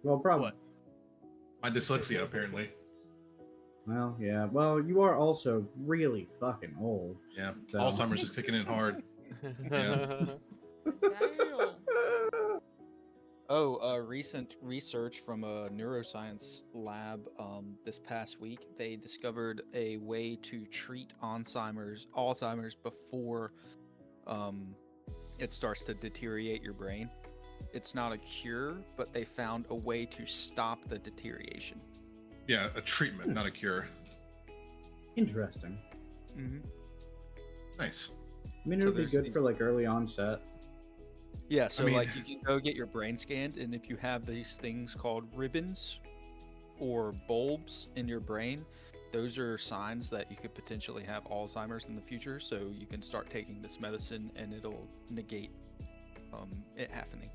Well, probably. What? My dyslexia, apparently. Well, yeah. Well, you are also really fucking old. Yeah, So. Alzheimer's is kicking in hard. Yeah. Damn. Recent research from a neuroscience lab this past week, they discovered a way to treat Alzheimer's before it starts to deteriorate your brain. It's not a cure, but they found a way to stop the deterioration. Yeah, a treatment, not a cure. Interesting. Mm-hmm. Nice. I mean, it So would be there's good these- for like early onset. Yeah, so I mean- like you can go get your brain scanned, and if you have these things called ribbons or bulbs in your brain, those are signs that you could potentially have Alzheimer's in the future. So you can start taking this medicine, and it'll negate it happening.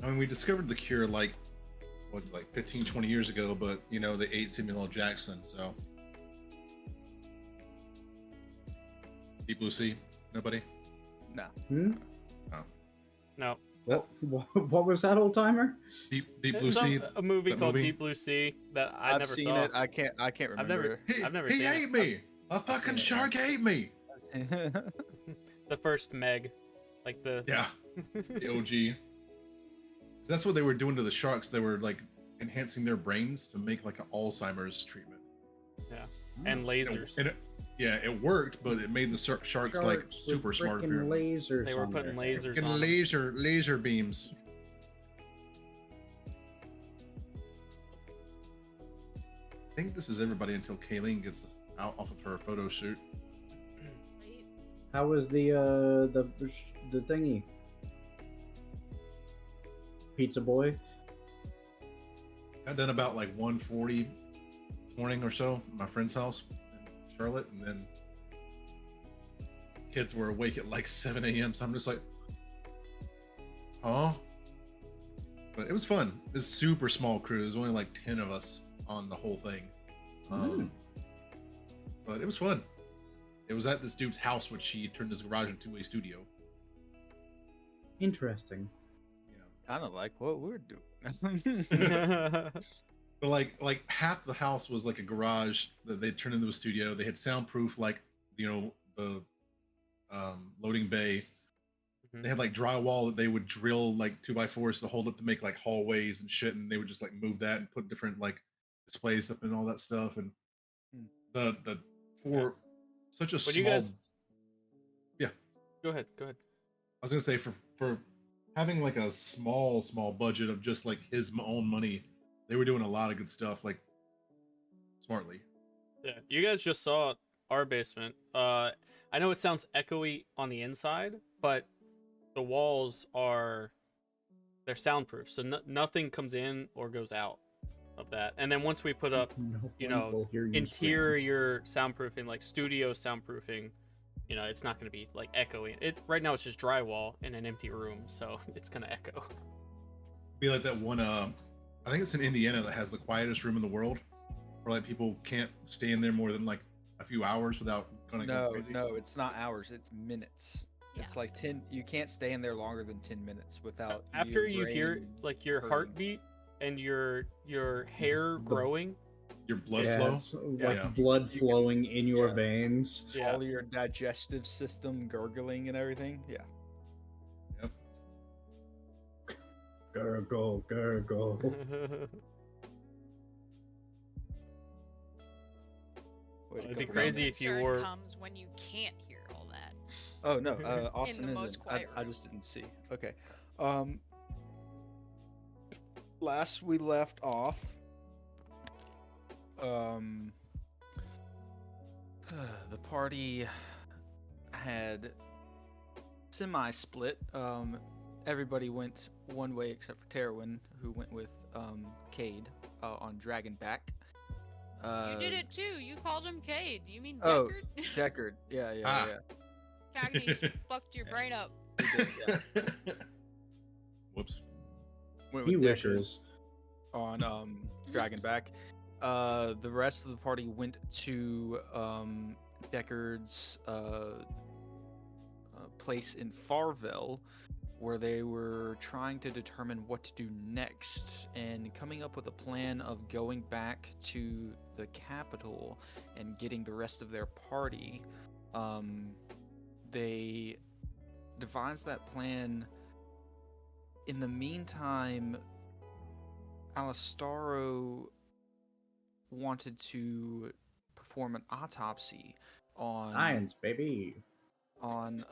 I mean, we discovered the cure like 15, 20 years ago, but you know, they ate Samuel L. Jackson, so. Deep Blue Sea? Nobody? No. Hmm? No. What was that, old timer? Deep Blue It's Sea? a movie that called movie? Deep Blue Sea that I I've never seen saw. it. I can't remember. I've never He seen ate it. me! A fucking seen it, shark ate me! The first Meg, like the Yeah, the OG. That's what they were doing to the sharks. They were like enhancing their brains to make like an Alzheimer's treatment. and lasers. It worked, but it made the sharks like super smart. Freaking lasers. They were on putting their head. lasers Fucking on. laser beams. I think this is everybody until Kayleen gets out off of her photo shoot. How was the thingy? Pizza boy. Got done about like 1:40 morning or so at my friend's house in Charlotte, and then kids were awake at like 7 a.m. So I'm just like, oh. But it was fun. This super small crew. There's only like 10 of us on the whole thing. But it was fun. It was at this dude's house, which he turned his garage into a studio. Interesting. Kind of like what we're doing. But like half the house was like a garage that they turned into a studio. They had soundproof, like, you know, the loading bay. Mhm. They had like drywall that they would drill like 2x4s to hold up to make like hallways and shit, and they would just like move that and put different like displays up and all that stuff. And the for such a What small, do you guys? Yeah. Go ahead. I was gonna say for having like a small budget of just like his own money, they were doing a lot of good stuff, like smartly. Yeah, you guys just saw our basement. I know it sounds echoey on the inside, but the walls they're soundproof, so nothing comes in or goes out of that. And then once we put up, you know, interior soundproofing, like studio soundproofing, you know, it's not going to be like echoing. Right now it's just drywall in an empty room, so it's going to echo. Be like that one. I think it's in Indiana that has the quietest room in the world, where like people can't stay in there more than like a few hours without going crazy. No, it's not hours. It's minutes. It's like 10. You can't stay in there longer than 10 minutes without. After your you hear brain like your hurting. heartbeat and your hair growing, Your blood Yeah, flow. it's like Yeah. blood flowing in your yeah. veins. yeah. all of your digestive system gurgling and everything. Yeah. Yep. Gurgle, gurgle. Way to It'd be go, crazy Ron. if you Concern were. comes when you can't hear all that. Oh no, Austin the isn't. most quiet I room. just didn't see. Okay. Last we left off, the party had semi-split. Everybody went one way except for Terwin, who went with Cade on Dragonback. You did it too. You called him Cade. You mean Oh, Deckard? Deckard. Yeah. Ah. Cagney's fucked your brain up. He did, yeah. Whoops. Went He with Deckard wishes. on Dragonback. The rest of the party went to Deckard's place in Farville, where they were trying to determine what to do next and coming up with a plan of going back to the capital and getting the rest of their party. They devised that plan. In the meantime, Alistaro wanted to perform an autopsy on Science, baby. on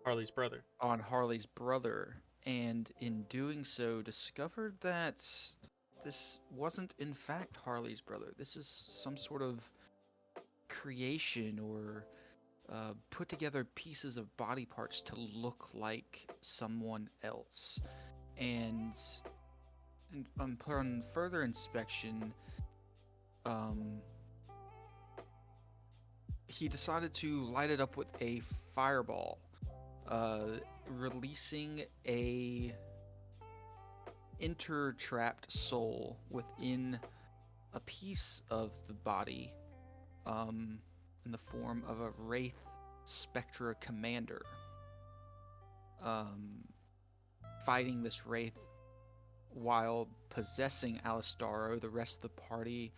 Harley's brother. on Harley's brother, and in doing so discovered that this wasn't in fact Harley's brother. This is some sort of creation or put together pieces of body parts to look like someone else. And upon further inspection, he decided to light it up with a fireball, releasing a intertrapped soul within a piece of the body, in the form of a Wraith Spectra commander. Fighting this Wraith while possessing Alistaro, the rest of the party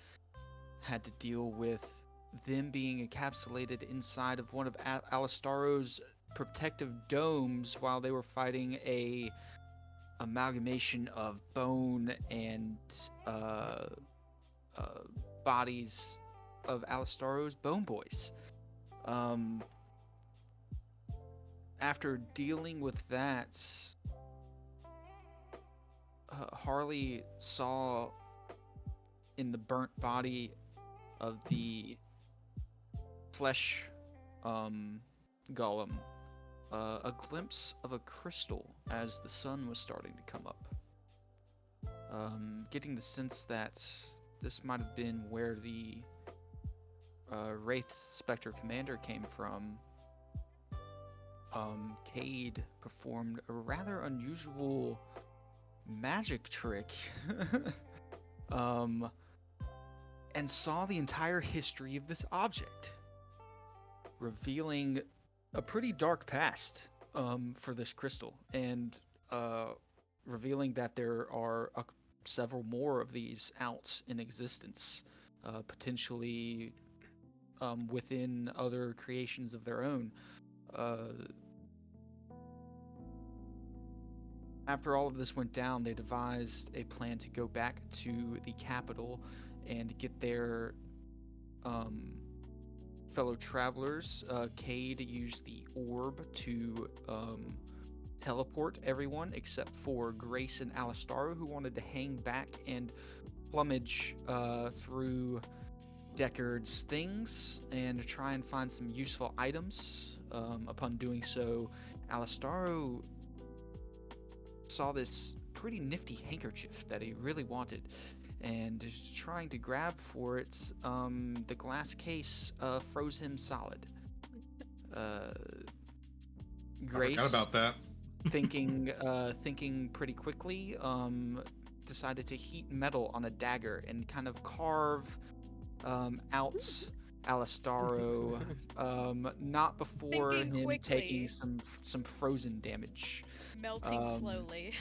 had to deal with them being encapsulated inside of one of Alistaro's protective domes while they were fighting a amalgamation of bone and bodies of Alistaro's bone boys. After dealing with that, Harley saw in the burnt body of the flesh golem a glimpse of a crystal as the sun was starting to come up. Getting the sense that this might have been where the Wraith Spectre Commander came from, Cade performed a rather unusual magic trick and saw the entire history of this object, revealing a pretty dark past for this crystal, and revealing that there are several more of these out in existence, potentially within other creations of their own. After all of this went down, they devised a plan to go back to the capital and get their fellow travelers. Cade used the orb to teleport everyone except for Grace and Alistaro, who wanted to hang back and plumage through Deckard's things and try and find some useful items. Upon doing so, Alistaro saw this pretty nifty handkerchief that he really wanted, and trying to grab for it, the glass case froze him solid. Grace, I forgot about that. thinking pretty quickly, decided to heat metal on a dagger and kind of carve out Alistaro, not before Thinking him quickly. taking some frozen damage. Melting slowly.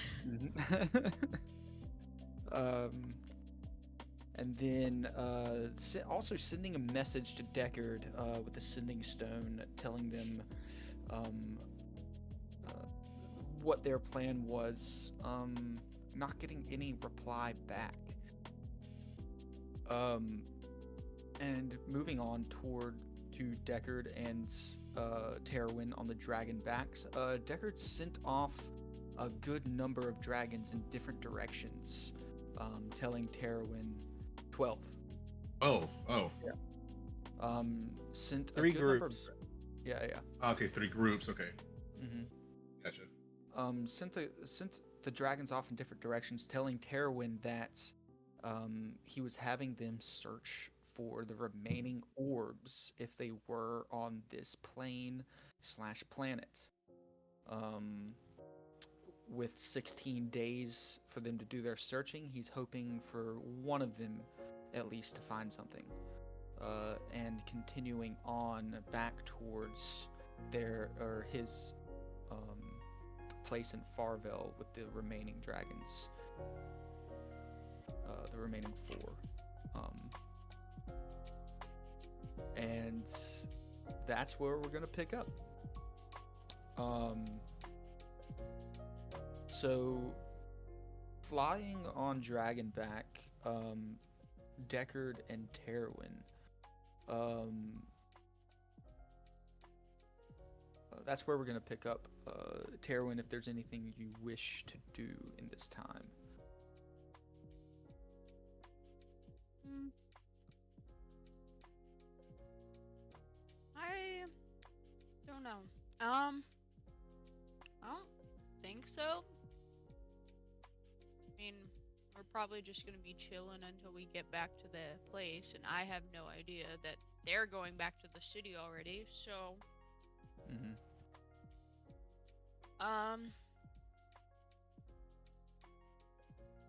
And then also sending a message to Deckard with the sending stone, telling them what their plan was. Not getting any reply back. And moving on to Deckard and Terwin on the dragon backs. Deckard sent off a good number of dragons in different directions, telling Terwin 12. Oh. Yeah. Sent a 3 good number groups. Yeah. Okay, 3 groups. Okay, Mm-hmm. gotcha. Sent the dragons off in different directions, telling Terwin that he was having them search for the remaining orbs if they were on this plane/planet. with 16 days for them to do their searching, he's hoping for one of them at least to find something. And continuing on back towards his place in Farville with the remaining dragons, the remaining 4. And that's where we're gonna pick up. So flying on Dragonback, Deckard and Terwin. That's where we're gonna pick up. Terwin, if there's anything you wish to do in this time. I don't know. I don't think so. I mean, we're probably just gonna be chilling until we get back to the place, and I have no idea that they're going back to the city already, so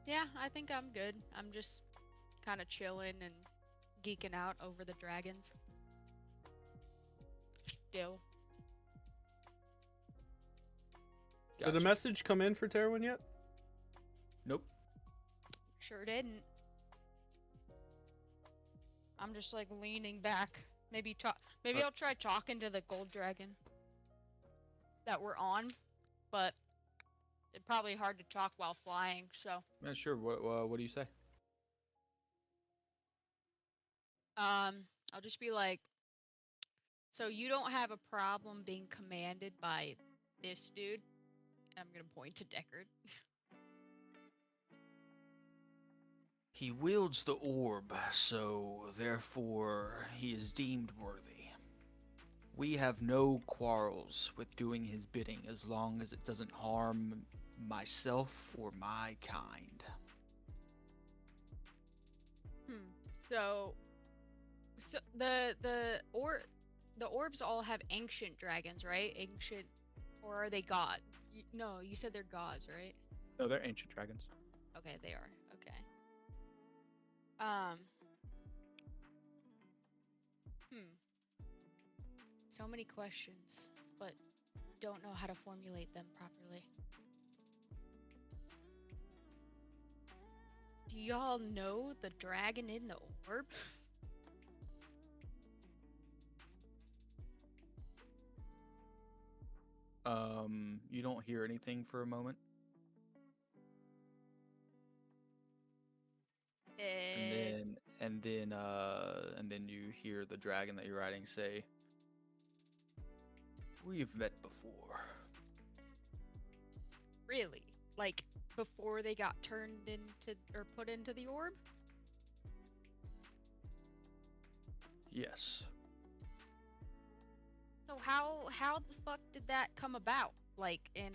yeah, I think I'm good. I'm just kind of chilling and geeking out over the dragons. Still. Gotcha. Did a message come in for Terwin yet? Nope. Sure didn't. I'm just like leaning back. Maybe I'll try talking to the gold dragon that we're on, but it's probably hard to talk while flying. So. Yeah, sure. What do you say? I'll just be like, so you don't have a problem being commanded by this dude? And I'm gonna point to Deckard. He wields the orb, so therefore he is deemed worthy. We have no quarrels with doing his bidding as long as it doesn't harm myself or my kind. So the orbs all have ancient dragons, right? Ancient, or are they god? No, you said they're gods, right? No, they're ancient dragons. Okay, they are. Okay. So many questions, but don't know how to formulate them properly. Do y'all know the dragon in the orb? You don't hear anything for a moment. And then you hear the dragon that you're riding say, "We've met before." Really? Like before they got turned into or put into the orb? Yes. So how the fuck did that come about? Like, and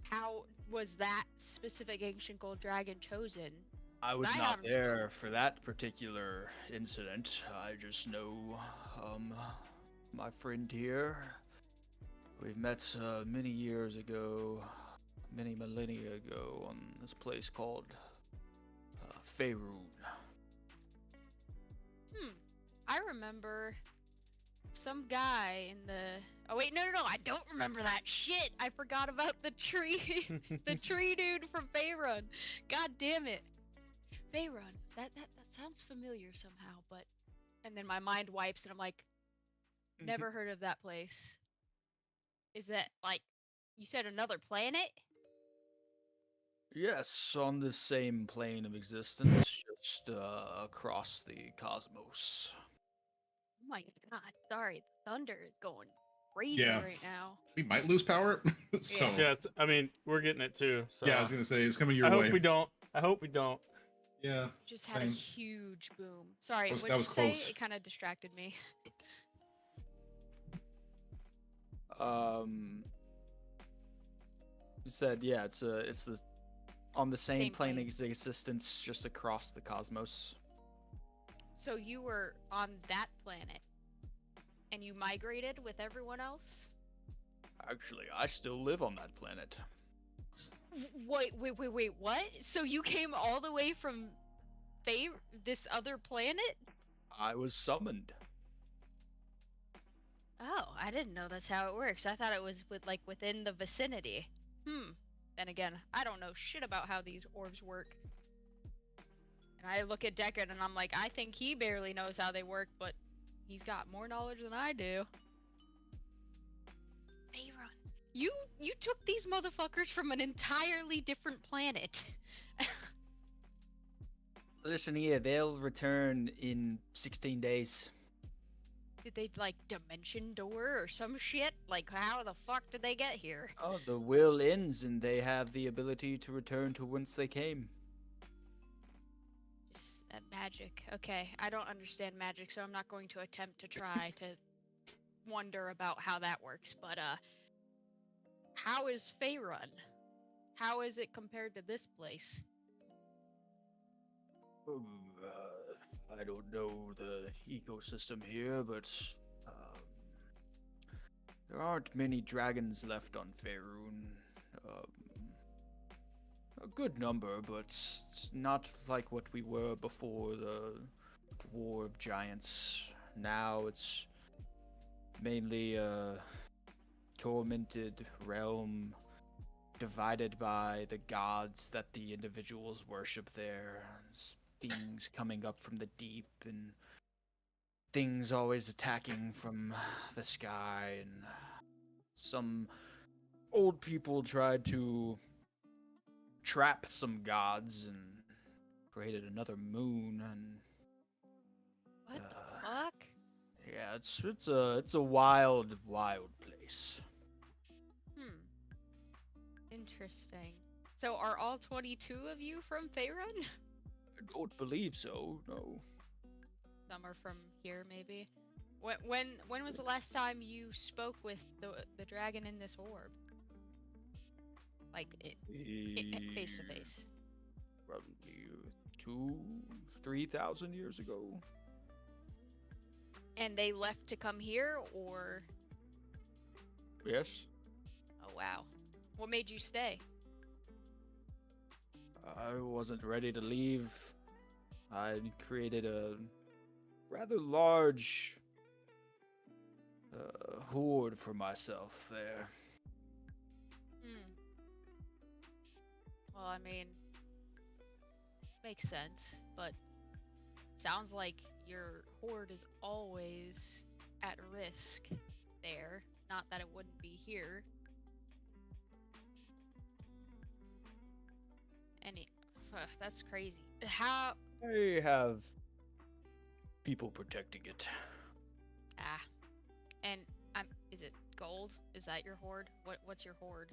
how was that specific ancient gold dragon chosen? I was I not haven't there for that particular incident. I just know, my friend here. We met many years ago, many millennia ago, on this place called Faerun. I remember some guy in the. Oh wait, no, I don't remember that shit. I forgot about the tree, the tree dude from Faerun. God damn it, Faerun. That sounds familiar somehow, but. And then my mind wipes, and I'm like, never heard of that place. Is that like, you said another planet? Yes, on the same plane of existence, just across the cosmos. Oh my god, sorry, the thunder is going crazy Yeah. right now. We might lose power. So Yeah, I mean, we're getting it too. So yeah, I was gonna say it's coming your I way. hope we don't. I hope we don't. Yeah. Just had a Same. huge boom. Sorry, That was- what that did was you say? close. It kind of distracted me. You said, yeah, it's the on the same, Same plane plane. of existence, just across the cosmos. So you were on that planet, and you migrated with everyone else? Actually, I still live on that planet. Wait, what? So you came all the way from this other planet? I was summoned. Oh, I didn't know that's how it works. I thought it was within the vicinity. Then again, I don't know shit about how these orbs work. And I look at Deckard and I'm like, I think he barely knows how they work, but he's got more knowledge than I do. Aaron, you took these motherfuckers from an entirely different planet. Listen here, they'll return in 16 days. Did they dimension door or some shit? Like how the fuck did they get here? Oh, the will ends and they have the ability to return to whence they came. Just magic. Okay, I don't understand magic, so I'm not going to attempt to try to wonder about how that works. But how is Faerun? How is it compared to this place? I don't know the ecosystem here, but there aren't many dragons left on Faerun. A good number, but it's not like what we were before the War of Giants. Now it's mainly a tormented realm divided by the gods that the individuals worship there. Things coming up from the deep and things always attacking from the sky, and some old people tried to trap some gods and created another moon, and What the fuck? yeah, it's a wild place. Interesting. So are all 22 of you from Faerun? I don't believe so, no. Some are from here, maybe. When was the last time you spoke with the dragon in this orb? Face to face. Probably 2,000-3,000 years ago. And they left to come here, or? Yes. Oh wow. What made you stay? I wasn't ready to leave. I created a rather large hoard for myself there. Well, I mean, makes sense, but sounds like your hoard is always at risk there. Not that it wouldn't be here. That's crazy. How? I have people protecting it. And is it gold? Is that your hoard? What's your hoard?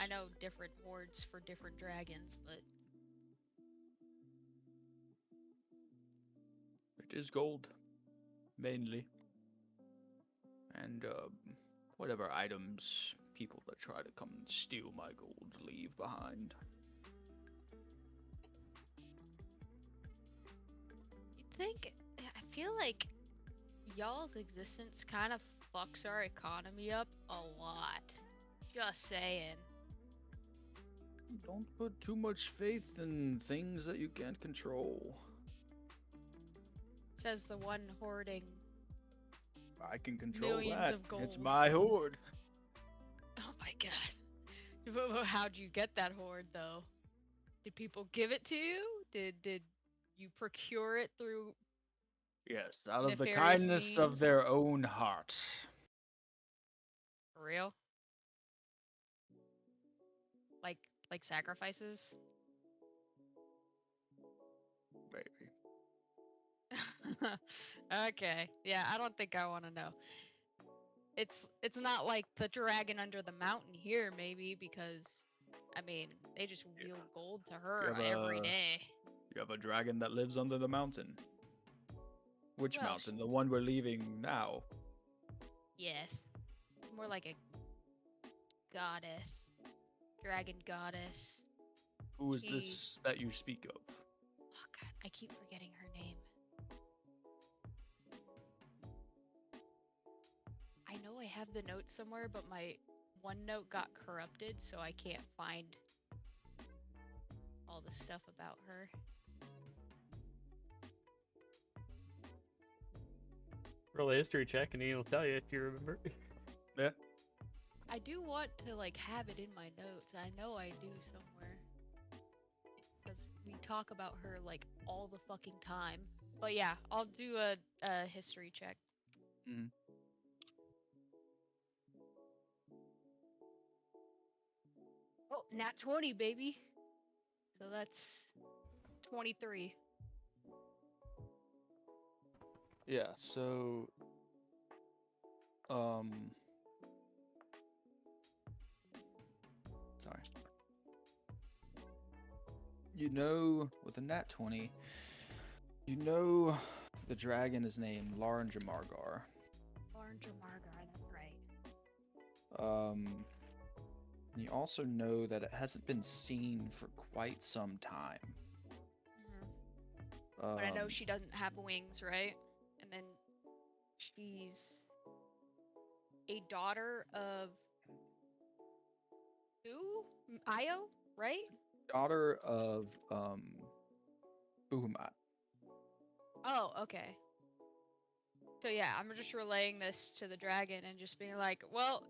I know different hoards for different dragons, but It is gold, mainly. And whatever items people that try to come and steal my gold leave behind. you'd think. I feel like y'all's existence kind of fucks our economy up a lot. Just saying. Don't put too much faith in things that you can't control. Says the one hoarding I can control millions that. of gold. It's my hoard. Oh my god. How'd you get that hoard though? Did people give it to you? Did you procure it through? Yes, out of the Nefarious kindness means? of their own hearts. For real? Like sacrifices? Baby. Okay. Yeah, I don't think I want to know. It's not like the dragon under the mountain here, maybe, because I mean they just wheel gold to her every day. You have a dragon that lives under the mountain. Which Well, mountain? The one we're leaving now. Yes, more like a goddess, dragon goddess. Who is She- this that you speak of? Oh god, I keep forgetting her name. I know I have the note somewhere, but my OneNote got corrupted, so I can't find the stuff about her. Roll a history check, and he'll tell you if you remember. Yeah. I do want to like have it in my notes. I know I do somewhere. Because we talk about her like all the fucking time. But yeah, I'll do a history check. Mhm. Oh, nat 20, baby. So that's 23. Yeah, so sorry. You know, with a nat 20, you know the dragon is named Lauren Jamargar. Orange or Margar, that's right. You also know that it hasn't been seen for quite some time. But I know Um, she doesn't have wings, right? And then she's a daughter of who? Io, right? daughter of Buhumat. Oh, okay. So yeah, I'm just relaying this to the dragon and just being like, well,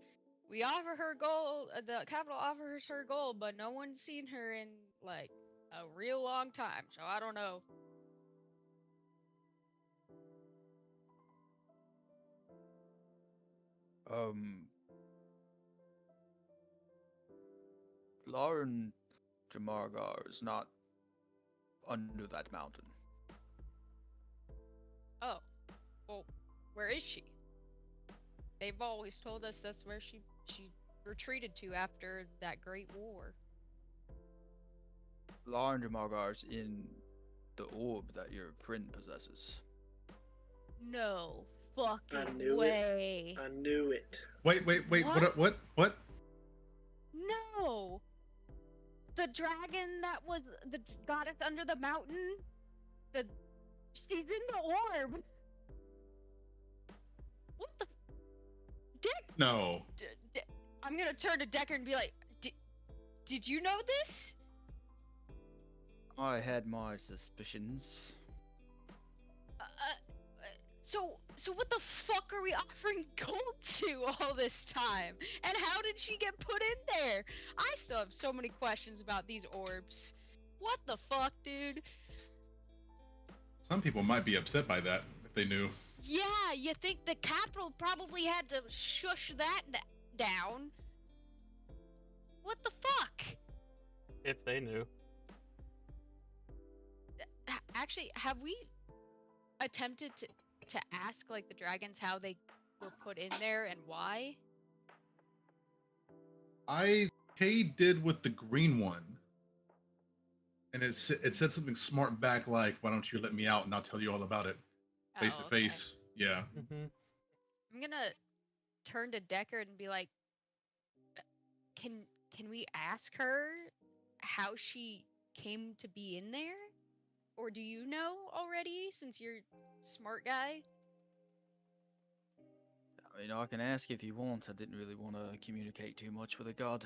we offer her gold, the capital offers her gold, but no one's seen her in like a real long time, so I don't know. Lauren Jamargar is not under that mountain. Oh, well, where is she? They've always told us that's where she retreated to after that great war. Lauren Jamargar's in the orb that your friend possesses. No I fucking knew way. it. I knew it. Wait. What? What? No. The dragon that was the goddess under the mountain. She's in the orb. What the? No. I'm gonna turn to Decker and be like, did you know this? I had my suspicions. So what the fuck are we offering gold to all this time? And how did she get put in there? I still have so many questions about these orbs. What the fuck, dude? Some people might be upset by that if they knew. Yeah, you think the capital probably had to shush that down? What the fuck? If they knew. Actually, have we attempted to ask like the dragons how they were put in there and why? Kay did with the green one, and it said something smart back like, "Why don't you let me out and I'll tell you all about it face to Oh, okay. face." Yeah. Mm-hmm. I'm gonna turn to Deckard and be like, can we ask her how she came to be in there? Or do you know already, since you're a smart guy? I mean, I can ask if you want. I didn't really want to communicate too much with a god.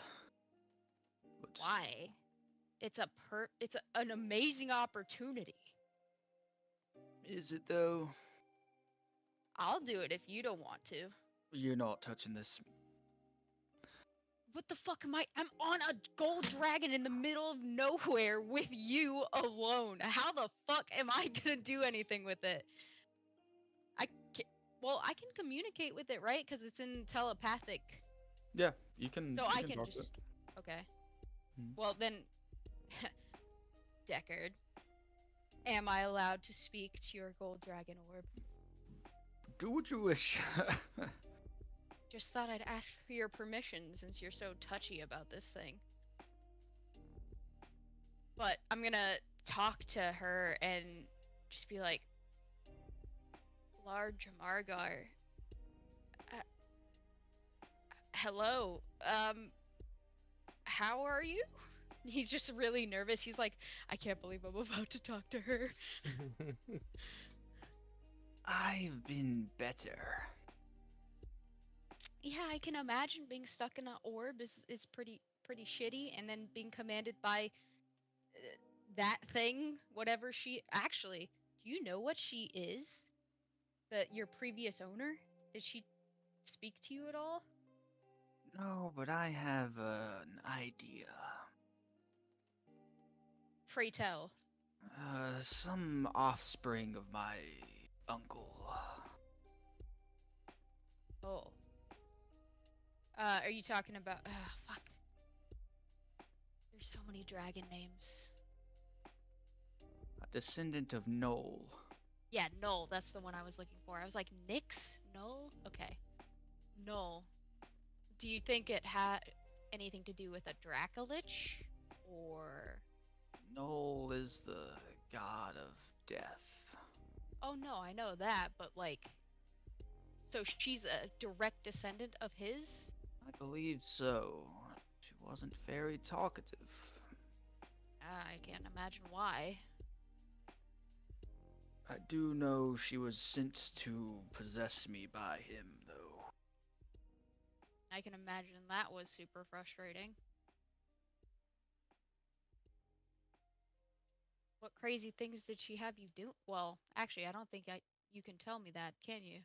But Why? It's an amazing opportunity. is it though? I'll do it if you don't want to. You're not touching this. What the fuck am I? I'm on a gold dragon in the middle of nowhere with you alone. How the fuck am I gonna do anything with it? I can communicate with it, right? Because it's in telepathic. Yeah, you can. So you I can can talk to it. just. Okay. Mhm. Well then, Deckard, am I allowed to speak to your gold dragon orb? Do what you wish. Just thought I'd ask for your permission since you're so touchy about this thing. But I'm gonna talk to her and just be like, Large Margar. Hello. How are you? He's just really nervous. He's like, I can't believe I'm about to talk to her. I've been better. Yeah, I can imagine being stuck in an orb is pretty shitty, and then being commanded by that thing, whatever she actually, do you know what she is? Your previous owner? Did she speak to you at all? No, but I have an idea. Pray tell. Some offspring of my uncle. Oh. Are you talking about? Fuck. There's so many dragon names. A descendant of Noel. Yeah, Null. That's the one I was looking for. I was like, Nyx? Null? Okay. Null. Do you think it had anything to do with a Dracolich? Or. Noel is the god of death. Oh no, I know that, but like. So she's a direct descendant of his? I believe so. She wasn't very talkative. I can't imagine why. I do know she was sent to possess me by him, though. I can imagine that was super frustrating. What crazy things did she have you do? Well, actually, I don't think you can tell me that, can you?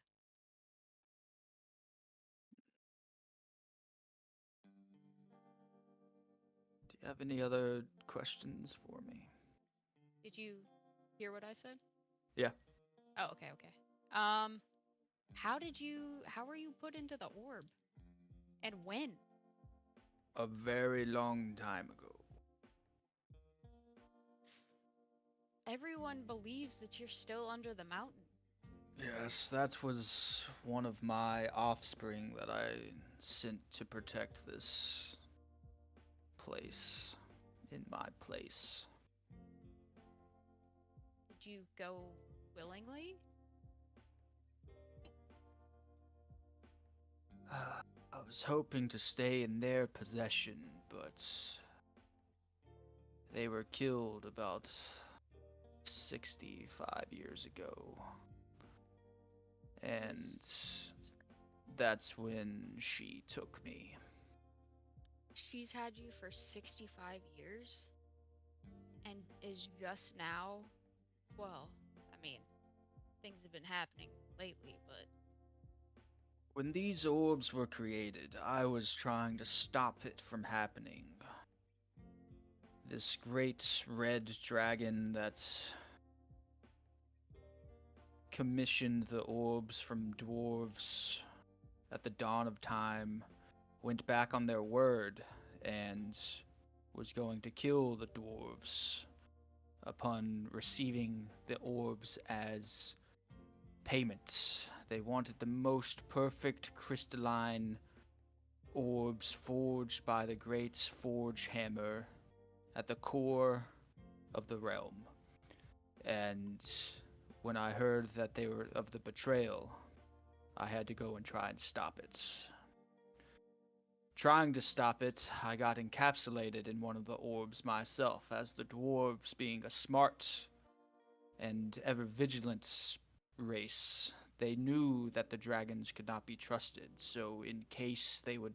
Do you have any other questions for me? Did you hear what I said? Yeah. Oh, okay, okay. How were you put into the orb? And when? A very long time ago. Everyone believes that you're still under the mountain. Yes, that was one of my offspring that I sent to protect this place. In my place. Did you go willingly? I was hoping to stay in their possession, but they were killed about 65 years ago. And that's when she took me. She's had you for 65 years and is just now, well, I mean, things have been happening lately, but When these orbs were created, I was trying to stop it from happening. This great red dragon that commissioned the orbs from dwarves at the dawn of time went back on their word and was going to kill the dwarves upon receiving the orbs as payment. They wanted the most perfect crystalline orbs forged by the great forge hammer at the core of the realm. And when I heard that they were of the betrayal, I had to go and try and stop it. Trying to stop it, I got encapsulated in one of the orbs myself, as the dwarves, being a smart and ever vigilant race, they knew that the dragons could not be trusted, so in case they would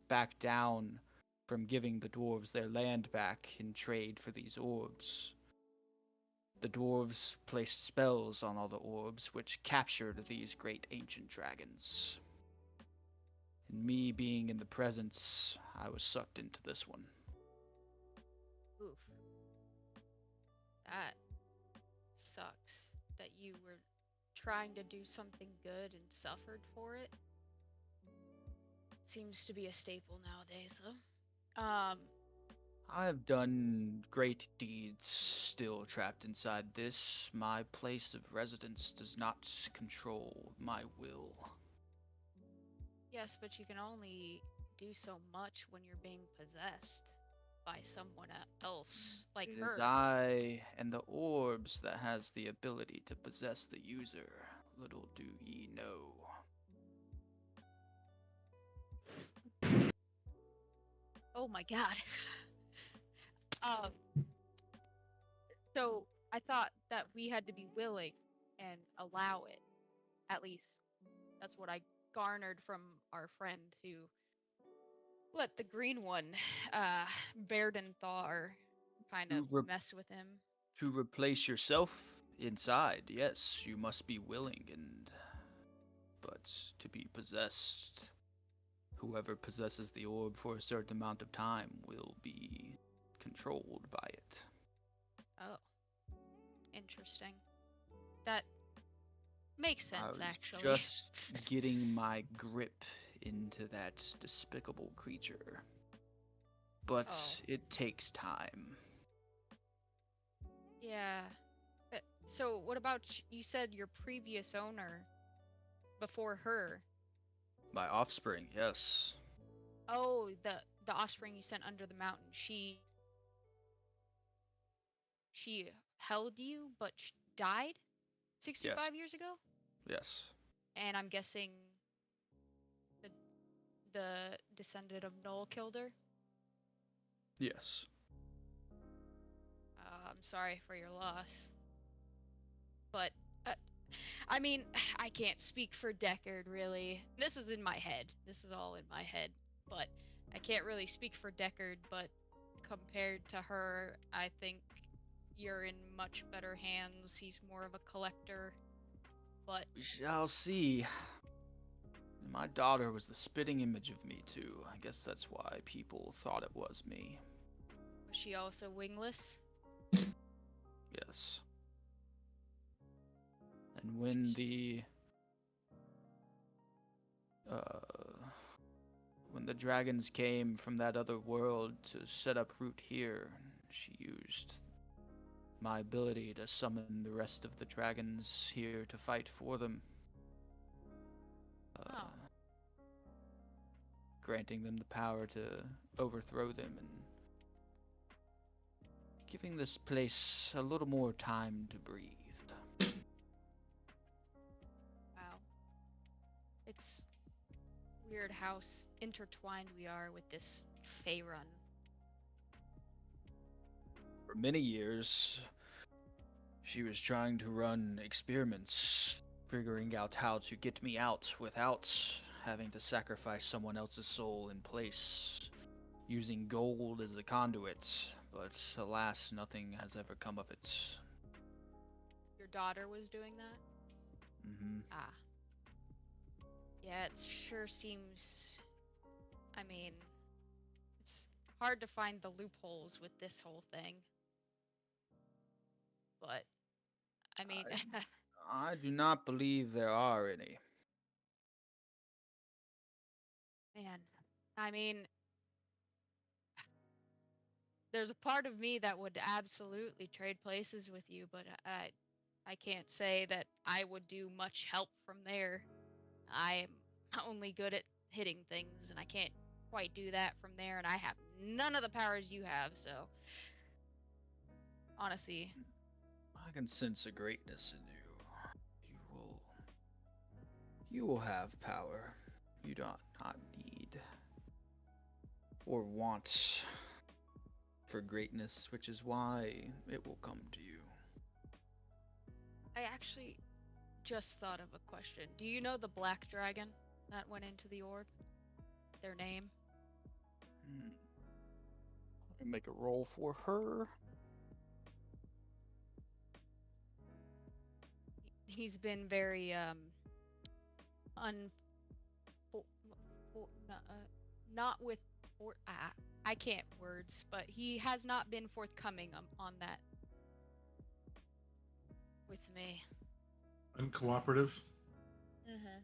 back down from giving the dwarves their land back in trade for these orbs, the dwarves placed spells on all the orbs which captured these great ancient dragons. And me being in the presence, I was sucked into this one. oof. That sucks that you were trying to do something good and suffered for it. Seems to be a staple nowadays, though. I have done great deeds still trapped inside this. My place of residence does not control my will. Yes, but you can only do so much when you're being possessed by someone else, like It her. is I and the orbs that has the ability to possess the user. Little do ye know. Oh my god. um, so I thought that we had to be willing and allow it. At least that's what I garnered from our friend who let the green one, Verdenthar, kind To of re- mess with him. to replace yourself inside, yes, you must be willing but to be possessed, whoever possesses the orb for a certain amount of time will be controlled by it. Oh, interesting. That makes I sense, was actually. just getting my grip into that despicable creature. But Oh. it takes time. Yeah. So, what about you said your previous owner before her? My offspring, yes. Oh, the offspring you sent under the mountain. She held you, but died Yes. 65 years ago? Yes. And I'm guessing the descendant of Noel killed her? Yes. I'm sorry for your loss. But, uh, I mean, I can't speak for Deckard, really. This is in my head. This is all in my head. But I can't really speak for Deckard, but compared to her, I think you're in much better hands. He's more of a collector. But We shall see. My daughter was the spitting image of me, too. I guess that's why people thought it was me. was she also wingless? Yes. And when the dragons came from that other world to set up root here, she used my ability to summon the rest of the dragons here to fight for them. Oh. Granting them the power to overthrow them and giving this place a little more time to breathe. Wow. It's weird how intertwined we are with this Faerun. For many years, she was trying to run experiments, figuring out how to get me out without having to sacrifice someone else's soul in place, using gold as a conduit, but alas, nothing has ever come of it. Your daughter was doing that? Mm-hmm. Ah. Yeah, it sure seems. I mean, it's hard to find the loopholes with this whole thing. But, I mean, I do not believe there are any. man, I mean, there's a part of me that would absolutely trade places with you, but I can't say that I would do much help from there. I am only good at hitting things, and I can't quite do that from there, and I have none of the powers you have, so honestly, I can sense a greatness in you. You will have power. You do not need or want for greatness, which is why it will come to you. I actually just thought of a question. Do you know the black dragon that went into the orb? Their name? Let me make a roll for her. He's been very un not with or I can't words, but he has not been forthcoming on that with me. Uncooperative. Mm-hmm.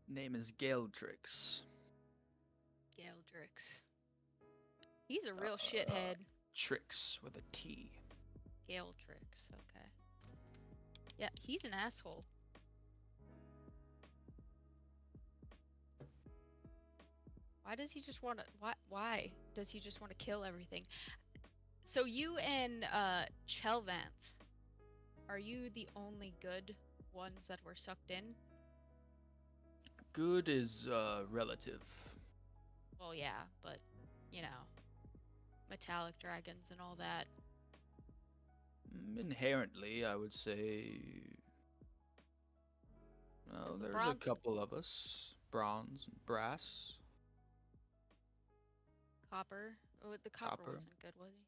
Name is Galdrix. Galdrix. He's a real shithead. Trix with a T. Galdrix, okay. Yeah, he's an asshole. Why does he just want to? Why does he just want to kill everything? So you and Chelvant, are you the only good ones that were sucked in? Good is relative. Well, yeah, but you know, metallic dragons and all that. Inherently, I would say. Well, there's a Bronze, couple of us. Bronze and brass. Copper. Oh, the copper Copper. wasn't good, was he?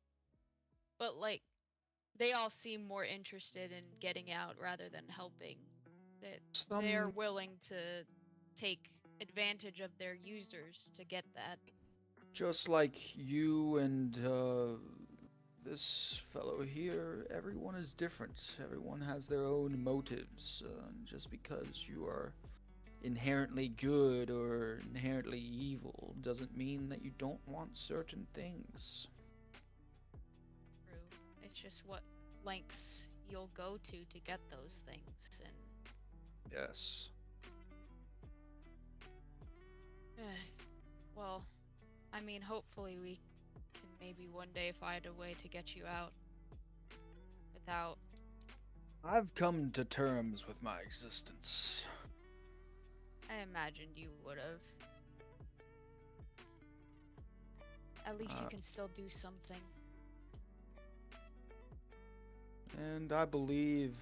But like, they all seem more interested in getting out rather than helping. That they're Some willing to take advantage of their users to get that. just like you and this fellow here, everyone is different. Everyone has their own motives. Just because you are inherently good or inherently evil doesn't mean that you don't want certain things. True. It's just what lengths you'll go to get those things, and Yes. well, I mean, hopefully we can maybe one day find a way to get you out without. I've come to terms with my existence. I imagined you would have. At least you Uh, can still do something. And I believe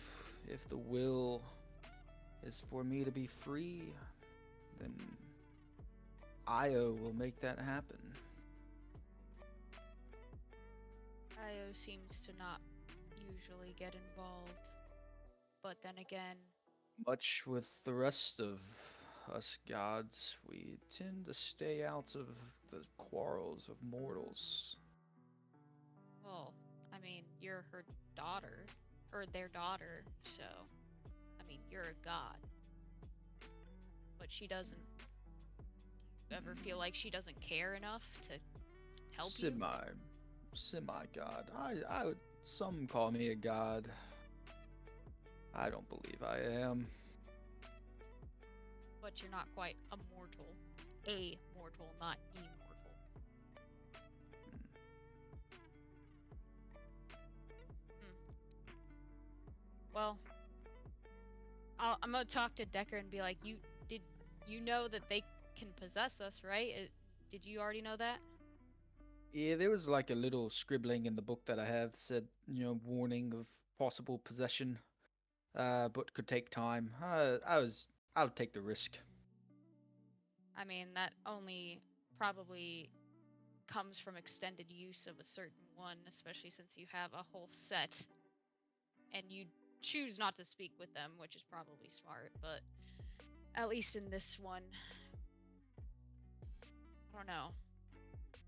if the will is for me to be free, then Io will make that happen. Io seems to not usually get involved, but then again, Much with the rest of us gods, we tend to stay out of the quarrels of mortals. well, I mean, you're her daughter, or their daughter, so, I mean, you're a god. But she doesn't. Do you ever feel like she doesn't care enough to help you? Semi god. I would. Some call me a god. I don't believe I am. But you're not quite a mortal. A mortal, not immortal. Well, I'm gonna talk to Decker and be like, you know that they can possess us, right? Did you already know that? Yeah, there was like a little scribbling in the book that I have that said, warning of possible possession, but could take time. I'll take the risk. I mean, that only probably comes from extended use of a certain one, especially since you have a whole set and you choose not to speak with them, which is probably smart, but at least in this one, I don't know.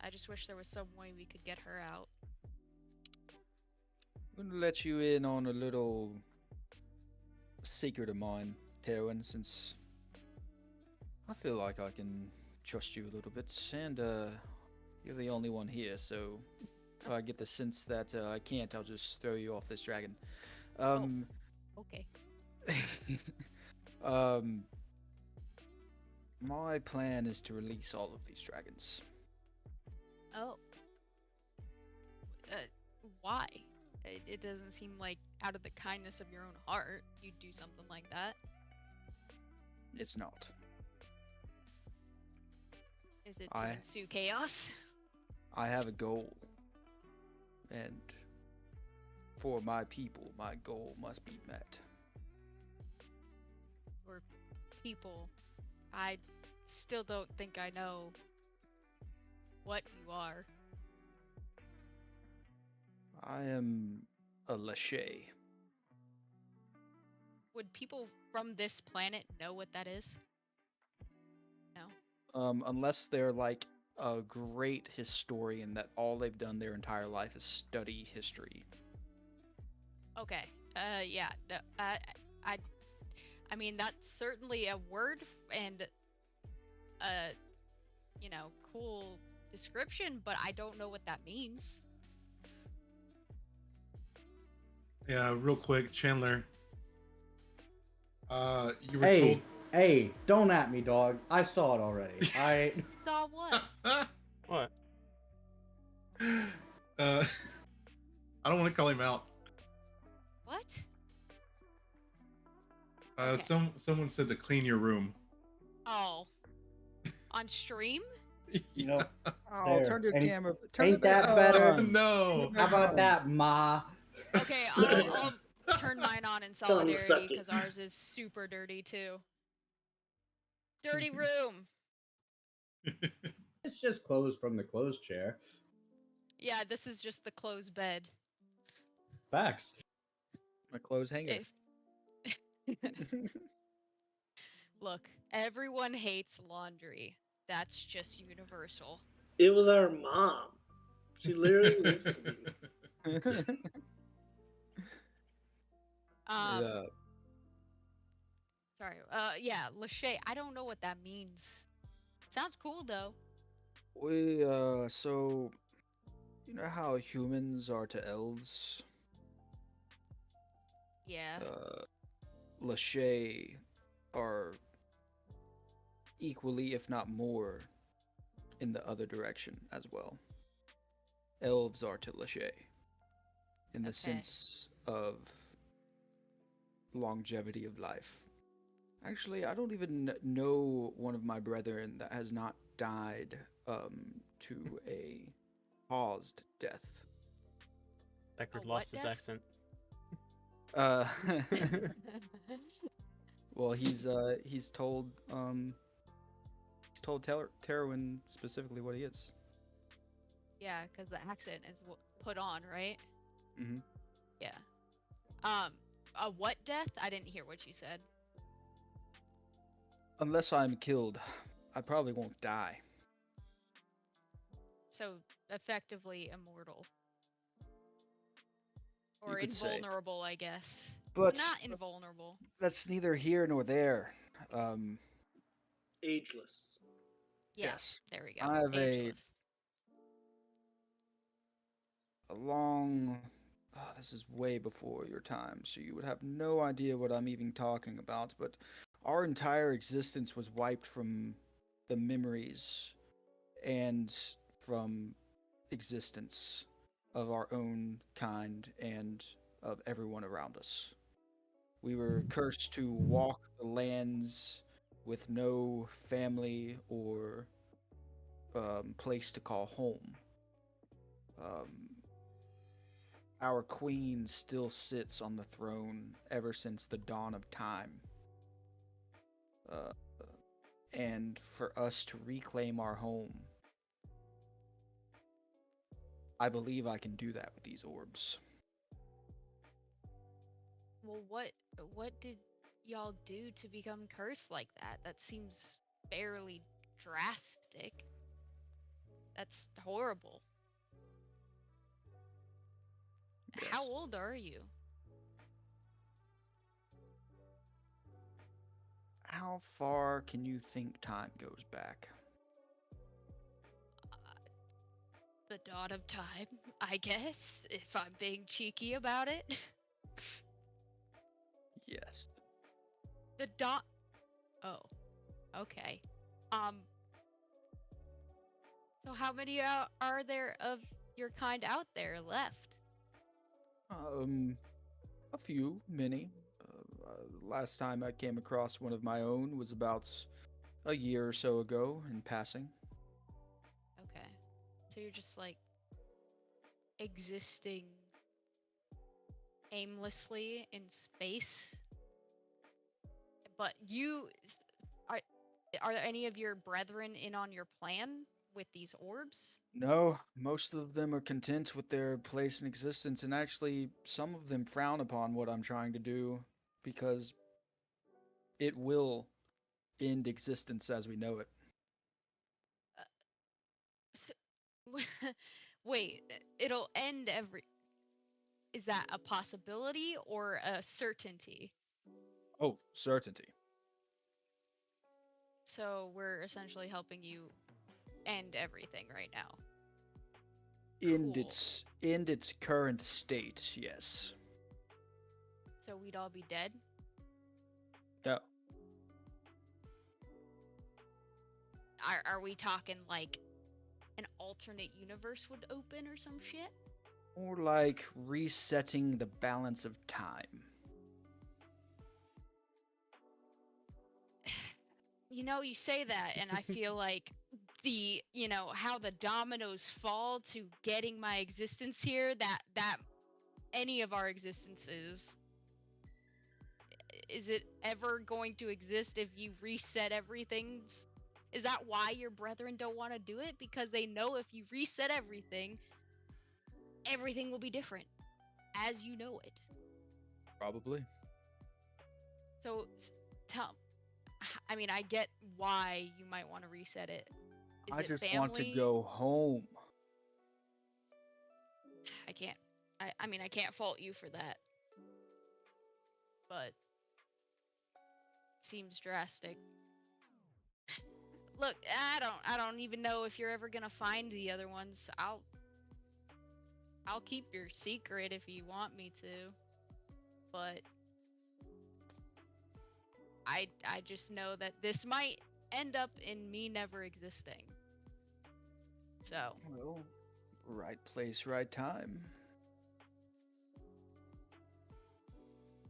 I just wish there was some way we could get her out. I'm gonna let you in on a little secret of mine, Terwin, since I feel like I can trust you a little bit, and you're the only one here, so if I get the sense that I can't, I'll just throw you off this dragon. Okay. Um, my plan is to release all of these dragons. Oh. Why? It doesn't seem like out of the kindness of your own heart you'd do something like that. It's not. Is it to ensue chaos? I have a goal, and for my people, my goal must be met. Or people? I still don't think I know what you are. I am a Lachey. Would people from this planet know what that is? No. Unless they're like a great historian that all they've done their entire life is study history. Okay. Yeah. No. I mean that's certainly a word and a, cool description, but I don't know what that means. Yeah, real quick, Chandler. You were Hey, hey, don't at me, dog. I saw it already. Saw what? What? I don't want to call him out. What? Okay. Someone said to clean your room. Oh. On stream? You know, Oh, there. turn your Ain't- camera. ain't that better? No. How about that, Ma? Okay, I'll turn mine on in Tell him to suck solidarity it. because ours is super dirty too. Dirty room. It's just clothes from the clothes chair. Yeah, this is just the closed bed. Facts. My clothes hanger. If Look, everyone hates laundry. That's just universal. It was our mom. She literally lives with me. Yeah. Sorry. Yeah, Lachey. I don't know what that means. Sounds cool though. So you know how humans are to elves? Yeah. Lachey are equally, if not more, in the other direction as well. Elves are to Lachey in the Okay. sense of longevity of life. Actually, I don't even know one of my brethren that has not died to a caused death. Deckard A lost what his death? accent. Uh, well, he's told Terwin specifically what he is. Yeah, because the accent is put on, right? Mm-hmm. Yeah. A what death? I didn't hear what you said. Unless I'm killed, I probably won't die. So effectively immortal. You Or could say. invulnerable, I guess. But Not invulnerable. that's neither here nor there. Ageless. Yeah, Yes. there we go. I have Ageless. a long. Oh, this is way before your time, so you would have no idea what I'm even talking about. But our entire existence was wiped from the memories and from existence of our own kind and of everyone around us. We were cursed to walk the lands with no family or place to call home. Um, our queen still sits on the throne ever since the dawn of time. Uh, and for us to reclaim our home, I believe I can do that with these orbs. Well, what did y'all do to become cursed like that? That seems fairly drastic. That's horrible. How Yes. old are you? How far can you think time goes back? The dawn of time, I guess, if I'm being cheeky about it. Yes. The dawn. Oh, okay. Um. So how many are there of your kind out there left? A few, many. Last time I came across one of my own was about a year or so ago in passing. Okay. So you're just like existing aimlessly in space. But you are are there any of your brethren in on your plan with these orbs? No, most of them are content with their place in existence, and actually, some of them frown upon what I'm trying to do because it will end existence as we know it. Wait, it'll end every. Is that a possibility or a certainty? Oh, certainty. So we're essentially helping you end everything right now. In Cool. its current state, yes. So we'd all be dead? No. Are we talking like an alternate universe would open or some shit? Or like resetting the balance of time. You know, you say that, and I feel like how the dominoes fall to getting my existence here, that any of our existences, is it ever going to exist if you reset everything's Is that why your brethren don't want to do it? Because they know if you reset everything, everything will be different, as you know it. Probably. So, tell. I mean, I get why you might want to reset it. Is I it just family? want to go home. I can't. I mean, I can't fault you for that. But seems drastic. Look, I don't even know if you're ever gonna find the other ones. I'll keep your secret if you want me to. But I just know that this might end up in me never existing. So, Well, right place, right time.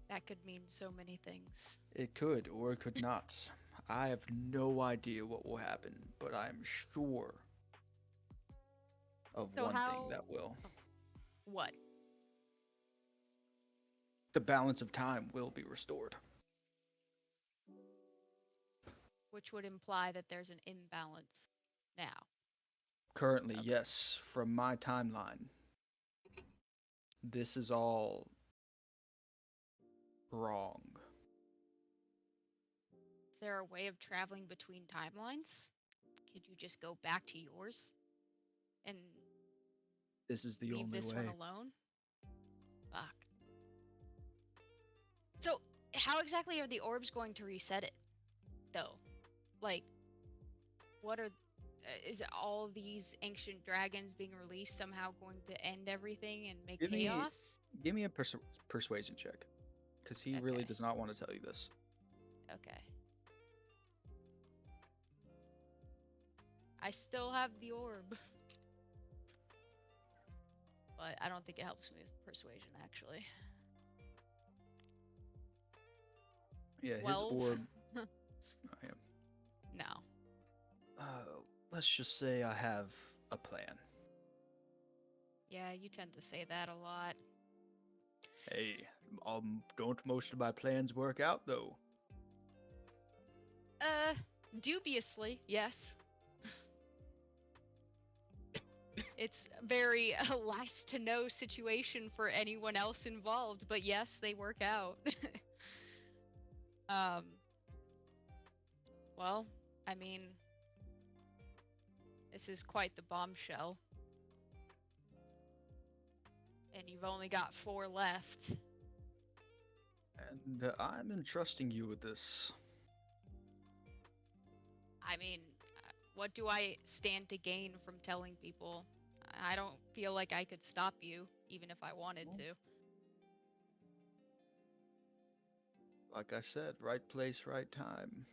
that could mean so many things. It could or it could not. I have no idea what will happen, but I am sure of So one thing how- that will. What? The balance of time will be restored. Which would imply that there's an imbalance now. Currently, Okay. yes, from my timeline. This is all wrong. Is there a way of traveling between timelines? Could you just go back to yours and This is the leave only this way. one alone? Fuck. So, how exactly are the orbs going to reset it, though? Like, what are... is all these ancient dragons being released somehow going to end everything and make Give me- chaos? Give me a persuasion check, because he really Okay. does not want to tell you this. Okay. I still have the orb. But I don't think it helps me with persuasion, actually. Yeah, his 12? orb. I am. No. Let's just say I have a plan. Yeah, you tend to say that a lot. Hey, don't most of my plans work out though? Dubiously, yes. It's very last to know situation for anyone else involved, but yes, they work out. Well, I mean, this is quite the bombshell. And you've only got 4 left. And I'm entrusting you with this. I mean, what do I stand to gain from telling people? I don't feel like I could stop you, even if I wanted to. Like I said, right place, right time.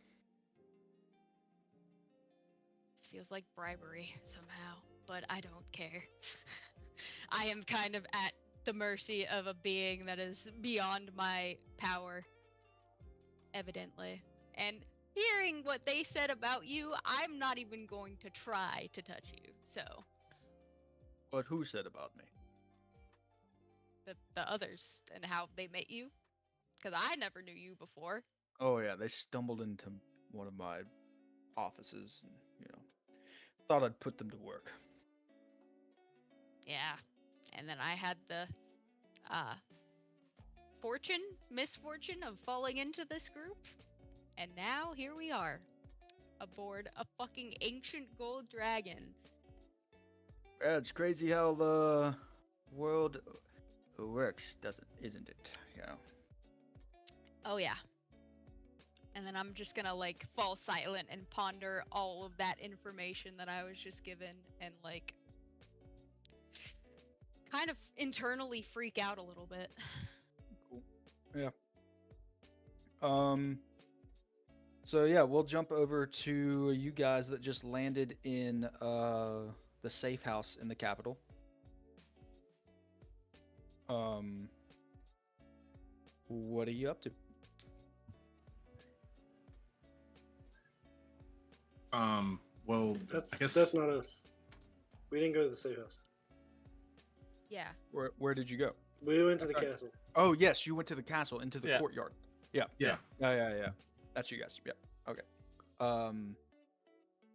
This feels like bribery somehow, but I don't care. I am kind of at the mercy of a being that is beyond my power, evidently. And hearing what they said about you, I'm not even going to try to touch you, so... But who said about me? the others and how they met you, because I never knew you before. Oh yeah, they stumbled into one of my offices and, thought I'd put them to work. Yeah, and then I had the misfortune of falling into this group, and now here we are, aboard a fucking ancient gold dragon. Yeah, it's crazy how the world works, isn't it? Oh yeah. And then I'm just gonna like fall silent and ponder all of that information that I was just given and like kind of internally freak out a little bit. Cool. Yeah. So yeah, we'll jump over to you guys that just landed in the safe house in the capital. What are you up to? Well, That's I guess that's not us. We didn't go to the safe house. Yeah. Where did you go? We went to the Okay. castle. Oh yes, you went to the castle, into the Yeah. courtyard. yeah. Yeah. That's you guys. Yeah. Okay.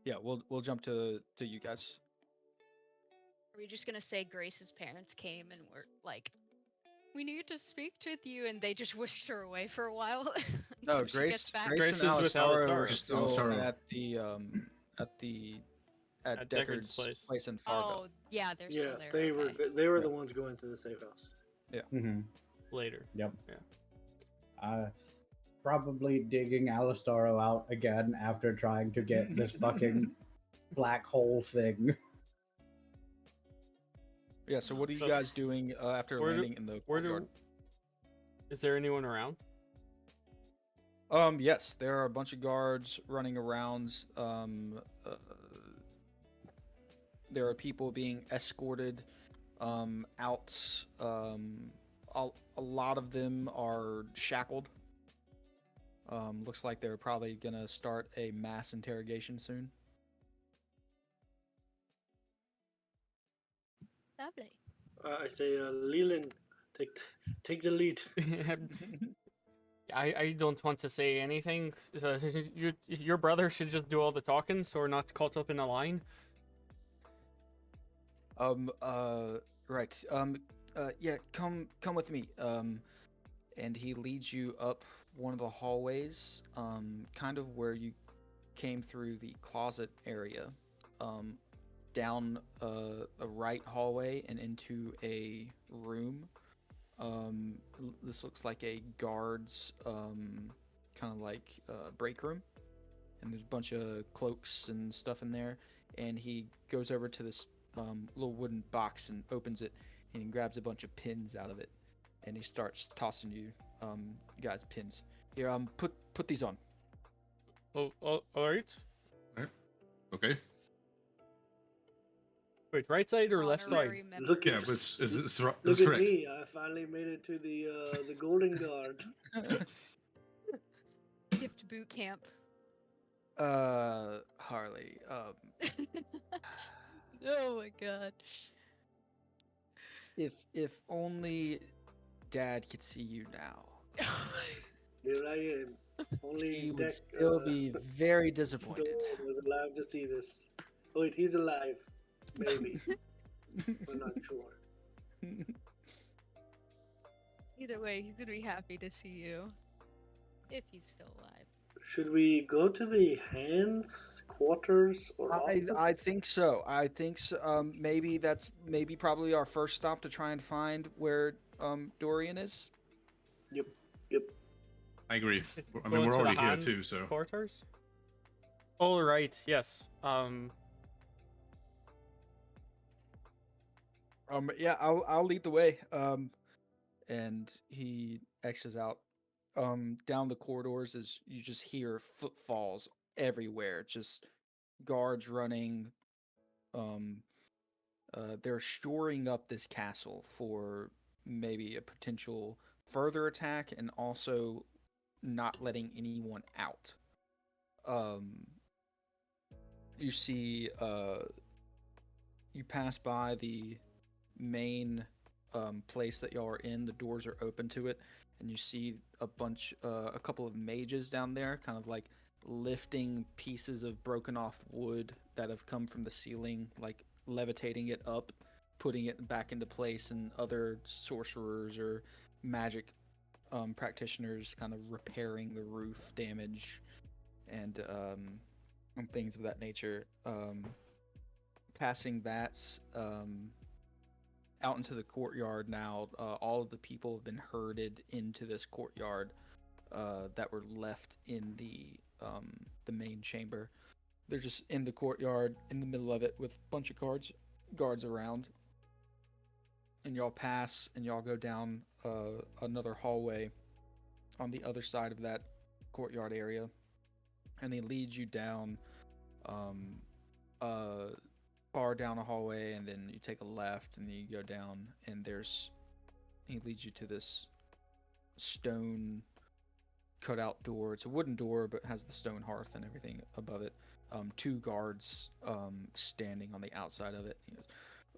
Yeah, we'll jump to you guys. Are we just gonna say Grace's parents came and were like, "We need to speak with you," and they just whisked her away for a while No, until she gets back? Grace and Grace is with Alistaro are Alistaro. Just still Alistaro. at the At Deckard's place. in Fargo. Oh, yeah, they're Yeah, still there. they okay. they were Yeah. the ones going to the safe house. Mm-hmm. Later. Yep. Yeah. Probably digging Alistaro out again after trying to get this fucking black hole thing. Yeah. So what are you So, guys doing after where do- landing in the Where courtyard? is there anyone around? Yes, there are a bunch of guards running around. There are people being escorted out. A lot of them are shackled. Looks like they're probably gonna start a mass interrogation soon. Lovely. I say, Leland, take the lead. I don't want to say anything. Your brother should just do all the talking, so we're not caught up in a line. Right. Yeah, come with me. And he leads you up one of the hallways, kind of where you came through the closet area, down a right hallway and into a room. This looks like a guard's kind of like break room, and there's a bunch of cloaks and stuff in there. And he goes over to this little wooden box and opens it, and he grabs a bunch of pins out of it, and he starts tossing you guys pins. Here, put these on. Oh, all right. Okay. Wait, right side or left side? Honorary member. Look Yeah, at but is this look that's at correct? me. I finally made it to the Golden Guard. Gift boot camp. Harley, Oh my god. if only Dad could see you now, Here I am. Only he would Deck still be very Dawn disappointed. was alive to see this. Oh, wait, he's alive. Maybe. We're not sure. Either way, he's gonna be happy to see you. If he's still alive. Should we go to the hands quarters or I office? think so. I think so. Maybe that's probably our first stop to try and find where Dorian is. Yep. I agree. I Go mean, we're into the already here hand too, so Quarters? Oh, right. Yes. Yeah, I'll lead the way. And he X's out. Down the corridors as you just hear footfalls everywhere. Just guards running. They're shoring up this castle for maybe a potential further attack, and also not letting anyone out. You see, you pass by the main place that y'all are in. The doors are open to it, and you see a couple of mages down there, kind of like lifting pieces of broken off wood that have come from the ceiling, like levitating it up, putting it back into place, and other sorcerers or magic practitioners kind of repairing the roof damage and things of that nature. Passing that out into the courtyard now, all of the people have been herded into this courtyard that were left in the main chamber. They're just in the courtyard, in the middle of it, with a bunch of guards around. And y'all pass, and y'all go down another hallway on the other side of that courtyard area, and he leads you down far down a hallway, and then you take a left, and you go down, and he leads you to this stone cutout door. It's a wooden door, but has the stone hearth and everything above it. Two guards standing on the outside of it. He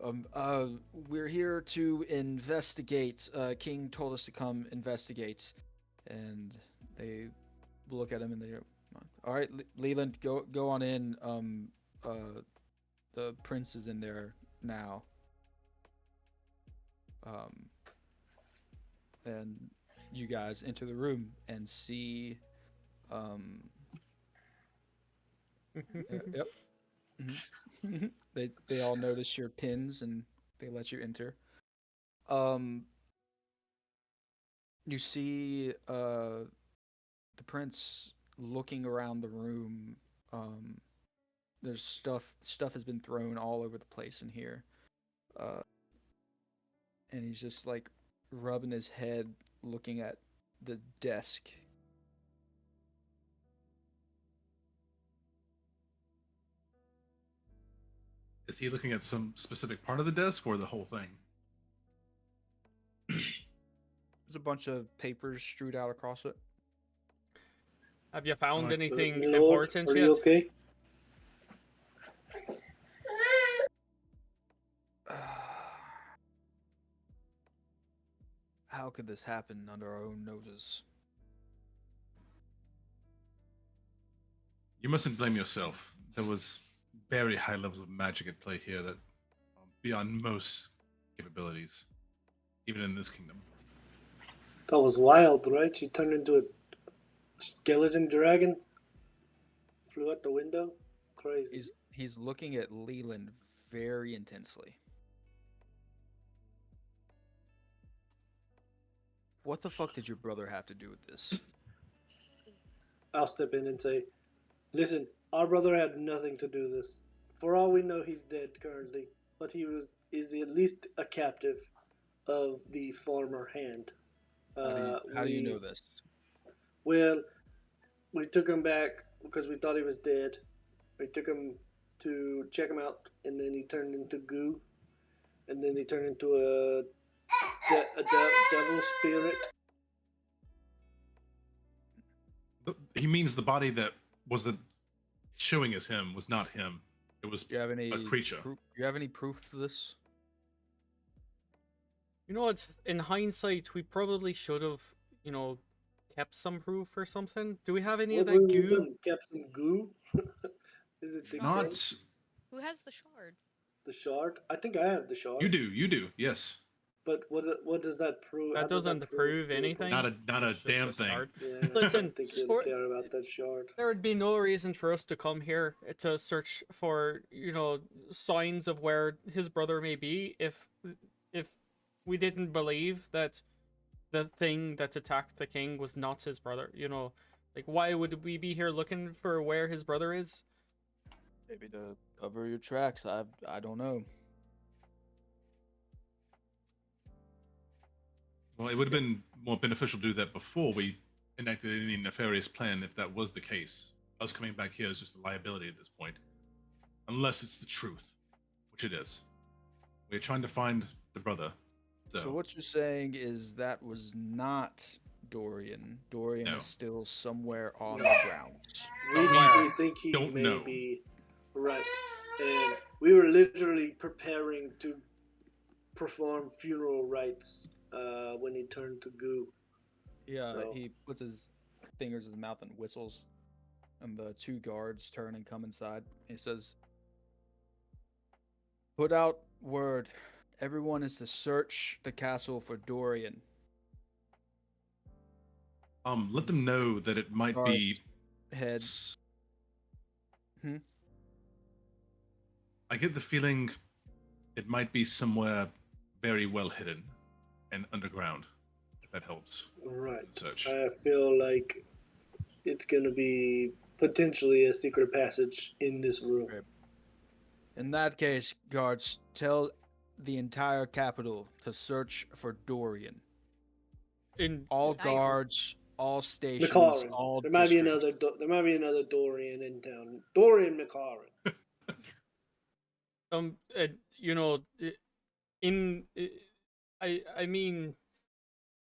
goes, we're here to investigate. King told us to come investigate. And they look at him, and they go, all right, Leland, go on in. the prince is in there now. And you guys enter the room and see. Yep. They all notice your pins and they let you enter. You see the prince looking around the room. There's stuff has been thrown all over the place in here. And he's just like rubbing his head looking at the desk. Is he looking at some specific part of the desk or the whole thing? There's a bunch of papers strewed out across it. Have you found Like, anything Lord, important are yet? you okay? How could this happen under our own noses? You mustn't blame yourself. There was very high levels of magic at play here that beyond most capabilities, even in this kingdom. That was wild, right? She turned into a skeleton dragon, flew out the window. Crazy. He's looking at Leland very intensely. What the fuck did your brother have to do with this? I'll step in and say, listen, our brother had nothing to do with this. For all we know, he's dead currently, but is at least a captive of the former hand. How do you know this? Well, we took him back because we thought he was dead. We took him to check him out, and then he turned into goo, and then he turned into a devil spirit. He means the body that wasn't showing as him was not him. It was Do you have any a creature. Do you have any proof of this? You know what? In hindsight, we probably should have, kept some proof or something. Do we have any of What that were you goo? doing? Kept some goo? Is it the Not- ghost? Who has the shard? The shard? I think I have the shard. You do, yes. But what does that prove? That How does doesn't prove do it anything. Not a It's just damn a thing. shard. Yeah, Listen, I don't think he'll for- care about that shard. There would be no reason for us to come here to search for, signs of where his brother may be if we didn't believe that the thing that attacked the king was not his brother. Like, why would we be here looking for where his brother is? Maybe to cover your tracks. I don't know. Well, it would have been more beneficial to do that before we enacted any nefarious plan if that was the case. Us coming back here is just a liability at this point. Unless it's the truth, which it is. We're trying to find the brother. So what you're saying is that was not Dorian. Dorian No. is still somewhere on the grounds. We think he Don't may know. be right. And we were literally preparing to perform funeral rites when he turned to goo. Yeah, So- he puts his fingers in his mouth and whistles, and the two guards turn and come inside. He says, "Put out word. Everyone is to search the castle for Dorian." Let them know that it might be Head. I get the feeling it might be somewhere very well hidden and underground, if that helps. Right. in Search. I feel like it's going to be potentially a secret passage in this room. Okay. In that case, guards, tell the entire capital to search for Dorian. In All I- guards, all stations, McLaren. all There might be districts. another. There might be another Dorian in town. Dorian McLaren. I mean,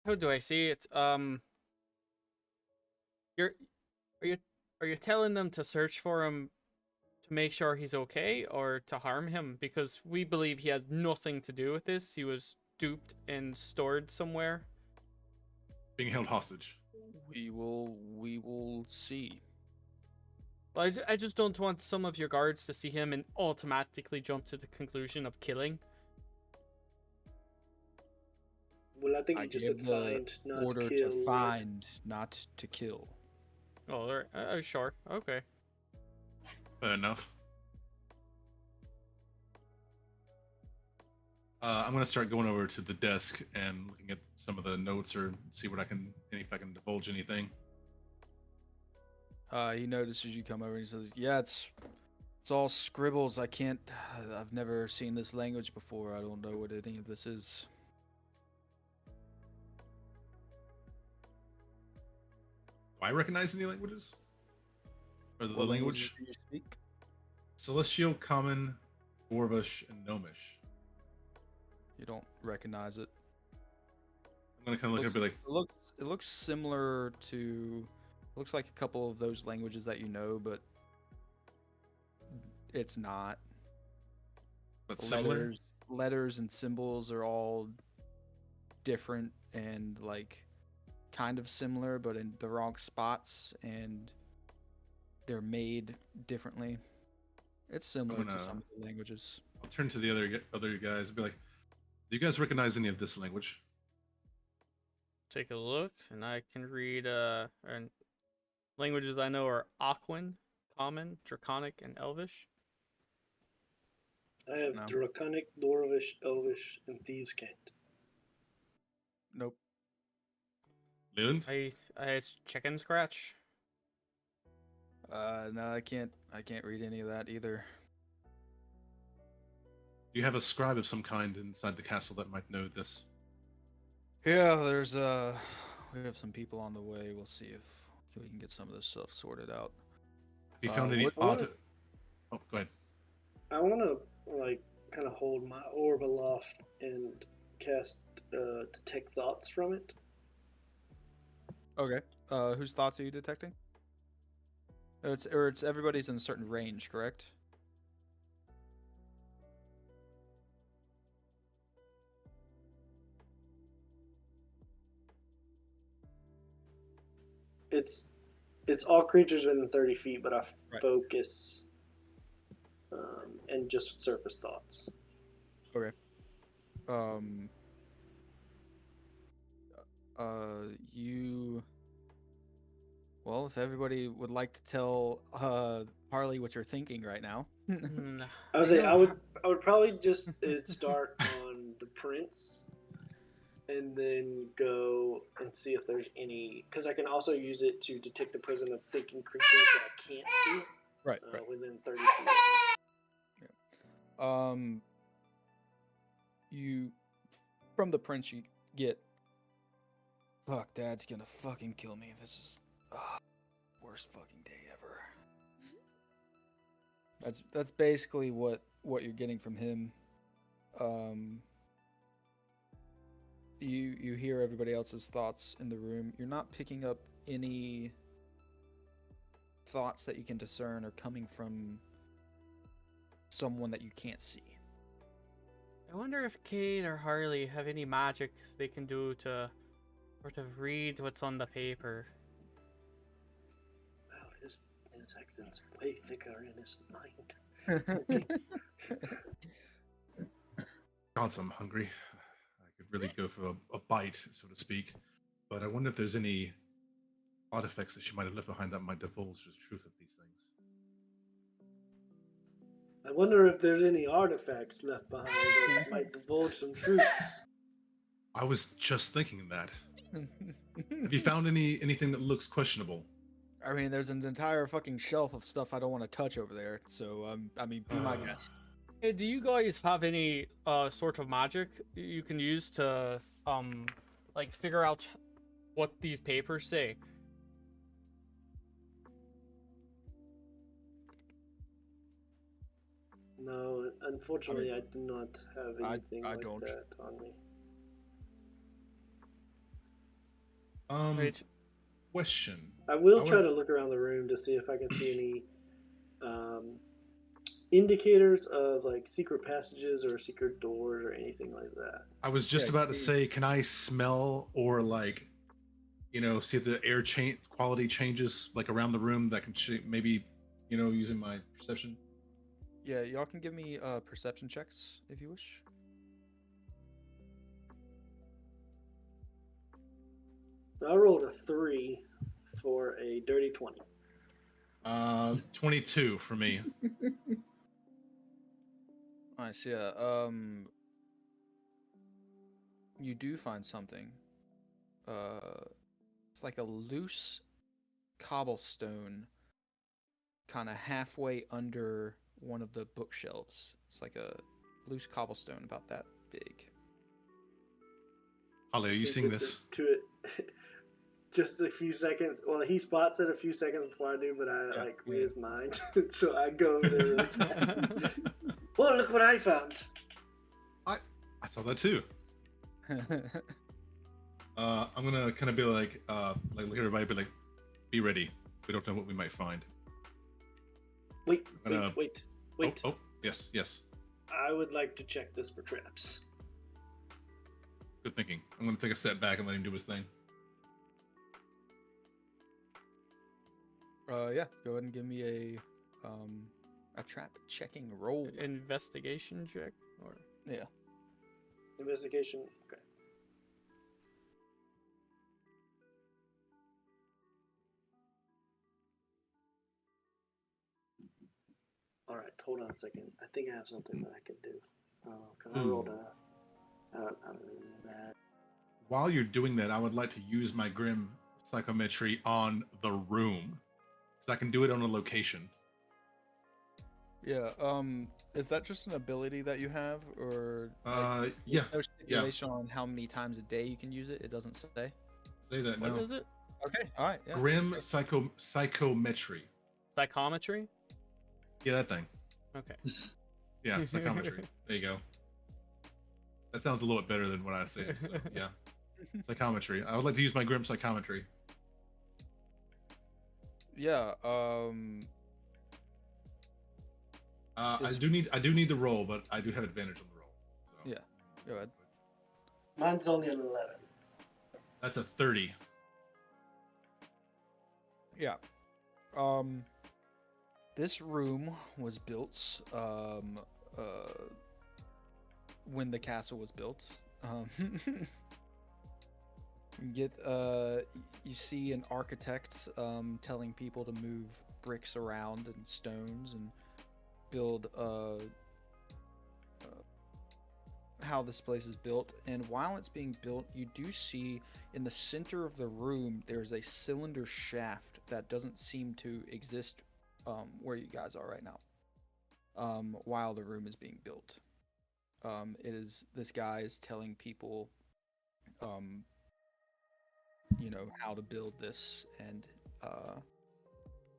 how do I say it? Are you telling them to search for him to make sure he's okay, or to harm him? Because we believe he has nothing to do with this. He was duped and stored somewhere. Being held hostage. We will see. Well, I just don't want some of your guards to see him and automatically jump to the conclusion of killing. Well, I think I you just gave said the find, not order kill. to find, not to kill. Oh, sure. Okay. Fair enough. I'm gonna start going over to the desk and looking at some of the notes or see what I can, if I can divulge anything. He notices you come over and he says, "Yeah, it's all scribbles. I've never seen this language before. I don't know what any of this is." Do I recognize any languages? Or the What language? do you speak? Celestial, Common, Dwarvish, and Gnomish. You don't recognize it. I'm gonna kind of look and be like, It looks similar to. Looks like a couple of those languages that you know, but it's not. but similar. Letters and symbols are all different and like kind of similar, but in the wrong spots, and they're made differently. It's similar to some of the languages. I'll turn to the other guys and be like, "Do you guys recognize any of this language?" Take a look, and I can read. And languages I know are Aquan, Common, Draconic, and Elvish. I have No. Draconic, Dwarvish, Elvish, and Thieves' Cant. Nope. Lund? I chicken scratch. No, I can't read any of that either. Do you have a scribe of some kind inside the castle that might know this? Yeah, there's we have some people on the way. We'll see if we can get some of this stuff sorted out. Have you found any what- odd? Oh, go ahead. I want to like kind of hold my orb aloft and cast detect thoughts from it. Okay. Whose thoughts are you detecting? It's everybody's in a certain range, correct? It's all creatures within 30 feet, but I Right. focus and just surface thoughts. Okay. You. Well, if everybody would like to tell Harley what you're thinking right now. Mm, I would say know I would probably just start on the prince, and then go and see if there's any, because I can also use it to detect the presence of thinking creatures that I can't see Right. within 30 feet. You from the prince you get. Fuck, Dad's gonna fucking kill me. This is worst fucking day ever. That's basically what you're getting from him. You hear everybody else's thoughts in the room. You're not picking up any thoughts that you can discern are coming from someone that you can't see. I wonder if Kate or Harley have any magic they can do to sort of read what's on the paper. Wow, his accent's way thicker in his mind. God, I'm hungry. I could really go for a bite, so to speak. But I wonder if there's any artifacts that she might have left behind that might divulge the truth of these things. I wonder if there's any artifacts left behind that might divulge some truth. I was just thinking that. Have you found anything that looks questionable? I mean, there's an entire fucking shelf of stuff I don't want to touch over there. So, I mean, be my guest. Hey, do you guys have any sort of magic you can use to like figure out what these papers say? No, unfortunately, I do not have anything I like don't. that on me. Right. Question. I will I try would- to look around the room to see if I can see any indicators of like secret passages or secret doors or anything like that. I was just Yeah, about to say, can I smell or like, see if the air quality changes like around the room that can maybe using my perception. Yeah, y'all can give me perception checks if you wish. I rolled a 3 for a dirty 20. 22 for me. Nice, yeah. You do find something. It's like a loose cobblestone, kind of halfway under one of the bookshelves. It's like a loose cobblestone about that big. Holly, are you seeing this? To it, just a few seconds. Well, he spots it a few seconds before I do, but I read his mind, so I go over there really fast. Well, look what I found. I saw that too. I'm gonna kind of be like look at everybody, be like, be ready. We don't know what we might find. Wait. Oh, yes. I would like to check this for traps. Good thinking. I'm gonna take a step back and let him do his thing. Yeah, go ahead and give me a trap checking roll. Investigation check, or Yeah. Investigation. Okay. All right, hold on a second. I think I have something that I can do. Because I rolled that. While you're doing that, I would like to use my grim psychometry on the room, so I can do it on a location. Yeah. Is that just an ability that you have, or yeah, no stipulation on how many times a day you can use it? It doesn't say. Say that what now. is it? Okay. All right. Yeah, Grim psychometry. Psychometry? Yeah, that thing. Okay. Yeah, psychometry. There you go. That sounds a little bit better than what I said. So, yeah, psychometry. I would like to use my grim psychometry. Yeah. I do need the roll, but I do have advantage on the roll. So. Yeah. Go ahead. Mine's only an 11. That's a 30. Yeah. This room was built when the castle was built. You see an architect telling people to move bricks around and stones and build how this place is built. And while it's being built, you do see in the center of the room there's a cylinder shaft that doesn't seem to exist where you guys are right now, while the room is being built. This guy is telling people how to build this, and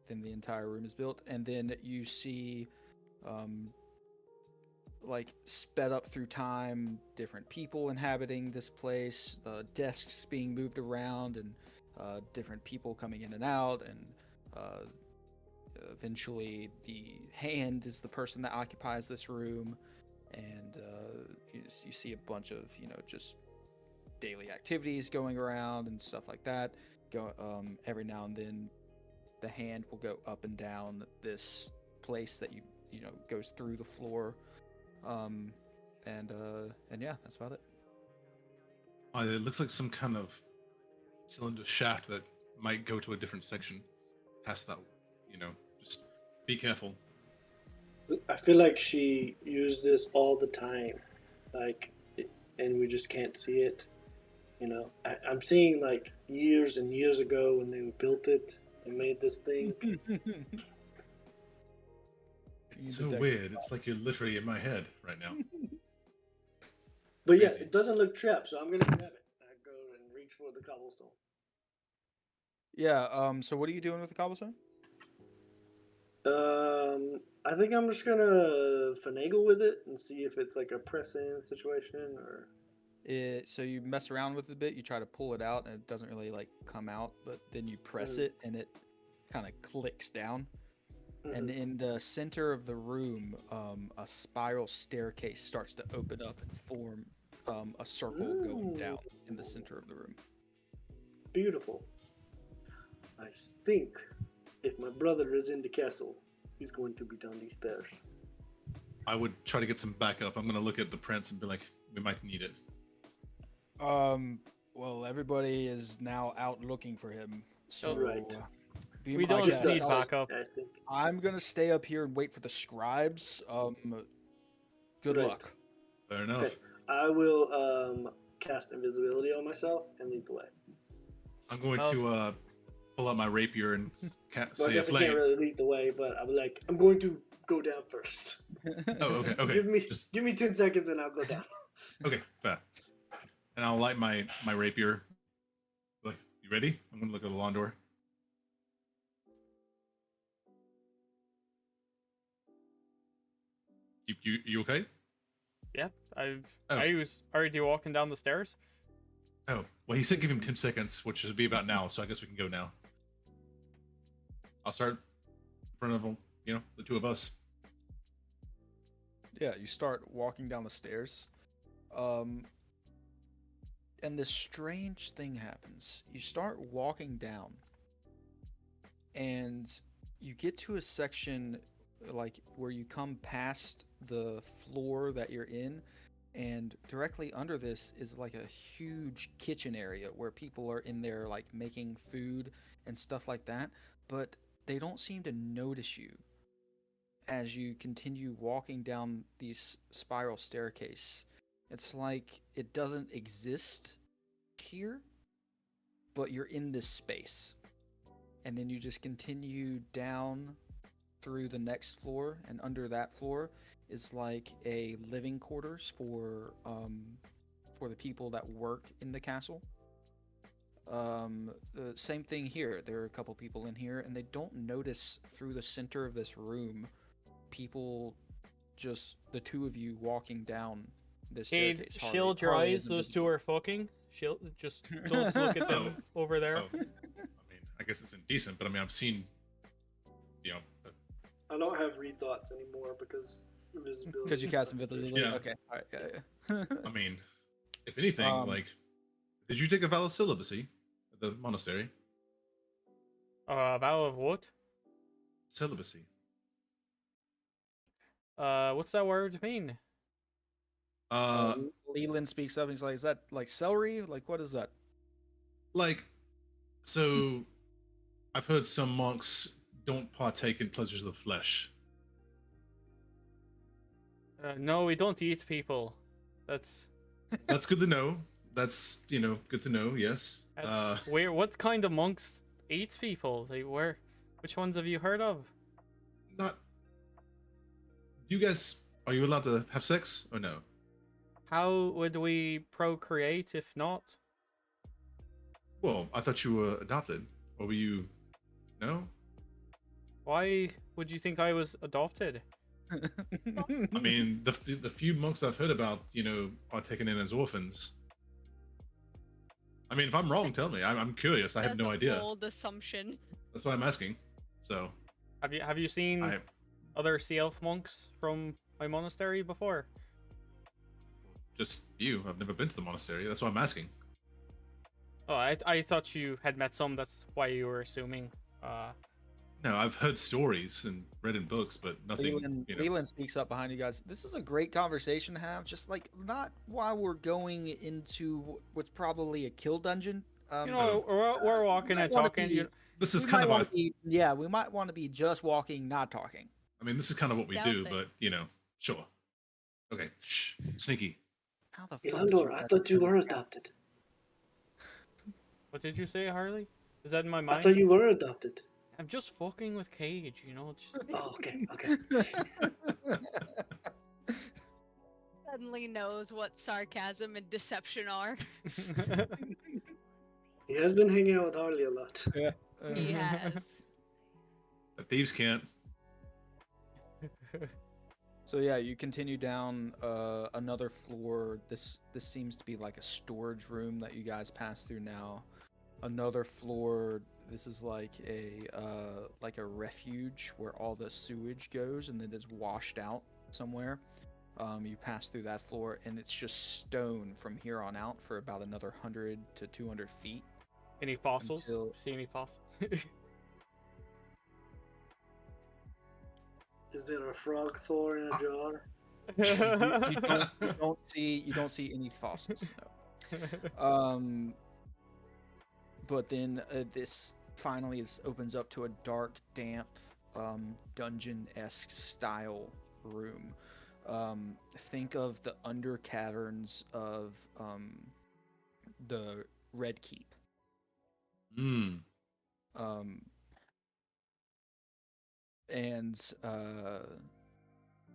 then the entire room is built. And then you see like sped up through time, different people inhabiting this place, desks being moved around, and different people coming in and out, and eventually the hand is the person that occupies this room. And you see a bunch of just daily activities going around and stuff like that. Every now and then the hand will go up and down this place that goes through the floor. And yeah, that's about it. It looks like some kind of cylinder shaft that might go to a different section past that. Just be careful. I feel like she used this all the time, and we just can't see it. I'm seeing like years and years ago when they built it, they made this thing. It's so weird. It's like you're literally in my head right now. But Crazy. yeah, it doesn't look trapped, so I'm gonna grab it. I go and reach for the cobblestone. Yeah. So what are you doing with the cobblestone? I think I'm just gonna finagle with it and see if it's like a press-in situation or. So you mess around with it a bit. You try to pull it out, and it doesn't really like come out. But then you press it, and it kind of clicks down. And in the center of the room, a spiral staircase starts to open up and form a circle going down in the center of the room. Beautiful. I think if my brother is in the castle, he's going to be down these stairs. I would try to get some backup. I'm gonna look at the prints and be like, we might need it. Well, everybody is now out looking for him. So Right. be We my don't guest. need backup. I think. I'm gonna stay up here and wait for the scribes. Good Right. luck. Fair enough. Okay. I will cast invisibility on myself and lead the way. I'm going Well- to pull out my rapier and Well, I say a guess I flame. can't really lead the way, but I'm like, I'm going to go down first. Oh, okay. Give me 10 seconds and I'll go down. Okay, fair. And I'll light my rapier. Look, you ready? I'm gonna look at the lawn door. You okay? Yeah, I Oh. was already walking down the stairs. Oh, well, he said give him 10 seconds, which should be about now, so I guess we can go now. I'll start in front of, the two of us. Yeah, you start walking down the stairs. And this strange thing happens. You start walking down, and you get to a section like where you come past the floor that you're in, and directly under this is like a huge kitchen area where people are in there like making food and stuff like that, but they don't seem to notice you as you continue walking down these spiral staircase. It's like it doesn't exist here, but you're in this space. And then you just continue down through the next floor, and under that floor is like a living quarters for the people that work in the castle. The same thing here. There are a couple people in here, and they don't notice through the center of this room people, just the two of you walking down this Cade, staircase. shield your Harley eyes. is Those two invisible. are fucking. Shield, just don't look at them over there. Oh, I mean, I guess it's indecent, but I mean, I've seen, I don't have rethoughts anymore because invisibility. Because you cast invisibility. Yeah. Okay. All right. Yeah. I mean, if anything, Um, did you take a vow of celibacy at the monastery? Vow of what? Celibacy. What's that word mean? Leland speaks up and he's like, "Is that like celery? Like what is that?" So I've heard some monks don't partake in pleasures of the flesh. No, we don't eat people. That's That's good to know. That's, good to know, yes. weird. What kind of monks eat people? Which ones have you heard of? Not. Are you allowed to have sex or no? How would we procreate if not? Well, I thought you were adopted. Or were you? No? Why would you think I was adopted? I mean, the few monks I've heard about, are taken in as orphans. I mean, if I'm wrong, tell me. I'm curious. I have That's no a idea. bold assumption. That's why I'm asking. So, Have you seen I other sea elf monks from my monastery before? just you. I've never been to the monastery. That's why I'm asking. Oh, I thought you had met some. That's why you were assuming. No, I've heard stories and read in books, but nothing. Leland speaks up behind you guys. This is a great conversation to have. Just like not while we're going into what's probably a kill dungeon. We're walking might and wanna talking. be- This is we kind might of wanna be, we might want to be just walking, not talking. I mean, this is kind of what we do, Stealthy. but sure. Okay, shh, sneaky. How the fuck? did Elandor, I guys thought you do were this? adopted. What did you say, Harley? Is that in my I mind? thought you were adopted. I'm just fucking with Cage, Just... Oh, okay, okay. Suddenly knows what sarcasm and deception are. He has been hanging out with Harley a lot. He has. The thieves can't. So yeah, you continue down another floor. This seems to be like a storage room that you guys pass through now. Another floor. This is like a refuge where all the sewage goes and then is washed out somewhere. You pass through that floor and it's just stone from here on out for about another 100 to 200 feet. Any fossils? Until- See any fossils? Is there a frog Thor in a jar? You don't see any fossils. No. But then this finally opens up to a dark, damp, dungeon-esque style room. Think of the under caverns of the Red Keep. Mm. And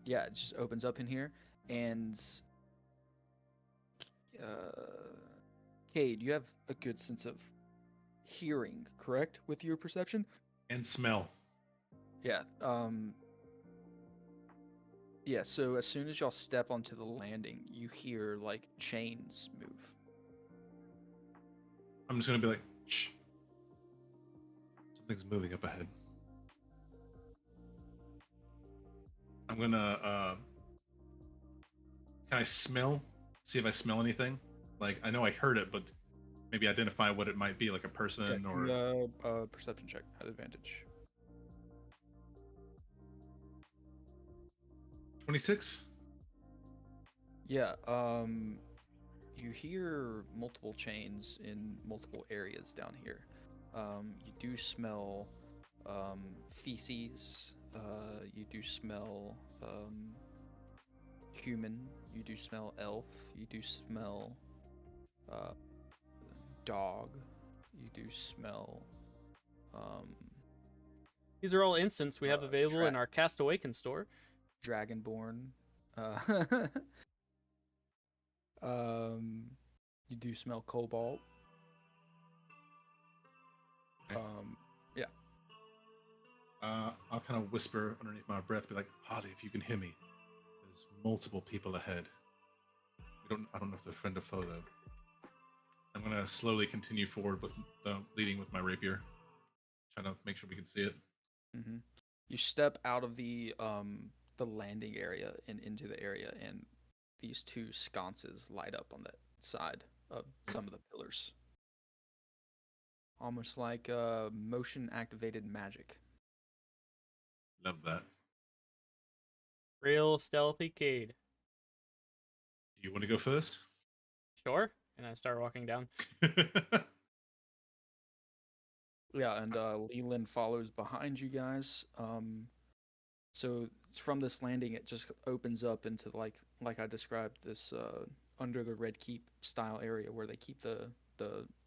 yeah, it just opens up in here, and Cade, you have a good sense of hearing, correct, with your perception? And smell. Yeah. Yeah, so as soon as y'all step onto the landing, you hear like chains move. I'm just gonna be like, shh. Something's moving up ahead. I'm gonna can I smell? See if I smell anything? Like I know I heard it, but maybe identify what it might be, like a person or Perception check at advantage. 26? Yeah, you hear multiple chains in multiple areas down here. You do smell feces. You do smell human. You do smell elf. You do smell dog. You do smell These are all instants we have available in our Cast Awaken store. dragonborn. You do smell cobalt. Yeah. I'll kind of whisper underneath my breath, be like, Holly, if you can hear me, there's multiple people ahead. I don't know if they're friend or foe though. I'm gonna slowly continue forward with leading with my rapier, trying to make sure we can see it. Mm-hmm. You step out of the landing area and into the area, and these two sconces light up on that side of some of the pillars. Almost like motion activated magic. Love that. Real stealthy Cade. Do you want to go first? Sure. And I start walking down. Yeah, and Leland follows behind you guys. So from this landing, it just opens up into like I described this under the Red Keep style area where they keep the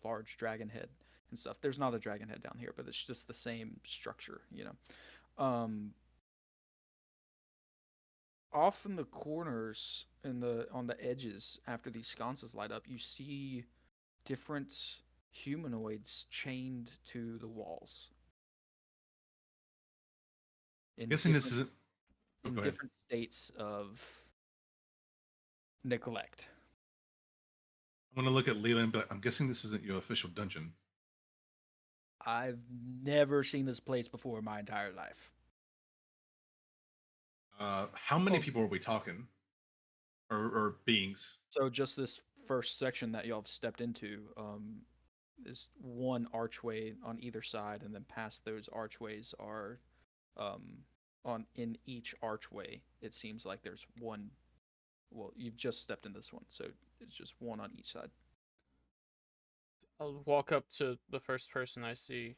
large dragon head and stuff. There's not a dragon head down here, but it's just the same structure, you know. Off in the corners on the edges after these sconces light up, you see different humanoids chained to the walls. I'm guessing this isn't in different states of neglect. I'm gonna look at Leland and be like, I'm guessing this isn't your official dungeon. I've never seen this place before in my entire life. How many people are we talking? Or beings? So just this first section that y'all have stepped into, is one archway on either side, and then past those archways are in each archway it seems like there's one. Well, you've just stepped in this one, so it's just one on each side. I'll walk up to the first person I see.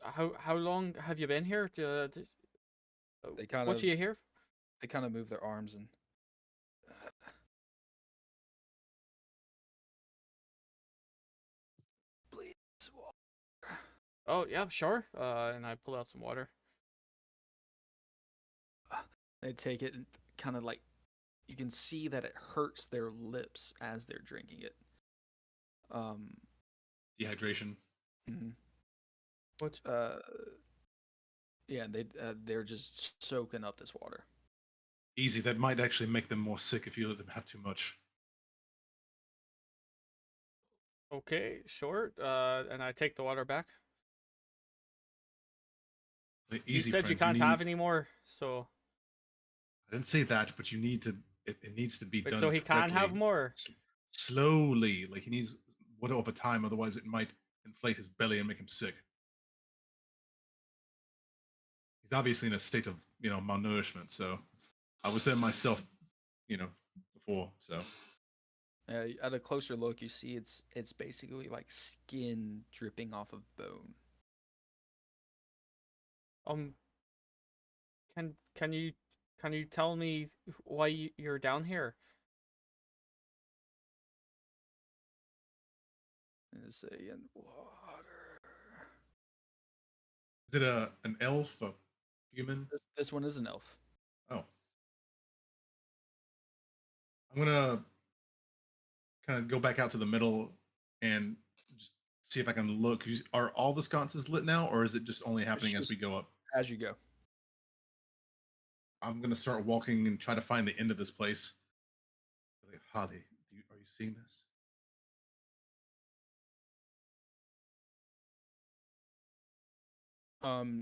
How long have you been here? What do you hear? They kind of move their arms and please water. Oh yeah, sure. And I pull out some water. They take it and kind of like you can see that it hurts their lips as they're drinking it. Dehydration. Mm-hmm. What? Yeah, they're just soaking up this water. Easy. That might actually make them more sick if you let them have too much. Okay, sure. And I take the water back. Easy, you said friend. You can't have any more, so. I didn't say that, but you need to. It needs to be done. So he can't have more. Slowly, like he needs water over time. Otherwise, it might inflate his belly and make him sick. He's obviously in a state of malnourishment. So I was there myself, before. So At a closer look, you see it's basically like skin dripping off of bone. Um, can you tell me why you're down here? It's saying water. is it an elf, a human? This one is an elf. Oh, I'm gonna kind of go back out to the middle and just see if I can look. Are all the sconces lit now, or is it just only happening as just- we go up? As you go. I'm gonna start walking and try to find the end of this place. Like, Harley, are you seeing this?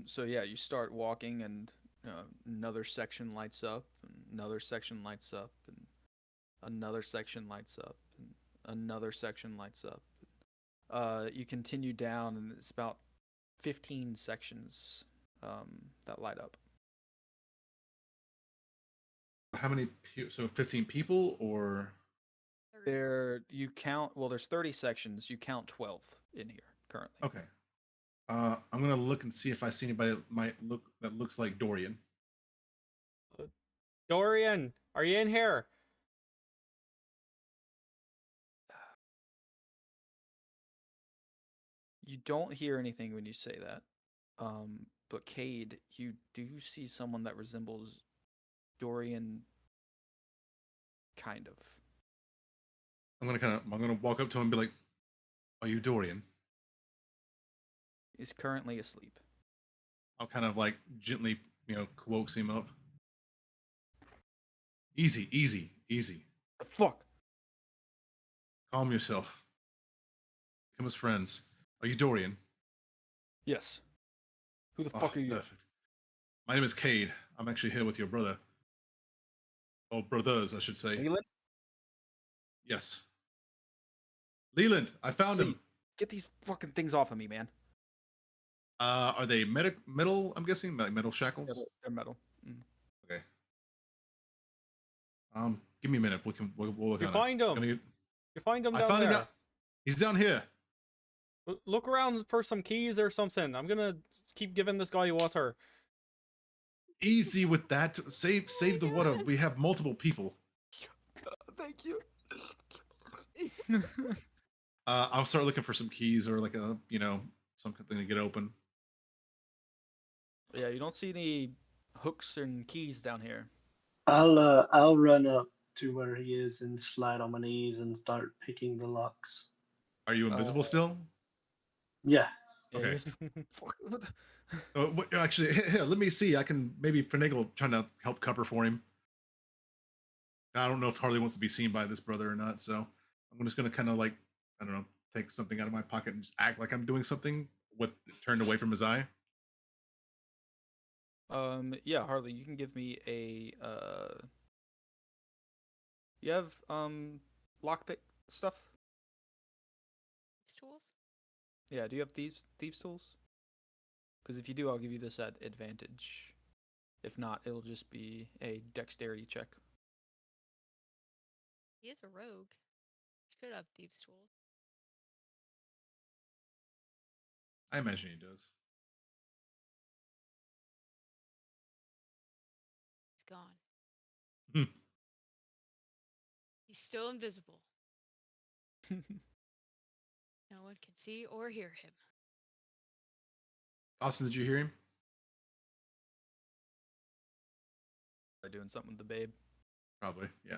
So yeah, you start walking, and another section lights up, and another section lights up, and another section lights up, and another section lights up. You continue down, and it's about 15 sections that light up. How many? So 15 people, or You count. Well, there's 30 sections. You count 12 in here currently. okay. I'm gonna look and see if I see anybody that looks like Dorian. Dorian, are you in here? You don't hear anything when you say that. But Cade, you do see someone that resembles Dorian, kind of. I'm gonna walk up to him and be like, "Are you Dorian?" He's currently asleep. I'll kind of like gently, coax him up. Easy, easy, easy. The fuck? Calm yourself. Become as friends. Are you Dorian? Yes. Who the fuck are you? Perfect. My name is Cade. I'm actually here with your brother. Or brothers, I should say. Leland? Yes. Leland, I found him. Please, get these fucking things off of me, man. Are they metal? I'm guessing like metal shackles. Yeah, they're metal. Okay. Give me a minute. We'll look You on find it. him. You find him I down found there. him. He's down here. Look around for some keys or something. I'm gonna keep giving this guy water. Easy with that. Save the water. We have multiple people. Thank you. I'll start looking for some keys or like a something to get open. Yeah, you don't see any hooks and keys down here. I'll run up to where he is and slide on my knees and start picking the locks. Are you invisible still? Yeah. Yeah, Okay. Fuck. Actually, here, let me see. I can maybe finagle trying to help cover for him. I don't know if Harley wants to be seen by this brother or not, so I'm just gonna kind of like, I don't know, take something out of my pocket and just act like I'm doing something with turned away from his eye. Yeah, Harley, you can give me a you have lockpick stuff? Tools? Yeah, do you have thieves tools? Because if you do, I'll give you this at advantage. If not, it'll just be a dexterity check. He is a rogue. Should have thieves' tools. I imagine he does. He's gone. Hmm. He's still invisible. No one can see or hear him. Austin, did you hear him? By doing something with the babe. Probably, yeah.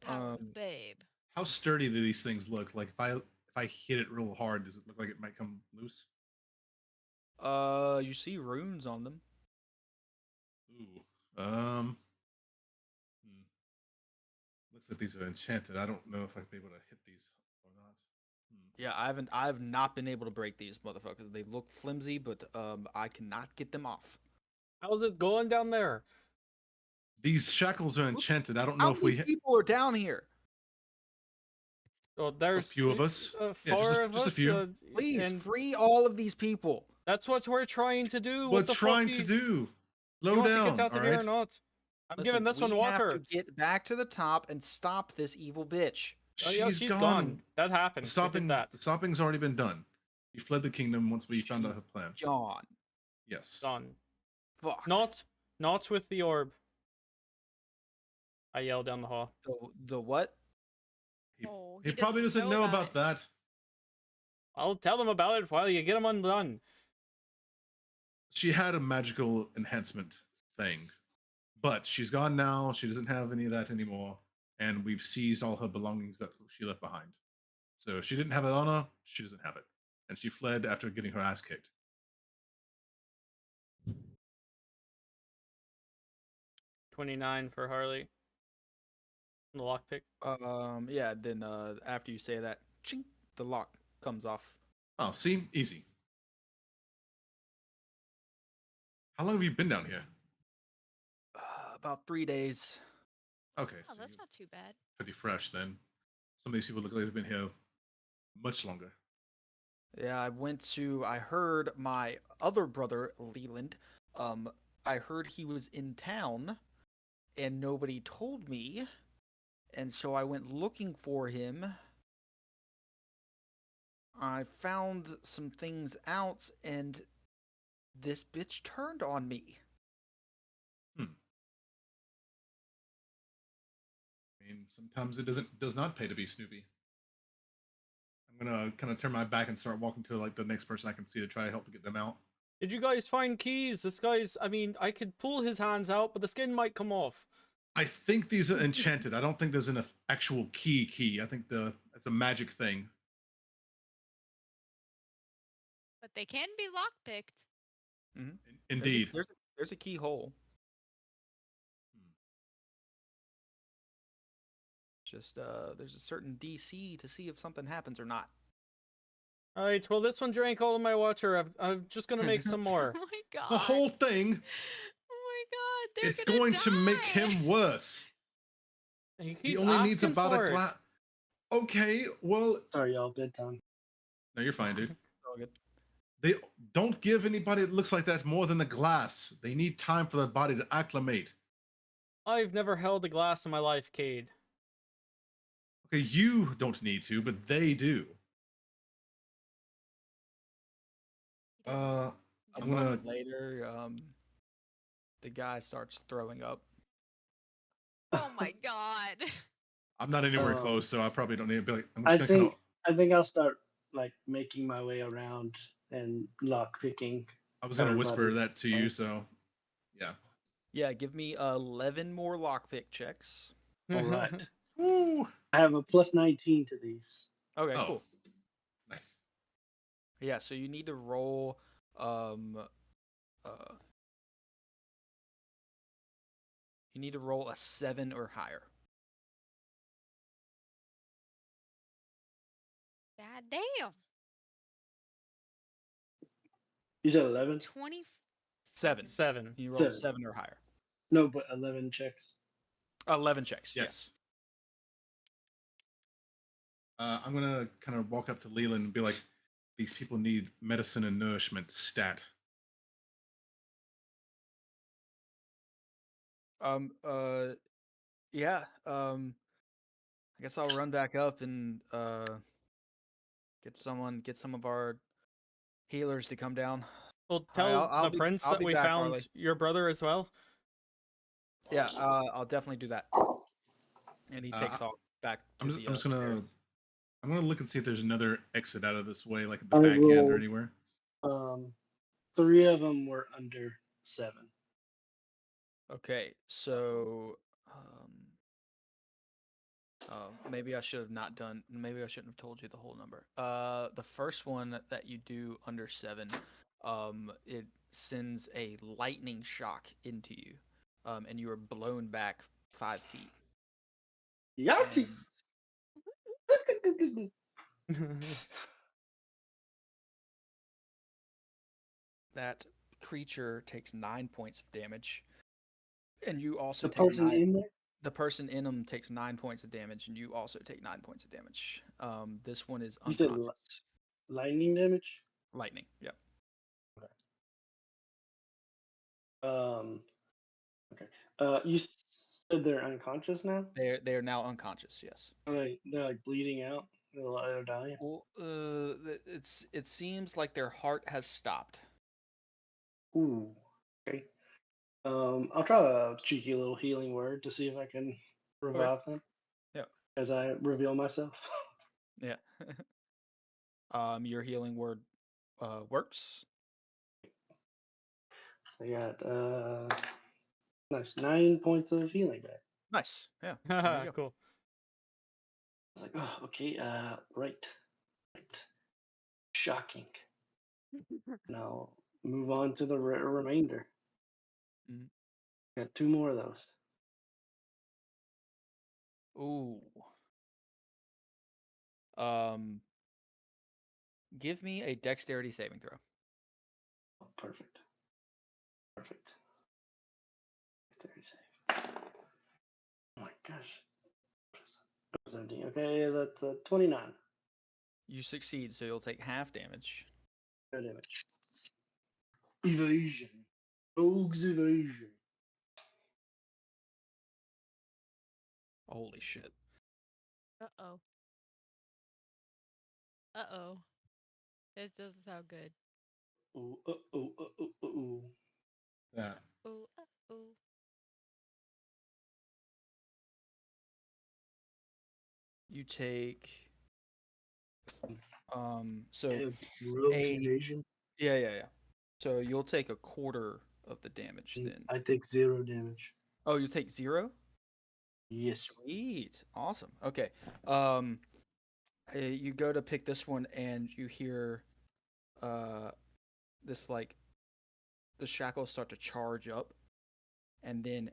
Power of the babe. How sturdy do these things look? Like if I hit it real hard, does it look like it might come loose? You see runes on them. Ooh. Looks like these are enchanted. I don't know if I'd be able to hit these or not. Yeah, I've not been able to break these motherfuckers. They look flimsy, but I cannot get them off. How's it going down there? These shackles are enchanted. I don't know How if we many people are down here? Well, there's few of us. Yeah, four of just a us. few. Please and free all of these people. That's what we're trying to do. We're What the trying fuck to you, do. you Slow want to down, get out all of here or right? not? I'm Listen, giving this one we have water. to get back to the top and stop this evil bitch. Oh, yeah, she's gone. That happened. We did that. The stopping's already been done. She fled the kingdom once we found out She's her plan. Gone. Yes. Gone. Fuck. Not with the orb. I yelled down the hall. The what? Oh, He probably doesn't know about it. that. I'll tell them about it while you get them undone. She had a magical enhancement thing, but she's gone now. She doesn't have any of that anymore, and we've seized all her belongings that she left behind. So if she didn't have it on her, she doesn't have it, and she fled after getting her ass kicked. $29 for Harley. The lockpick. Yeah. Then after you say that, chink, the lock comes off. Oh, see, easy. How long have you been down here? About 3 days. Okay, Oh, so that's you're not too bad. pretty fresh then. Some of these people look like they've been here much longer. Yeah, I heard my other brother, Leland, I heard he was in town and nobody told me. And so I went looking for him. I found some things out and this bitch turned on me. I mean, sometimes it does not pay to be Snoopy. I'm gonna kind of turn my back and start walking to like the next person I can see to try to help get them out. Did you guys find keys? This guy's, I mean, I could pull his hands out, but the skin might come off. I think these are enchanted. I don't think there's an actual key. I think it's a magic thing. But they can be lockpicked. Mm-hmm. Indeed. There's a keyhole. Just there's a certain DC to see if something happens or not. All right, well, this one drank all of my water. I'm just gonna make some more. Oh my god. The whole thing. Oh my god. They're It's gonna going to make die. him worse. He He keeps only needs asking about for a it. glass. Okay, well, Sorry, y'all. Bedtime. no, you're fine, dude. All good. They don't give anybody that looks like that more than the glass. They need time for their body to acclimate. I've never held a glass in my life, Cade. Okay, you don't need to, but they do. He doesn't- I'm A gonna. moment later, the guy starts throwing up. Oh my god. I'm not anywhere Um, close, so I probably don't need to be like. I'm I just gonna think I think I'll start like making my way around and lock picking. I was gonna whisper everybody. that to you, so yeah. Yeah, give me 11 more lockpick checks. All right. Woo! I have a plus 19 to these. Okay, Oh, cool. nice. Yeah, so you need to roll you need to roll a 7 or higher. God damn. You said 11? 20. 7. 7. You roll 7. 7 or higher. No, but 11 checks. 11 checks. Yes. I'm gonna kind of walk up to Leland and be like, "These people need medicine and nourishment. Stat." Yeah. I guess I'll run back up and get some of our healers to come down. Well, Hi, tell I'll the be- prince I'll that be we back, found Harley. your brother as well. Yeah, I'll definitely do that. And he takes off back to I'm just stair. gonna look and see if there's another exit out of this way, like at the I back end or will- anywhere. 3 of them were under 7. Okay, so maybe I should have not done. Maybe I shouldn't have told you the whole number. The first one that you do under 7, it sends a lightning shock into you, and you are blown back 5 feet. Yahtzee! That creature takes 9 points of damage, and you also The take person 9. in there? The person in them takes 9 points of damage, and you also take 9 points of damage. This one is You said unconscious. lightning damage? Lightning. Yep. Um. Okay. You said they're unconscious now. They're now unconscious. Yes. They're like bleeding out. They're dying. Well, it seems like their heart has stopped. Ooh. Okay. I'll try a cheeky little healing word to see if I can revive them. Yep. As I reveal myself. Yeah. Your healing word works. I got nice 9 points of healing back. Nice. Yeah. There you go. Cool. I was like, oh, okay, right. Shocking. Now move on to the remainder. Mhm. Got 2 more of those. Ooh. Um. Give me a dexterity saving throw. Oh, perfect. Dexterity save. Oh my gosh. What is that? 17. Okay, that's 29. You succeed, so you'll take half damage. No damage. Evasion. Rogue's evasion. Holy shit. Uh-oh. Uh-oh. This doesn't sound good. Ooh, ooh. That. Oh, uh-oh. You take so Rogue's a evasion. yeah. So you'll take a quarter of the damage then. I take 0 damage. Oh, you take 0? Yes. Sweet. Awesome. Okay. You go to pick this one and you hear this like the shackles start to charge up and then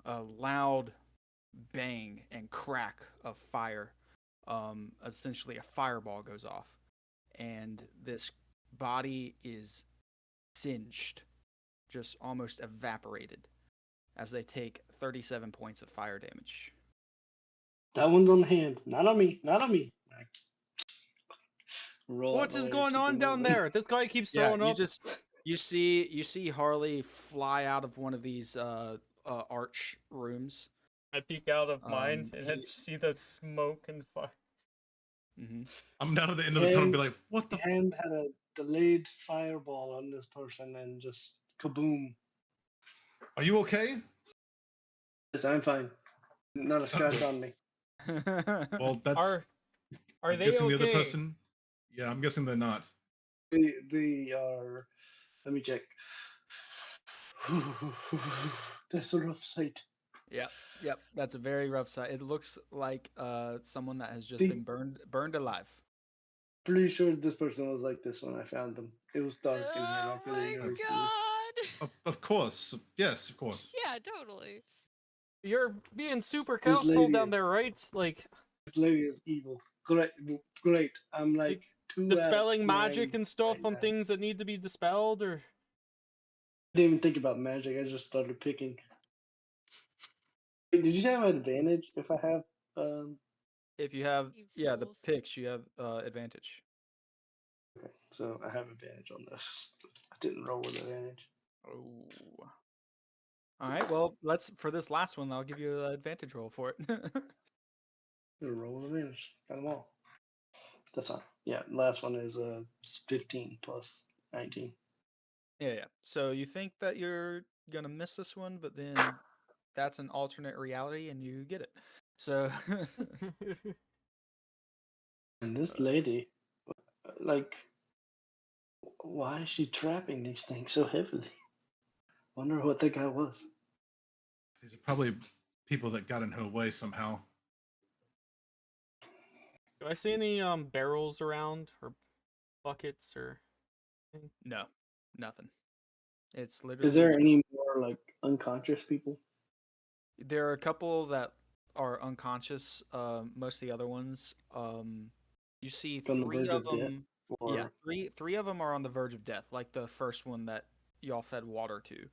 a loud bang and crack of fire. Essentially a fireball goes off and this body is singed, just almost evaporated as they take 37 points of fire damage. That one's on the hands. Not on me. Not on me. I roll out What the is way to going keep on them down moving. there? This guy keeps Yeah, throwing up. you see Harley fly out of one of these arch rooms. I peek out of mine and he- see the smoke and fire. Mhm. I'm down at the end of the tunnel and be like, what the The hand had a delayed fireball on this person and just kaboom. Are you okay? Yes, I'm fine. Not a scratch on me. Well, that's Are I'm they guessing the okay? other person. Yeah, I'm guessing they're not. They are. Let me check. That's a rough sight. Yep, that's a very rough sight. It looks like someone that has just The- been burned alive. Pretty sure this person was like this when I found them. It was dark in here, Oh like really, my really cool. god! Of course. Yes, of course. Yeah, totally. You're being super This careful lady down is- there, right? Like This lady is evil. Great. I'm like Like, 2 out of dispelling 9 magic and stuff right on now. things that need to be dispelled, or I didn't even think about magic. I just started picking. Wait, did you have an advantage if I have If you have Eve the souls. picks, you have advantage. okay, so I have advantage on this. I didn't roll with advantage. Oh. All right. Well, let's for this last one. I'll give you an advantage roll for it. I'm gonna roll with advantage. Got them all. That's fine. Yeah, last one is 15 plus 19. Yeah. So you think that you're gonna miss this one, but then that's an alternate reality, and you get it. So And this lady, like, why is she trapping these things so heavily? Wonder what that guy was. These are probably people that got in her way somehow. do I see any barrels around or buckets or? no, nothing. It's literally Is there any more like unconscious people? there are a couple that are unconscious. Most of the other ones, you see On the three verge of of death? them. Or Yeah, three of them are on the verge of death, like the first one that y'all fed water to.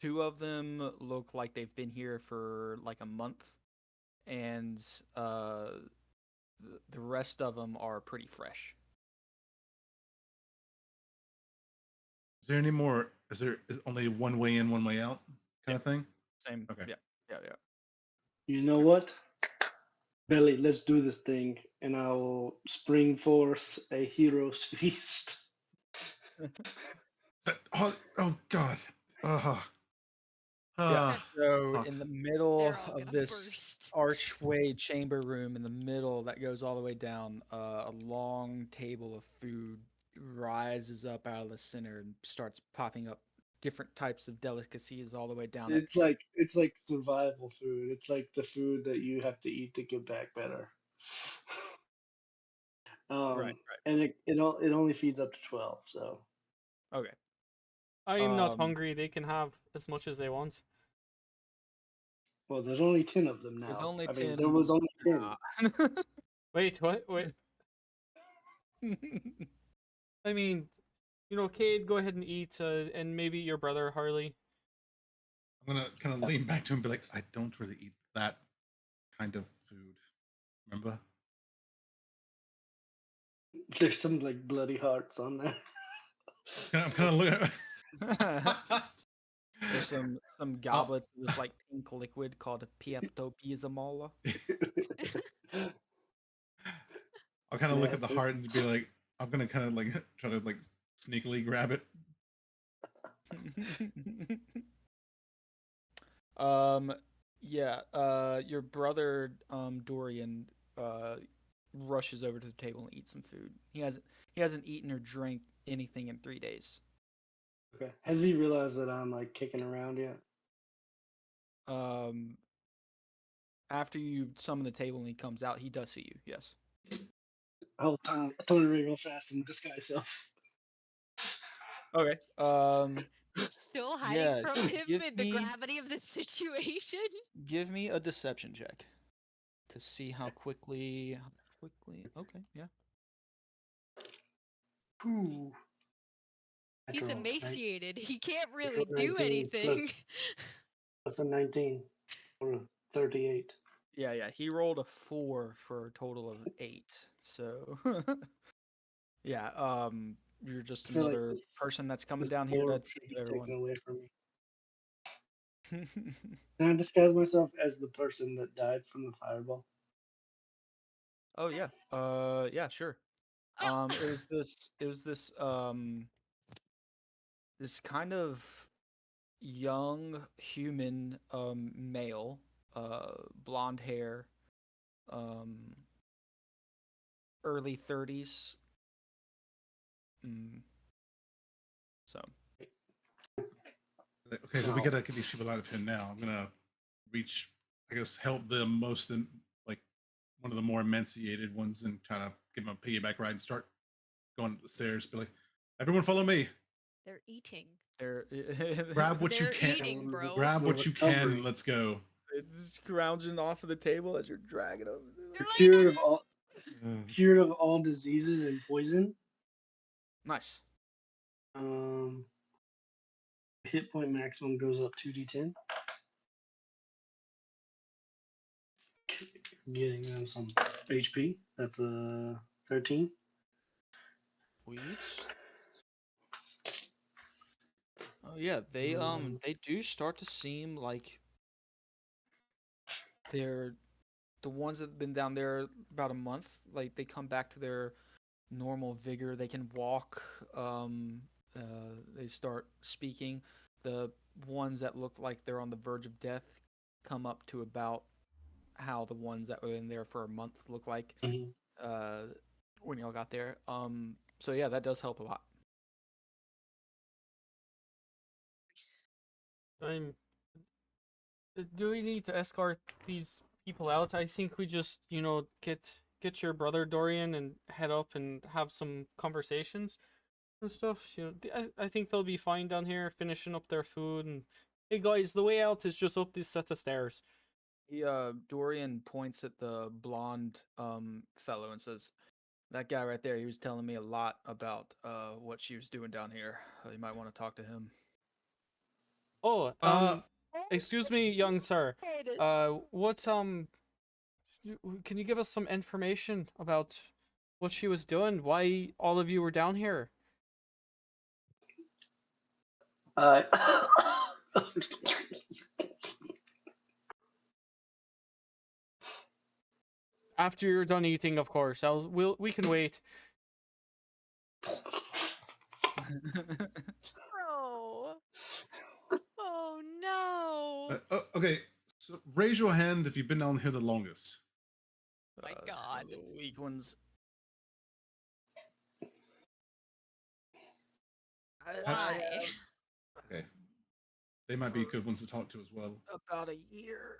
Two of them look like they've been here for like a month, and the rest of them are pretty fresh. there any more? Is only one way in, one way out kind of thing? Same. Okay. Yeah. You know what? Belly, let's do this thing, and I'll spring forth a hero's feast. Oh God. Uh, Yeah. uh, So fuck. in the middle They're all of gonna this burst. archway chamber room, in the middle that goes all the way down, a long table of food rises up out of the center and starts popping up different types of delicacies all the way down it. It's like survival food. It's like the food that you have to eat to get back better. Right. And it only feeds up to 12. So Okay. I'm not Um, hungry. They can have as much as they want. well, there's only 10 of them There's now. only I mean, 10. there was only 10. Wait, what? Wait. I mean, Cade, go ahead and eat, and maybe your brother Harley. I'm gonna kind of lean back to him and be like, I don't really eat that kind of food. Remember? There's some like bloody hearts on there. I'm kind of looking. There's some goblets of this like pink liquid called pieptopizamol. I'll kind of look Yeah, at the heart and be like, I'm gonna kind of like try to like sneakily grab it. Your brother Dorian rushes over to the table and eats some food. He hasn't eaten or drank anything in 3 days. Okay. Has he realized that I'm like kicking around yet? Um After you summon the table and he comes out, he does see you. Yes. Oh, I told him real fast and disguise self. Okay. Still hiding Yeah, from him give in the me- gravity of the situation. give me a deception check to see how quickly. Okay. Yeah. Ooh. He's Natural, right? emaciated. He can't really Natural do 19 anything. Plus a 19 or a 38. Yeah. He rolled a 4 for a total of 8. So, yeah. You're just I feel like another this, person that's coming this down here orb to should save be everyone. taken away from me. Can I disguise myself as the person that died from the fireball? Oh yeah. Yeah. Sure. It was this this kind of young human male, blonde hair, um early 30s. So Okay, but we gotta get these people out of here now. I'm gonna reach, I guess, help the most in like one of the more emaciated ones and try to give them a piggyback ride and start going up the stairs. Be like, everyone, follow me. They're eating. they're Grab what you They're can. eating, bro. Grab We're what you can. recovering. And let's go. it's scrounging off of the table as you're dragging them. They're like, Cured of all Mm. cured of all diseases and poison. Nice. Hit point maximum goes up 2d10. Getting them some HP. That's a 13. Sweet. Oh yeah, they do start to seem like they're the ones that have been down there about a month. Like they come back to their normal vigor. They can walk. They start speaking. The ones that look like they're on the verge of death come up to about how the ones that were in there for a month look like Mhm. when y'all got there. So yeah, that does help a lot. I'm. Do we need to escort these people out? I think we just, get your brother Dorian and head up and have some conversations and stuff. I think they'll be fine down here, finishing up their food. And hey, guys, the way out is just up this set of stairs. Dorian points at the blonde fellow and says, "That guy right there, he was telling me a lot about what she was doing down here. You might want to talk to him." Oh, excuse me, young sir. Can you give us some information about what she was doing? Why all of you were down here? I After you're done eating, of course. We can wait. Bro. Oh no. Okay, so raise your hand if you've been down here the longest. My So God. the weak ones. Why? Okay, they might be good ones to talk to as well. About a year.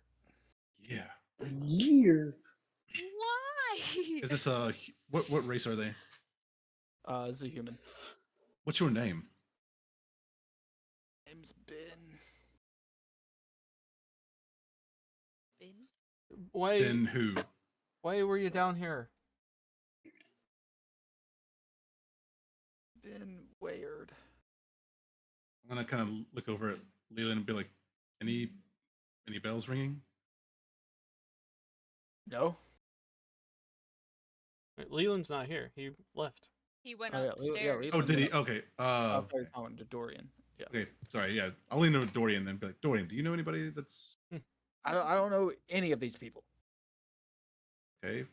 Yeah. a year. Why? Is this what race are they? As a human. What's your name? Name's Ben. Ben? Why? Ben who? Why were you down here? Ben Wayard. I'm gonna kind of look over at Leland and be like, any bells ringing? No. Wait, Leland's not here. He left. He went Oh, yeah, upstairs. Oh, did he? Okay. I thought you were talking to Dorian. Yeah. Okay. Sorry. Yeah, I'll lean over to Dorian then. Be like, Dorian, do you know anybody that's I don't know any of these people. okay?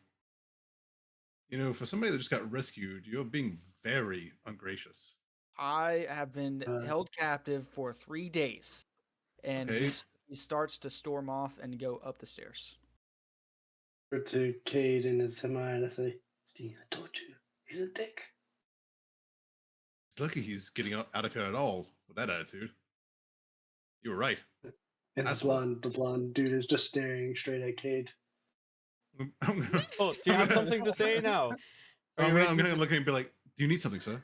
You know, for somebody that just got rescued, you're being very ungracious. I have been Uh, held captive for 3 days, and Okay. he starts to storm off and go up the stairs. Or to Cade and his semi, and I say, Steve, I told you, he's a dick. It's lucky he's getting out of here at all with that attitude. You were right. And Asshole. the blonde dude is just staring straight at Cade. I'm gonna, Oh, do you have something to say now? Are you I'm ready gonna to- look at him and be like, do you need something, sir?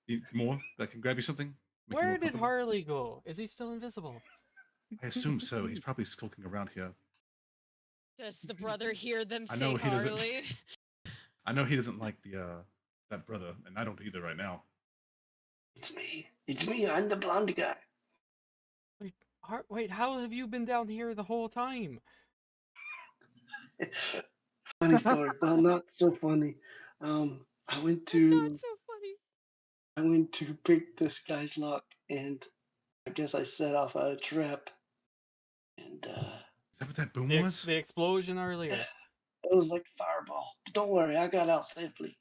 Need more that can grab you something? Make you Where more did comfortable?" Harley go? Is he still invisible? I assume so. He's probably skulking around here. Does the brother hear them I say know he doesn't- Harley? I know he doesn't like the that brother, and I don't either right now. It's me. It's me. I'm the blonde guy. Wait, how have you been down here the whole time? Funny story. Well, not so funny. I went to Not so funny. I went to pick this guy's lock, and I guess I set off a trap, and Is that what that boom The, was? the explosion earlier. it was like a fireball. But don't worry, I got out safely.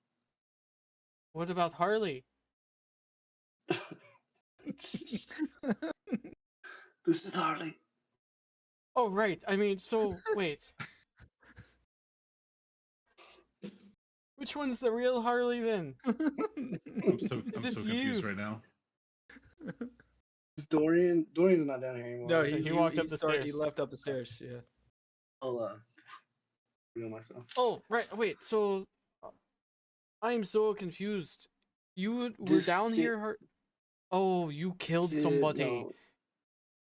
What about Harley? This is Harley. Oh, right. I mean, so, wait. Which one's the real Harley then? I'm so this confused you? right now. Is Dorian? Dorian's not down here anymore. No, right? He walked up the He stairs. left up the stairs. Yeah. I'll know myself. Oh, right. Wait, so I'm so confused. You were This down kid- here? Oh, you killed Yeah, somebody. no.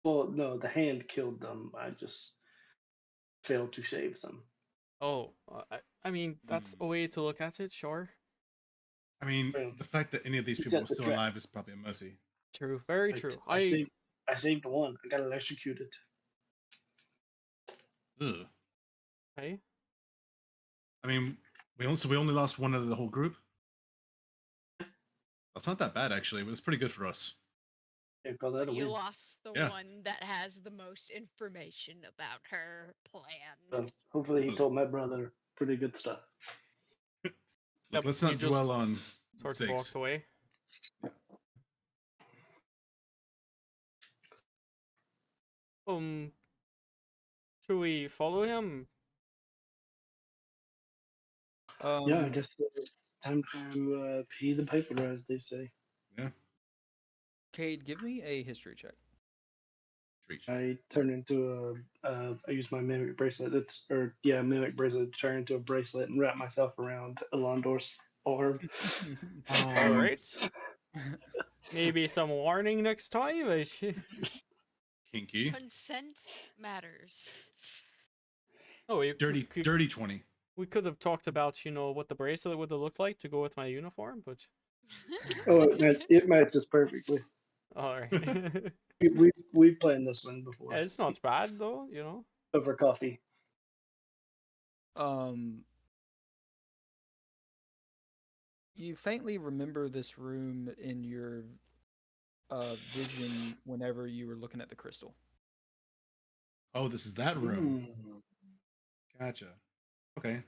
Well, no, the hand killed them. I just failed to save them. Oh, I mean, that's a way to look at it, sure. I mean, Boom. the fact that any of these He people set are the still trap. alive is probably a mercy. True, very true. I saved the one. I got electrocuted. Ugh. Okay. I mean, we only lost one of the whole group. That's not that bad actually, but it's pretty good for us. Yeah, call that a You win. lost the Yeah. one that has the most information about her plan. So hopefully he Ugh. told my brother pretty good stuff. Look, Yep, let's he not just dwell on Sort of mistakes. walked away. Should we follow him? Yeah, I guess it's time to pay the piper, as they say. Yeah. Cade, give me a history check. Reach. I turn into I use my mimic bracelet. Mimic bracelet to turn into a bracelet and wrap myself around Alondor's arm. All right. Maybe some warning next time. Kinky. Consent matters. Oh, Dirty 20. We could have talked about, what the bracelet would have looked like to go with my uniform, but Oh, it matches perfectly. all right. We've played this one before It's not bad though, over coffee. You faintly remember this room in your vision whenever you were looking at the crystal. Oh, this is that room. Hmm. Gotcha. Okay.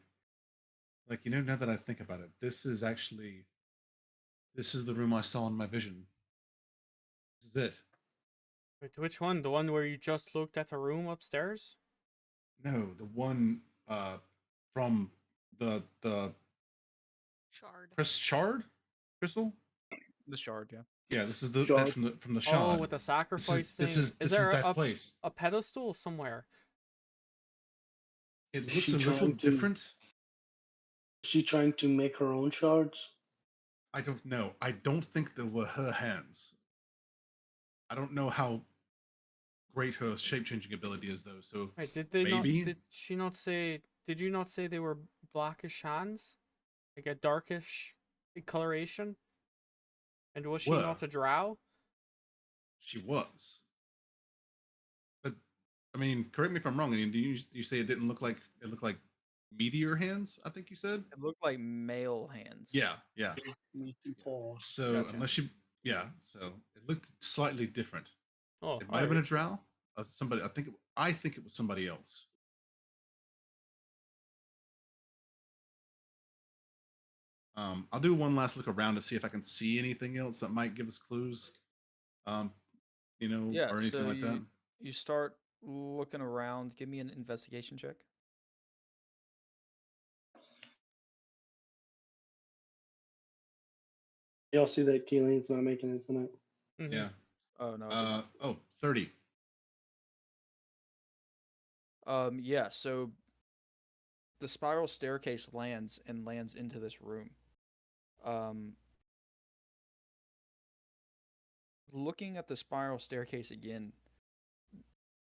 Like, now that I think about it, this is the room I saw in my vision. This is it. Wait, which one? The one where you just looked at a room upstairs? No, the one from the Shard. shard crystal. The shard, yeah. Yeah, this is that Shard. from the Oh, shard. with the sacrifice This thing. is Is this is there that place. a pedestal somewhere? It Is looks she a little trying to? different. Is she trying to make her own shards? I don't know. I don't think they were her hands. I don't know how great her shape changing ability is though. So Wait, did they not? maybe Did she not say? Did you not say they were blackish hands, like a darkish coloration? And was she were not a drow? she was. But I mean, correct me if I'm wrong. I mean, do you say it looked like meteor hands? I think you said. It looked like male hands. Yeah, yeah. Me to pause. So Gotcha. unless you, yeah. So it looked slightly different. Oh, It might have been a drow. Somebody. I think it was somebody else. I'll do one last look around to see if I can see anything else that might give us clues. Um, Yeah. or anything So like that. you start looking around. Give me an investigation check. Y'all see that Keelan's not making it tonight. mhm. Yeah. Oh no. I did not. 30. Yeah. So the spiral staircase lands into this room. Looking at the spiral staircase again,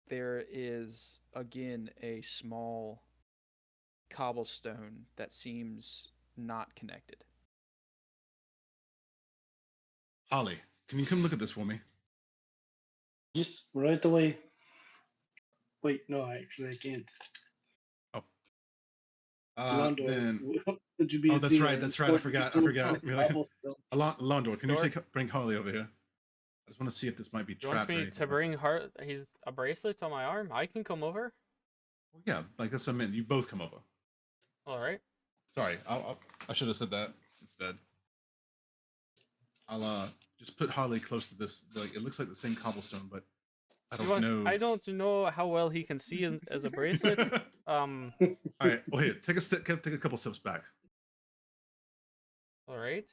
there is again a small cobblestone that seems not connected. Holly, can you come look at this for me? Just right away. Wait, no, actually, I can't. Oh. Londo, Then. would you be Oh, a that's right. dear That's and right. I point me forgot. to a cobblestone? Londor, can you Sure. bring Holly over here? I just want to see if this might be You want trapped or me anything. to bring her? He's a bracelet on my arm. I can come over. Well, yeah, like that's what I meant. You both come over. All right. Sorry, I should have said that instead. I'll just put Holly close to this. Like it looks like the same cobblestone, but I don't know. I don't know how well he can see as a bracelet. All right. Well, here, take a couple steps back. All right.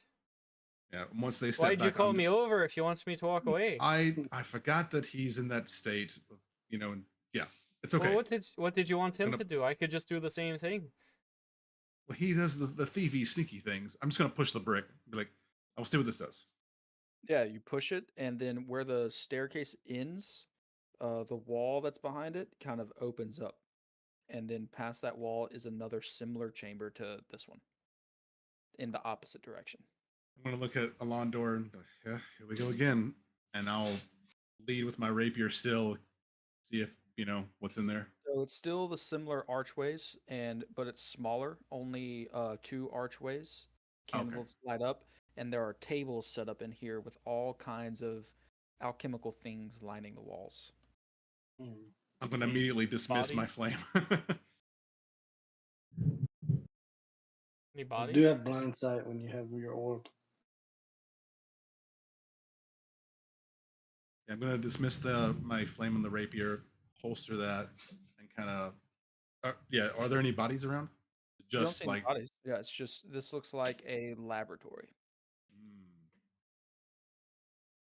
Yeah. Once they step Why'd back, you call me over if you want me to walk away? I forgot that he's in that state. And yeah, it's okay. Well, what did you want him Gonna- to do? I could just do the same thing. Well, he does the thievy, sneaky things. I'm just gonna push the brick. Be like, I'll see what this does. Yeah, you push it, and then where the staircase ends, the wall that's behind it kind of opens up, and then past that wall is another similar chamber to this one, in the opposite direction. I'm gonna look at Alondor and go, yeah, here we go again. And I'll lead with my rapier still, see if what's in there. So it's still the similar archways, but it's smaller. Only 2 archways. Candles light up, and there are tables set up in here with all kinds of alchemical things lining the walls. I'm gonna immediately dismiss my Bodies? flame. Any You bodies? do have blind sight when you have your orb. I'm gonna dismiss my flame on the rapier, holster that, and kind of. Yeah, are there any bodies around? You don't Just see any like. bodies. Yeah, it's just this looks like a laboratory. Hmm.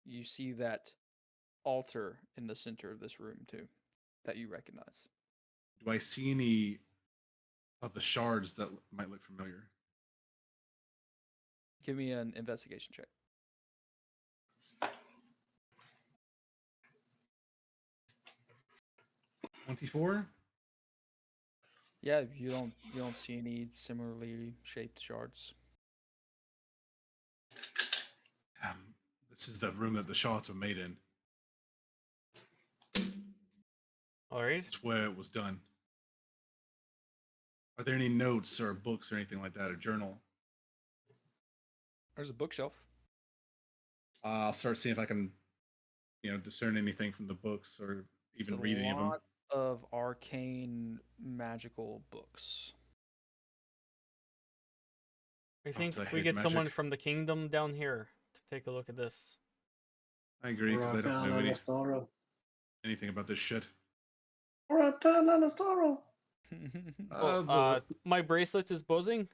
You see that altar in the center of this room too, that you recognize. Do I see any of the shards that might look familiar? Give me an investigation check. 24. Yeah, you don't see any similarly shaped shards. This is the room that the shards were made in. All right. This is where it was done. Are there any notes or books or anything like that, or journal? There's a bookshelf. I'll start seeing if I can discern anything from the books or It's even a read any of them. lot of arcane magical books. I think I we hate get someone magic. from the kingdom down here to take a look at this. I agree because I don't know Alastaro. anything about this shit. Alastaro. My bracelet is buzzing.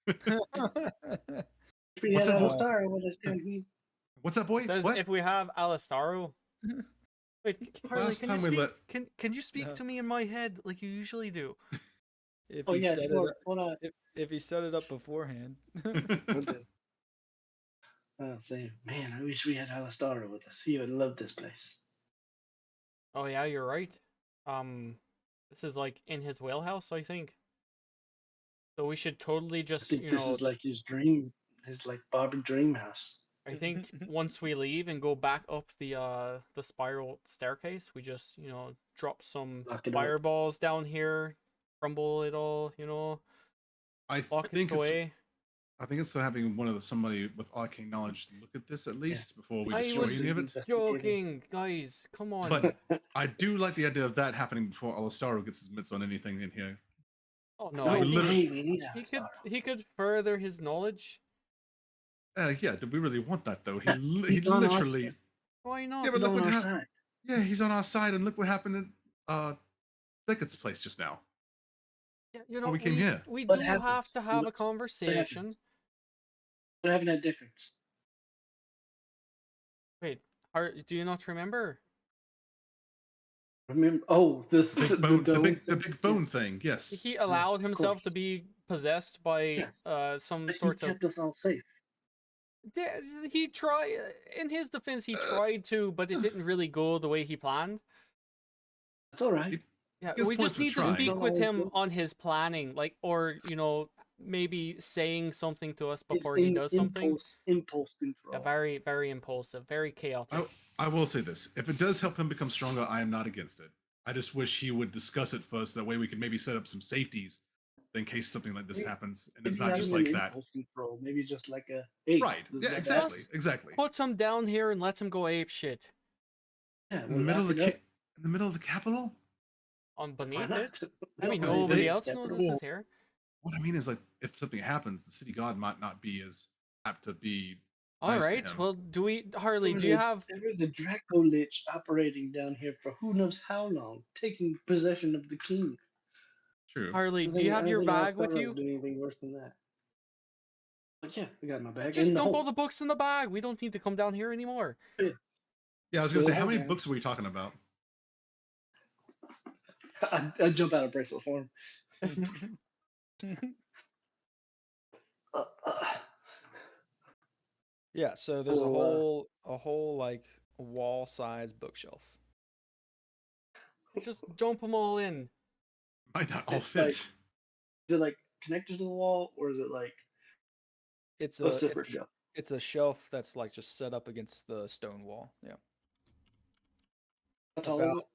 If we What's had that book? Alastaro with us down here. What's that, boy? It says What? if we have Alastaro. Wait, Harley, Last can you time we speak? Can you speak No. to me in my head like you usually do? If Oh he yeah, set sure. it up, Why not? if he set it up beforehand. Okay. Oh, say, man, I wish we had Alastaro with us. He would love this place. Oh yeah, you're right. This is like in his wheelhouse, I think. So we should totally I just, think this is like his dream, his like Bobby dream house. I think once we leave and go back up the spiral staircase, we just, drop some Lock it up. fireballs down here, crumble it all, I lock think it away. I think it's having somebody with arcane knowledge look at this at least before we I destroy was any of it. Joking, guys, come on. But I do like the idea of that happening before Alastaro gets his mitts on anything in here. Oh no, No, I think literally- we need Alastaro. he could further his knowledge. Yeah, do we really want that though? He He's on our literally. side. Why not? Yeah, but He's look on what our happened. side. Yeah, he's on our side, and look what happened at Beckett's place just now. Yeah, Before we came here. we What do have happens? to have a What conversation. happens? What happened at Dicker's? Wait, do you not remember? Remember? Oh, the Big bone, the dome big bone thing. Yes. He allowed himself to course. be possessed by some But he sort of. kept us all safe. He tried. In his defense, he tried to, but it didn't really go the way he planned. That's all right. Yeah, His we points just were need to trying. speak Don't with always him go. on his planning, or maybe saying something to us It's before he does something. Impulse control. Yeah, very, very impulsive, very chaotic. I will say this: if it does help him become stronger, I am not against it. I just wish he would discuss it first. That way, we could maybe set up some safeties in case something like this happens, and it's Maybe not just having like an that. impulse control. Maybe just like a hey, Right? this Yeah, is exactly. bad. Exactly. Put him down here and let him go ape shit. Yeah, In the middle of the in the middle of the capital. On Why beneath not? it. I mean, No, nobody they- else knows this is here. What I mean is, like, if something happens, the city god might not be as apt to be. All nice to right. him. Well, Harley? Do you have? There was a Draco Lich operating down here for who knows how long, taking possession of the king. True. Harley, I do you think- have I your think bag with Alastaro you? do anything worse than that. But yeah, we got my bag. Just in the dump hole. all the books in the bag. We don't need to come down here anymore. Yeah, I was gonna Go say, how many ahead. books were we talking about? I jump out of bracelet form. Yeah, so there's Oh, a whole like wall-size bookshelf. Just dump them all in. Might not all It's fit. like- Is it like connected to the wall, or is it like It's a a separate shelf? it's a shelf that's like just set up against the stone wall. Yeah. How tall is about- it?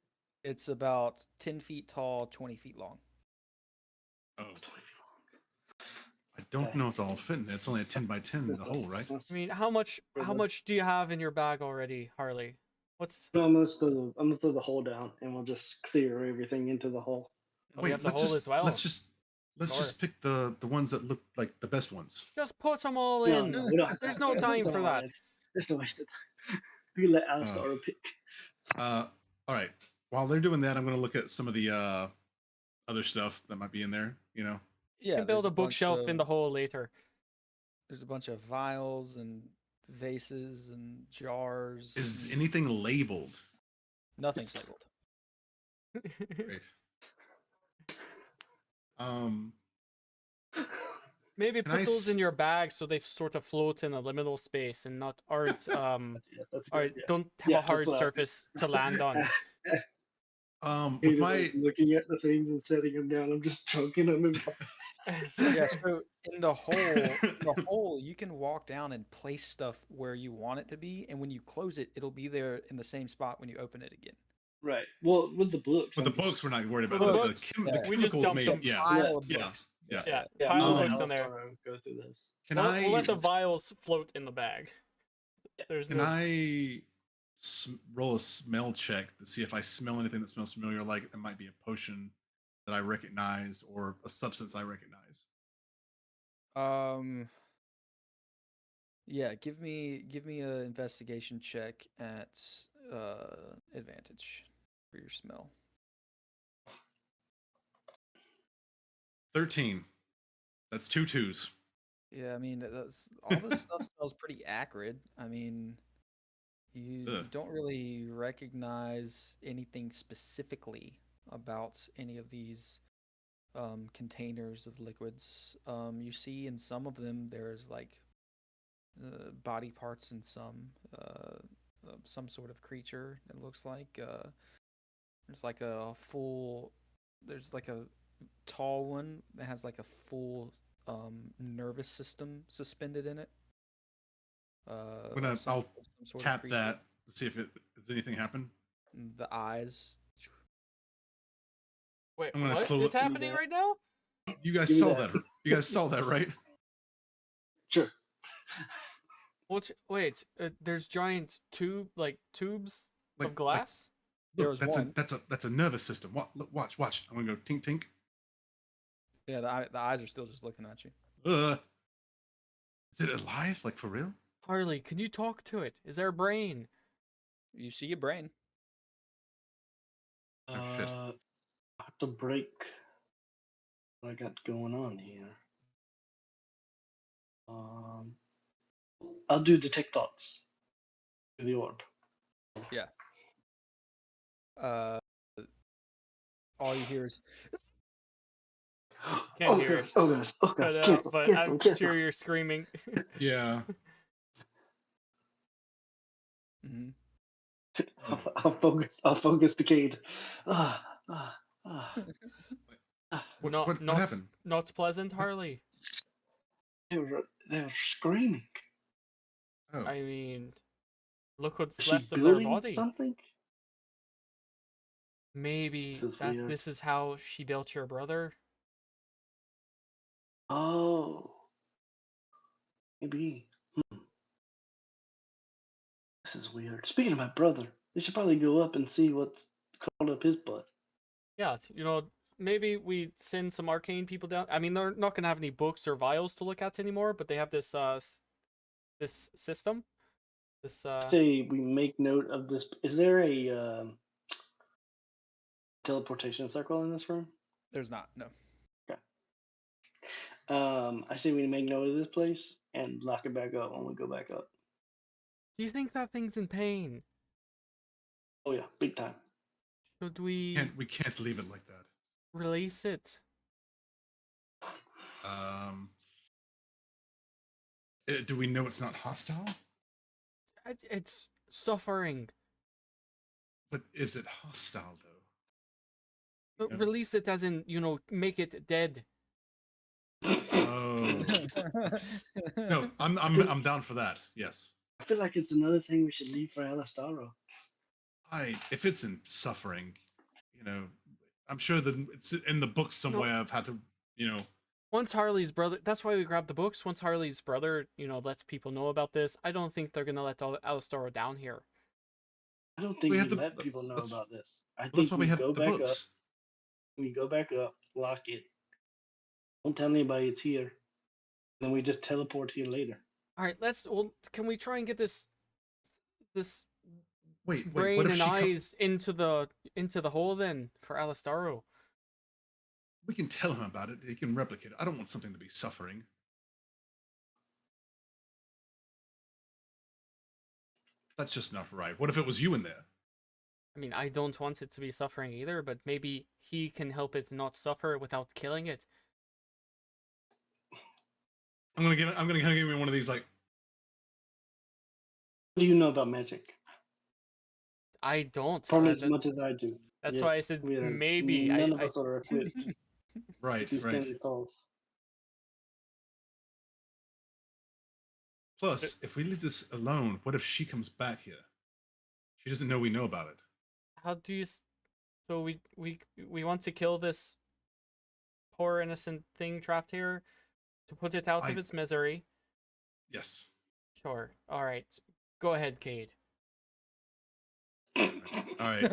It's about 10 feet tall, 20 feet long. Oh, 20 feet long. I don't Okay. know if they'll all fit in there. It's only a 10 by 10 in the hole, right? I mean, how much do you have in your bag already, Harley? What's? No, I'm gonna throw the hole down, and we'll just clear everything into the hole. Oh, we have the hole as well. Let's just Sure. pick the ones that look like the best ones. Just put them all No, in. no, we don't have There's time. no That's time not for all that. It's a waste of time. We can let Alastaro pick. All right. While they're doing that, I'm gonna look at some of the other stuff that might be in there. You know. You Yeah. can build there's a bookshelf bunch in of- the hole later. There's a bunch of vials and vases and jars. Is and anything labeled? nothing's labeled. Great. Maybe Can put I those in s- your bag so they sort of float in a liminal space and aren't Yeah, that's good. or Yeah. don't have Yeah, a hard that's what I- surface to land on. With Peter's, my like, looking at the things and setting them down. I'm just chunking them. And Yeah, so in the hole, you can walk down and place stuff where you want it to be, and when you close it, it'll be there in the same spot when you open it again. right. Well, with the books. with the I'm just- books, we're not worried about With the the, books, the yeah. chemicals we just dumped made. them. Yeah. Pile of Yeah. books. Yeah. Yeah, Yeah, pile I'm of gonna books let in there. Alastaro go through this. Can We'll let the I vials float in the bag. There's can no. I roll a smell check to see if I smell anything that smells familiar, like it might be a potion that I recognize or a substance I recognize? Yeah, give me a investigation check at advantage for your smell. 13. That's 2 twos. Yeah, I mean, all this stuff smells pretty acrid. I mean, you Ugh. don't really recognize anything specifically about any of these containers of liquids. You see in some of them there's like body parts in some sort of creature. It looks like there's like a full, there's like a tall one that has like a full nervous system suspended in it. I'll Some sort of tap creature. that to see if does anything happen. The eyes. Wait, I'm gonna what slow is it- happening that. right now? You guys Give me saw that. that. You guys saw that, right? Sure. Wait, there's giant tubes Like of glass. There look, was one. that's a nervous system. What? Look, watch. I'm gonna go tink tink. Yeah, the eyes are still just looking at you. Is it alive? Like for real? Harley, can you talk to it? Is there a brain? You see your brain. Oh shit. I have to break what I got going on here. I'll do detect thoughts with the orb. Yeah. Uh, all you hear is Can't hear it. Oh gosh! Oh Cut gosh! out, Cancel! but Cancel! I'm Cancel! sure you're screaming. Yeah. mhm. I'll focus. I'll focus the Cade. Ah, ah, ah, ah. What happened? Not pleasant, Harley. They were screaming. Oh, I mean, look what's Is she left of their building body. something? Maybe This is weird. this is how she built your brother. Oh, maybe. This is weird. Speaking of my brother, we should probably go up and see what's crawled up his butt. Yeah, maybe we send some arcane people down. I mean, they're not gonna have any books or vials to look at anymore, but they have this this system. This Say we make note of this. Is there a teleportation circle in this room? There's not. No. Okay. I say we make note of this place and lock it back up when we go back up. Do you think that thing's in pain? Oh yeah, big time. Should we we can't leave it like that. release it? Do we know it's not hostile? It's suffering. But is it hostile though? But Yeah. release it as in, make it dead. Oh no, I'm down for that. Yes. I feel like it's another thing we should leave for Alastaro. If it's in suffering, I'm sure that it's in the book somewhere. I've had to, Once Harley's brother, that's why we grabbed the books. Once Harley's brother, lets people know about this, I don't think they're gonna let Alastaro down here. I don't think We we have to- let people know that's- about this. I think that's why we have go the back up. books. We go back up, lock it. Don't tell anybody it's here. Then we just teleport here later. All right, can we try and get this Wait, brain what if and she eyes into the hole then for Alastaro? we can tell him about it. He can replicate it. I don't want something to be suffering. That's just not right. What if it was you in there? I mean, I don't want it to be suffering either, but maybe he can help it not suffer without killing it. I'm gonna give me one of these like. What do you know about magic? I don't. Probably as much as I do. That's Yes, why I said we are- maybe. None of us are equipped Right, to stand right. the calls. Plus, if we leave this alone, what if she comes back here? She doesn't know we know about it. How do you? So we want to kill this poor innocent thing trapped here to put it out of its misery. Yes. Sure. All right. Go ahead, Cade. All right.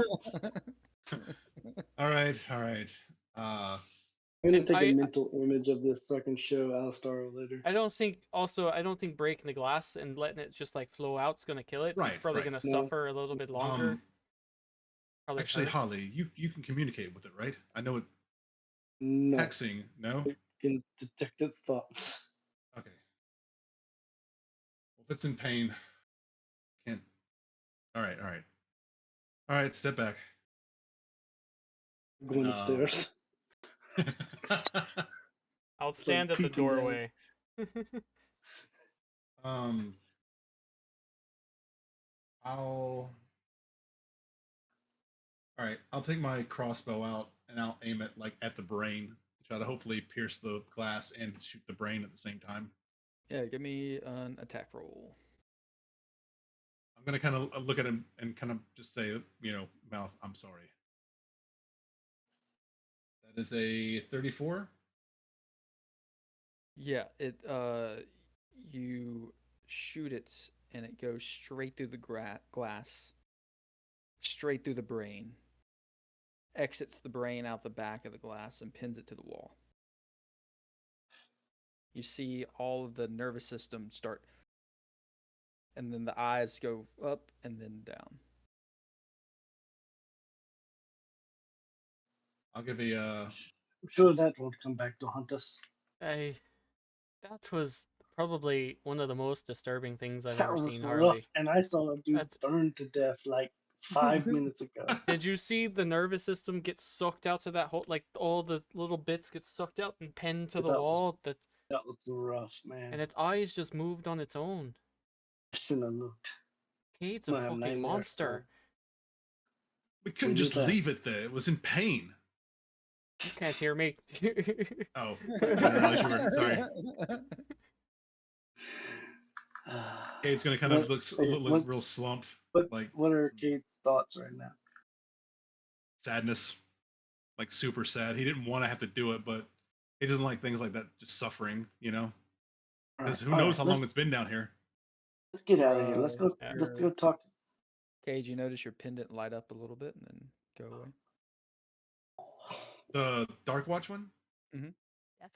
All right. All right. I'm gonna And take a mental image of this so I can show Alistar later. I don't think breaking the glass and letting it just like flow out is gonna kill it. Right, It's probably right. gonna No. suffer a little bit longer. Probably Actually, hurt. Holly, you can communicate with it, right? I know it. No, Hexing, no. it can detect its thoughts. Okay. Well, if it's in pain, can't. All right. All right. All right. Step back. I'm going upstairs. I'll It's like stand at the peeping down. doorway. I'll. All right. I'll take my crossbow out and I'll aim it like at the brain to try to hopefully pierce the glass and shoot the brain at the same time. Yeah, give me an attack roll. I'm gonna kind of look at him and kind of just say, mouth, I'm sorry. That is a 34. Yeah, you shoot it and it goes straight through the glass, straight through the brain, exits the brain out the back of the glass and pins it to the wall. You see all of the nervous system start, and then the eyes go up and then down. I'll give a. I'm sure that won't come back to haunt us. That was probably one of the most disturbing things I've That ever was seen, rough, Harley. and I saw a dude That's- burn to death like 5 minutes ago. Did you see the nervous system get sucked out to that hole? Like all the little bits get sucked out and pinned to the That was- wall. That was rough, man. And its eyes just moved on its own. I shouldn't have looked. Kate's a Might have fucking nightmares, monster. We couldn't do just that. leave it there. It was in pain. You can't hear me. Oh, I didn't realize you were. Sorry. Kate's gonna kind of look real slumped. What are Kate's thoughts right now? Sadness, like super sad. He didn't want to have to do it, but he doesn't like things like that. Just suffering, Because who knows how long it's been down here. Let's get out of here. Let's go. Yeah. Let's go talk. Cage, you notice your pendant light up a little bit and then go away. The Dark Watch one.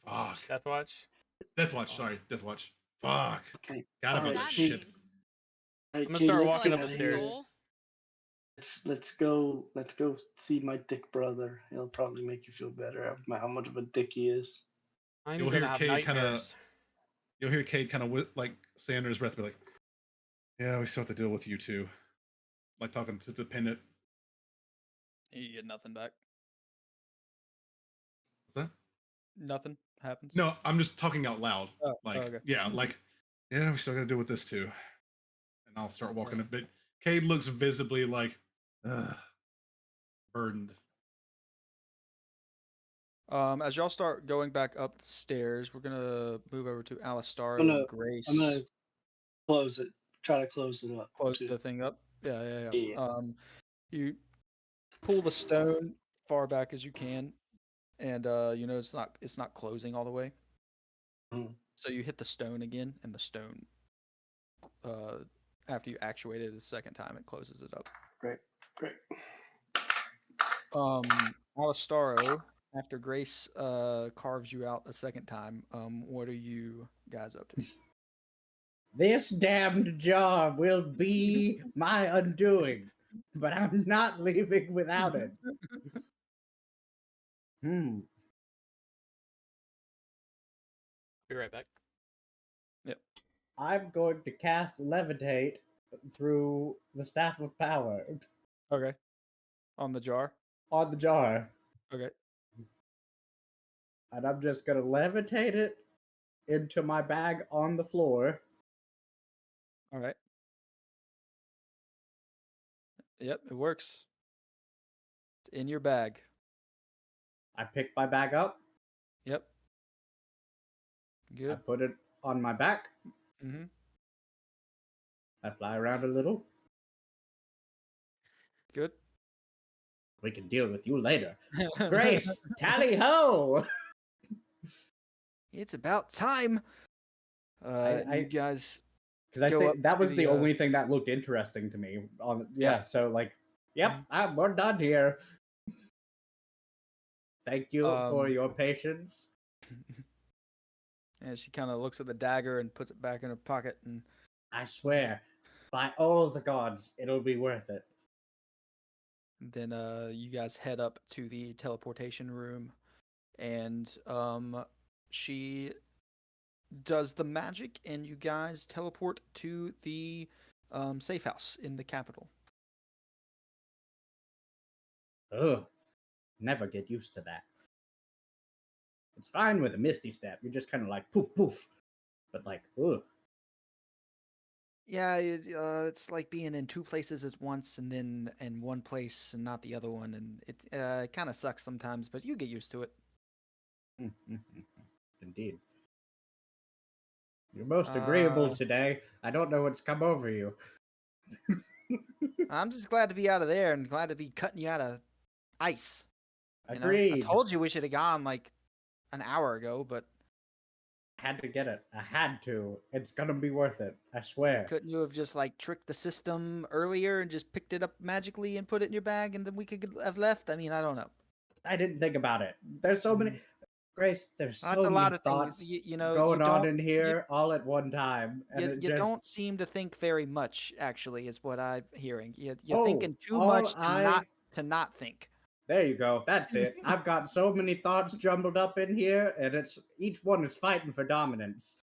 Fuck. Death Watch. Death Watch. Sorry, Death Watch. Fuck. Okay. Got about Alright, that Kate. shit. Alright, I'm gonna Kate, start let's walking get up out the of here. stairs. Let's go. Let's go see my dick brother. He'll probably make you feel better about how much of a dick he is. I'm You'll gonna hear have Cade kinda- nightmares. You'll hear Cade kind of like say under his breath, be like, "Yeah, we still have to deal with you too." Like talking to the pendant. You get nothing back. What's that? Nothing happens. No, I'm just talking out loud. Oh, Like, okay. yeah, like, yeah, we still got to deal with this too. And I'll start walking a bit. Cade looks visibly like burdened. As y'all start going back up the stairs, we're gonna move over to Alistar I'm gonna- and Grace. I'm gonna close it. Try to close it up. Close too. the thing up. Yeah. Yeah. You pull the stone far back as you can, and you know it's not closing all the way. Mhm. So you hit the stone again, and the stone, after you actuate it the second time, it closes it up. Great. Alistaro, after Grace carves you out a second time, what are you guys up to? This damned job will be my undoing, but I'm not leaving without it. Be right back. I'm going to cast Levitate through the Staff of Power Okay. On the jar. on the jar. Okay. And I'm just going to levitate it into my bag on the floor. All right. Yep, it works. It's in your bag. I pick my bag up. Yep. I Good. put it on my back. Mm-hmm. I fly around a little. Good. We can deal with you later. Grace, tally ho! It's about time. You guys because I go up think that to was the only thing that looked interesting to me. So like, yep, we're done here. Thank you for your patience. And she kind of looks at the dagger and puts it back in her pocket. And I swear, by all the gods, it'll be worth it. then you guys head up to the teleportation room, and she does the magic, and you guys teleport to the safe house in the capital. Ugh, never get used to that. It's fine with a misty step. You're just kind of like poof poof, but like, ugh. Yeah, it's like being in two places at once, and then in one place and not the other one, and it kind of sucks sometimes, but you get used to it. Indeed. You're most agreeable Uh, today. I don't know what's come over you. I'm just glad to be out of there and glad to be cutting you out of ice. You know, I Agreed. told you we should have gone like an hour ago, but Had to get it. I had to. It's gonna be worth it. I swear. couldn't you have just like tricked the system earlier and just picked it up magically and put it in your bag and then we could have left? I mean, I don't know. I didn't think about it. There's so many. Grace, there's That's so a many lot of thoughts things. You know, going you on don't in here all at one time, and it you just don't seem to think very much. Actually, is what I'm hearing. You're Oh, thinking too all much I- to not think. There you go. That's it. I've got so many thoughts jumbled up in here, and it's each one is fighting for dominance.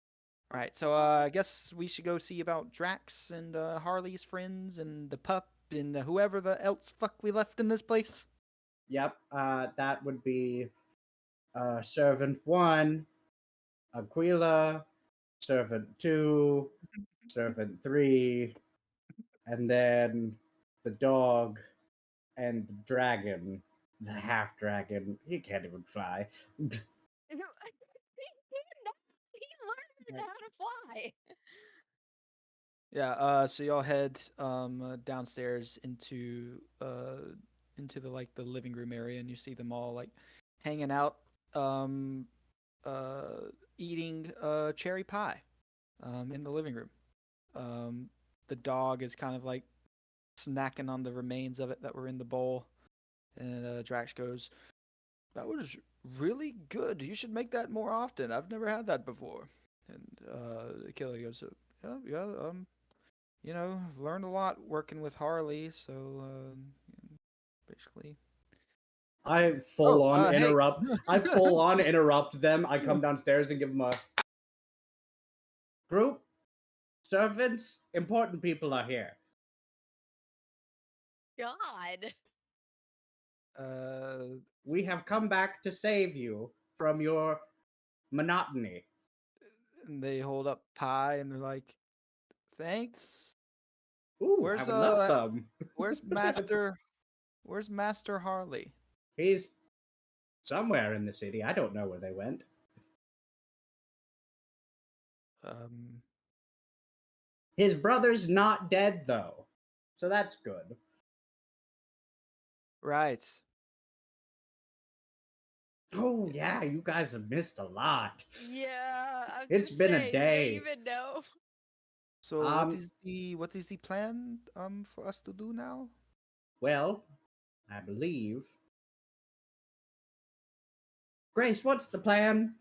All right, so I guess we should go see about Drax and Harley's friends and the pup and whoever the else fuck we left in this place. Yep. That would be Servant 1, Aquila, Servant 2, Servant 3, and then the dog and the dragon, the half dragon. He can't even fly. He did not. He learned how to fly. Yeah. So y'all head downstairs into the like the living room area, and you see them all like hanging out, um, eating cherry pie, in the living room. The dog is kind of like snacking on the remains of it that were in the bowl, and Drax goes, "That was really good. You should make that more often. I've never had that before." And Killer goes, "Yeah. You know, I've learned a lot working with Harley, so basically." I full on hey. interrupt. I full on interrupt them. I come downstairs and give them a group. Servants, important people are here. God. We have come back to save you from your monotony. And they hold up pie and they're like, "Thanks." Ooh, I would love some. Where's Master? Where's Master Harley? He's somewhere in the city. I don't know where they went. His brother's not dead though, so that's good. Right. Oh yeah, you guys have missed a lot. Yeah. It's been a day. Did I even know? So what is the plan for us to do now? Well, I believe. Grace, what's the plan?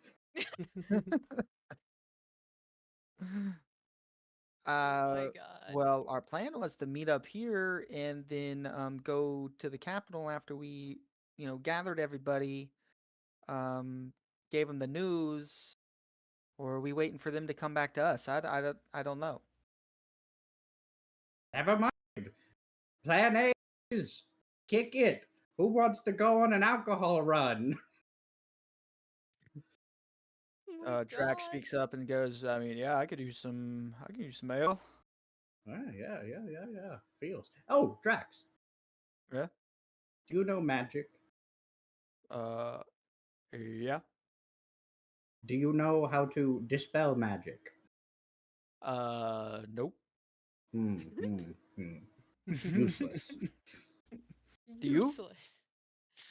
Oh my God. Well, our plan was to meet up here and then go to the capital after we, gathered everybody, gave them the news, or are we waiting for them to come back to us? I don't know. Never mind. Plan A is kick it. Who wants to go on an alcohol run? Oh my Drax God. speaks up and goes, "I mean, yeah, I could use some ale." Yeah. Feels. Oh, Drax. Yeah. Do you know magic? Yeah. Do you know how to dispel magic? Nope. Useless. Do you? Useless.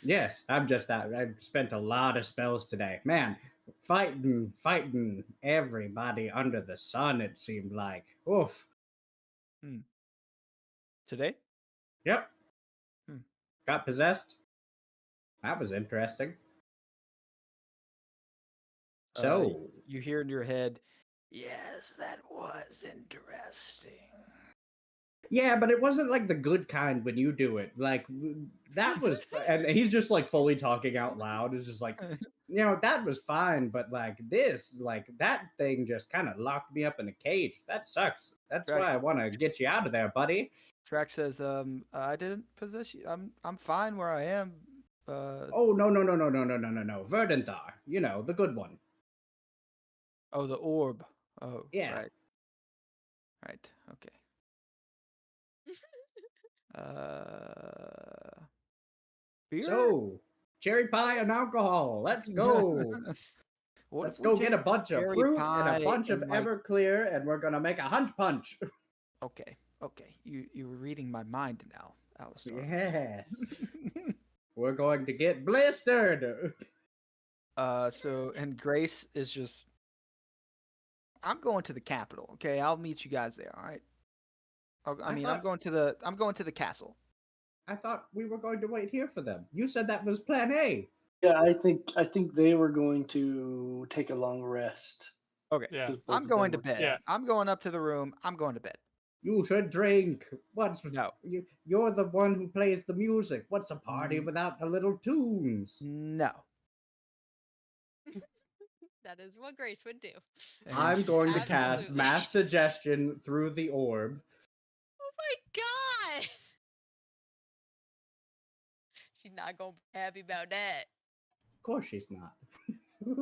Yes, I'm just that. I've spent a lot of spells today. Man, fighting everybody under the sun, it seemed like. Oof. Today? Yep. Hmm. Got possessed. That was interesting. So, You hear in your head, yes, that was interesting. yeah, but it wasn't like the good kind when you do it. Like that was, and he's just like fully talking out loud. It's just like, that was fine, but like this, like that thing just kind of locked me up in a cage. That sucks. That's Right. why I want to get you out of there, buddy. Track says, I didn't possess you. I'm fine where I am. Oh no. Verdanthar, the good one. Oh, the orb. Oh, Yeah. right. Right. Okay. Beer? So, cherry pie and alcohol. Let's go. What Let's if we go take get a bunch of cherry fruit and a pie bunch of and, like- Everclear, and we're gonna make a hunch punch. Okay. You were reading my mind now, Alistar. Yes. We're going to get blistered. And Grace is just. I'm going to the capital. Okay, I'll meet you guys there. All right. I'm going to the castle. I thought we were going to wait here for them. You said that was plan A. Yeah, I think they were going to take a long rest. Okay. Yeah. 'cause both I'm of going them to were- bed. Yeah. I'm going up to the room. I'm going to bed. You should drink. No. You're the one who plays the music. What's a party without the little tunes? No. That is what Grace would do. And I'm going to cast Absolutely. mass suggestion through the orb. Oh my god! She's not gonna be happy about that. Of course she's not. Let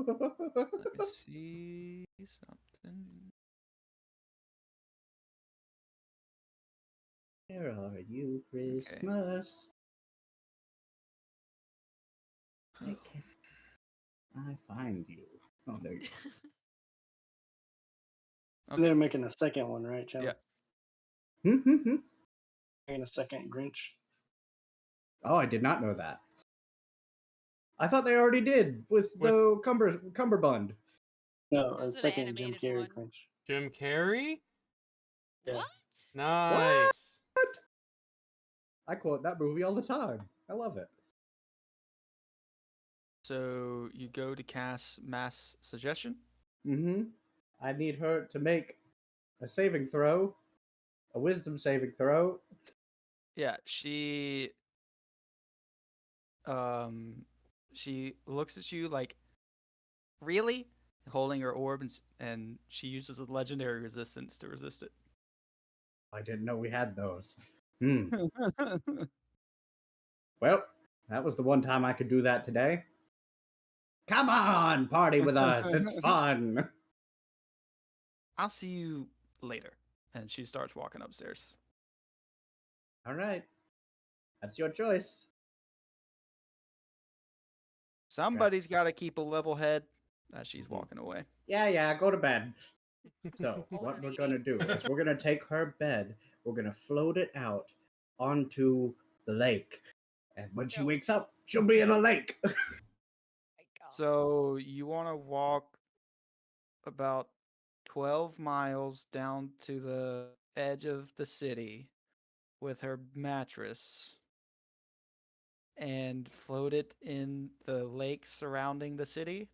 me see something. Where are you, Christmas? I can't. I find you. Oh, there you go. Okay. They're making a second one, right, Chad? Yeah. Making a second Grinch. Oh, I did not know that. I thought they already did with the cummerbund. No, That was a an second Jim animated Carrey one. Grinch. Jim Carrey? Yeah. What? Nice. I quote that movie all the time. I love it. So you go to cast mass suggestion. Mm-hmm. I need her to make a saving throw, a wisdom saving throw. Yeah, she looks at you like, really, holding her orb, and she uses a legendary resistance to resist it. I didn't know we had those. Well, that was the one time I could do that today. Come on, party with us. It's fun. I'll see you later. And she starts walking upstairs. All right. That's your choice. Somebody's got to keep a level head as she's walking away. Yeah, go to bed. So, what we're going to Alrighty. do is we're going to take her bed, we're going to float it out onto the lake. And when she No. wakes up, she'll be in a lake. My god. So you want to walk about 12 miles down to the edge of the city with her mattress and float it in the lake surrounding the city?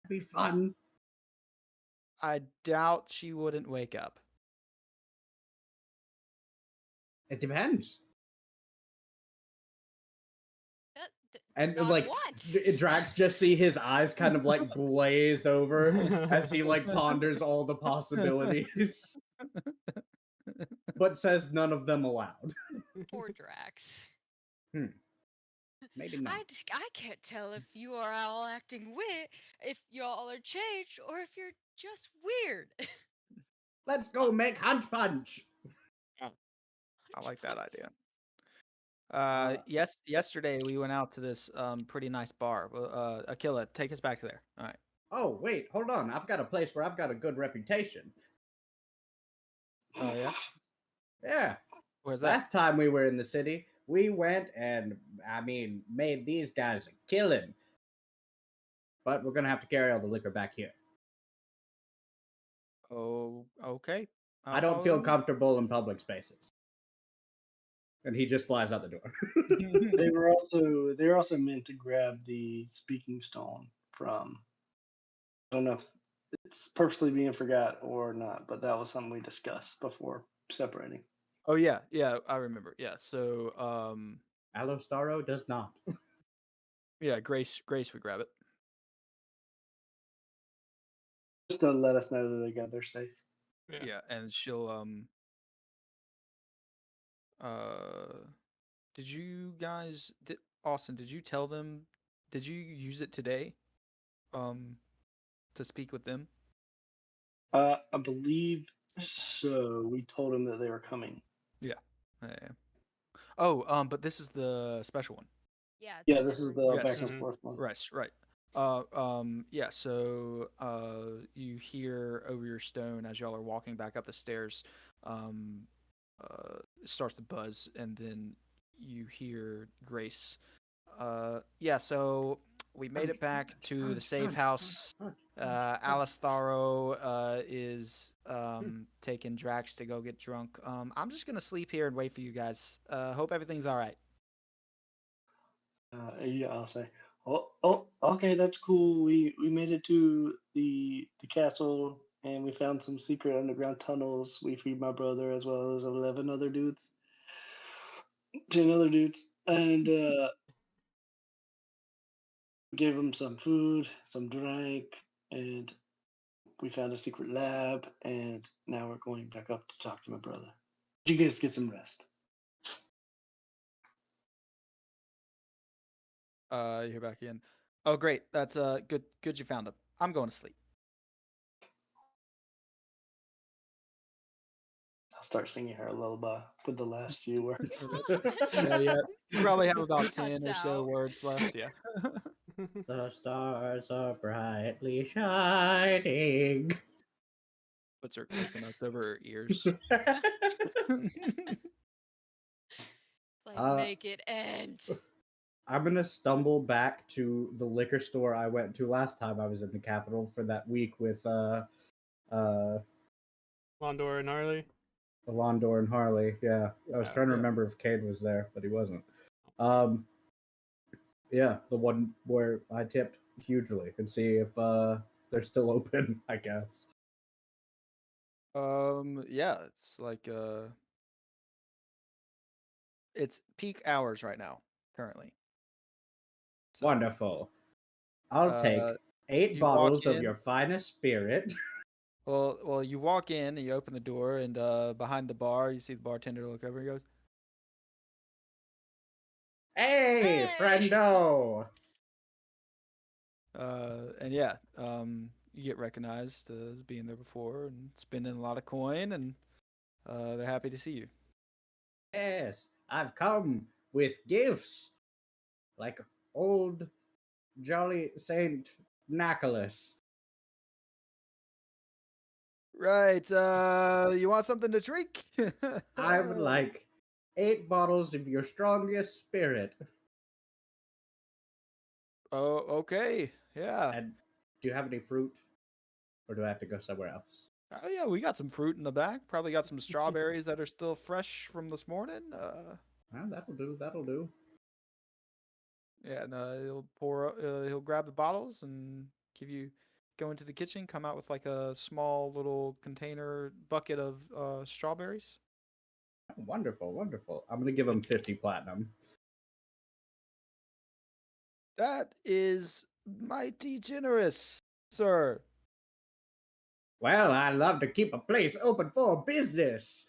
Be fun. I doubt she wouldn't wake up. It depends. And On like what? Drax just see his eyes kind of like glaze over as he like ponders all the possibilities, but says none of them aloud. Poor Drax. Maybe not. I can't tell if you are all acting weird, if y'all are changed, or if you're just weird. Let's go make hunch punch. I like that idea. Uh, Yesterday we went out to this pretty nice bar. Akila, take us back to there. All right. Oh wait, hold on. I've got a place where I've got a good reputation. Oh yeah. Yeah. Where's that? Last time we were in the city, we went and made these guys a killing. but we're gonna have to carry all the liquor back here. Oh, okay. I don't feel comfortable in public spaces. And he just flies out the door. They were also meant to grab the speaking stone from. I don't know if it's purposely being forgot or not, but that was something we discussed before separating. Oh yeah, I remember. Yeah, so Alostaro does not. yeah, Grace would grab it. Just to let us know that they got their safe. Yeah, and she'll did you guys Austin, did you tell them, did you use it today to speak with them? I believe so. We told them that they were coming. Yeah. Oh, but this is the special one. Yeah. It's Yeah, a this is different- the Yes. back and forth one. Right. Yeah, so you hear over your stone as y'all are walking back up the stairs, it starts to buzz, and then you hear Grace. Yeah, so we made it back to the safe house. Alistaro is taking Drax to go get drunk. I'm just gonna sleep here and wait for you guys. Hope everything's all right. Yeah, I'll say. Oh, okay, that's cool. We made it to the castle and we found some secret underground tunnels. We freed my brother as well as 11 other dudes, 10 other dudes, and gave them some food, some drink, and we found a secret lab. And now we're going back up to talk to my brother. You guys get some rest. You're back in. Oh, great. That's good. Good you found him. I'm going to sleep. I'll start singing her a lullaby with the last few words. Yeah. You probably have about Cuts 10 or so out. words left. Yeah. The stars are brightly shining. Puts her coconuts over her ears. Like, make it end. I'm gonna stumble back to the liquor store I went to last time I was in the capital for that week with Londor and Harley. Alondor and Harley. Yeah, I was trying to remember if Cade was there, but he wasn't. Yeah, the one where I tipped hugely, and see if they're still open, I guess. Yeah, it's like it's peak hours right now currently. So, Wonderful. I'll take 8 you walk bottles of in. your finest spirit. Well, you walk in and you open the door, and behind the bar, you see the bartender look over and he goes, Hey, Hey! friendo! and yeah, you get recognized as being there before and spending a lot of coin, and they're happy to see you. Yes, I've come with gifts, like old jolly Saint Nicholas. Right, you want something to drink? I would like 8 bottles of your strongest spirit. Oh, okay, yeah. And do you have any fruit? Or do I have to go somewhere else? Oh yeah, we got some fruit in the back. Probably got some strawberries that are still fresh from this morning. Well, that'll do. Yeah, and he'll grab the bottles and go into the kitchen, come out with like a small little container bucket of strawberries. Oh, wonderful, wonderful. I'm gonna give him 50 platinum. That is mighty generous, sir. Well, I love to keep a place open for business.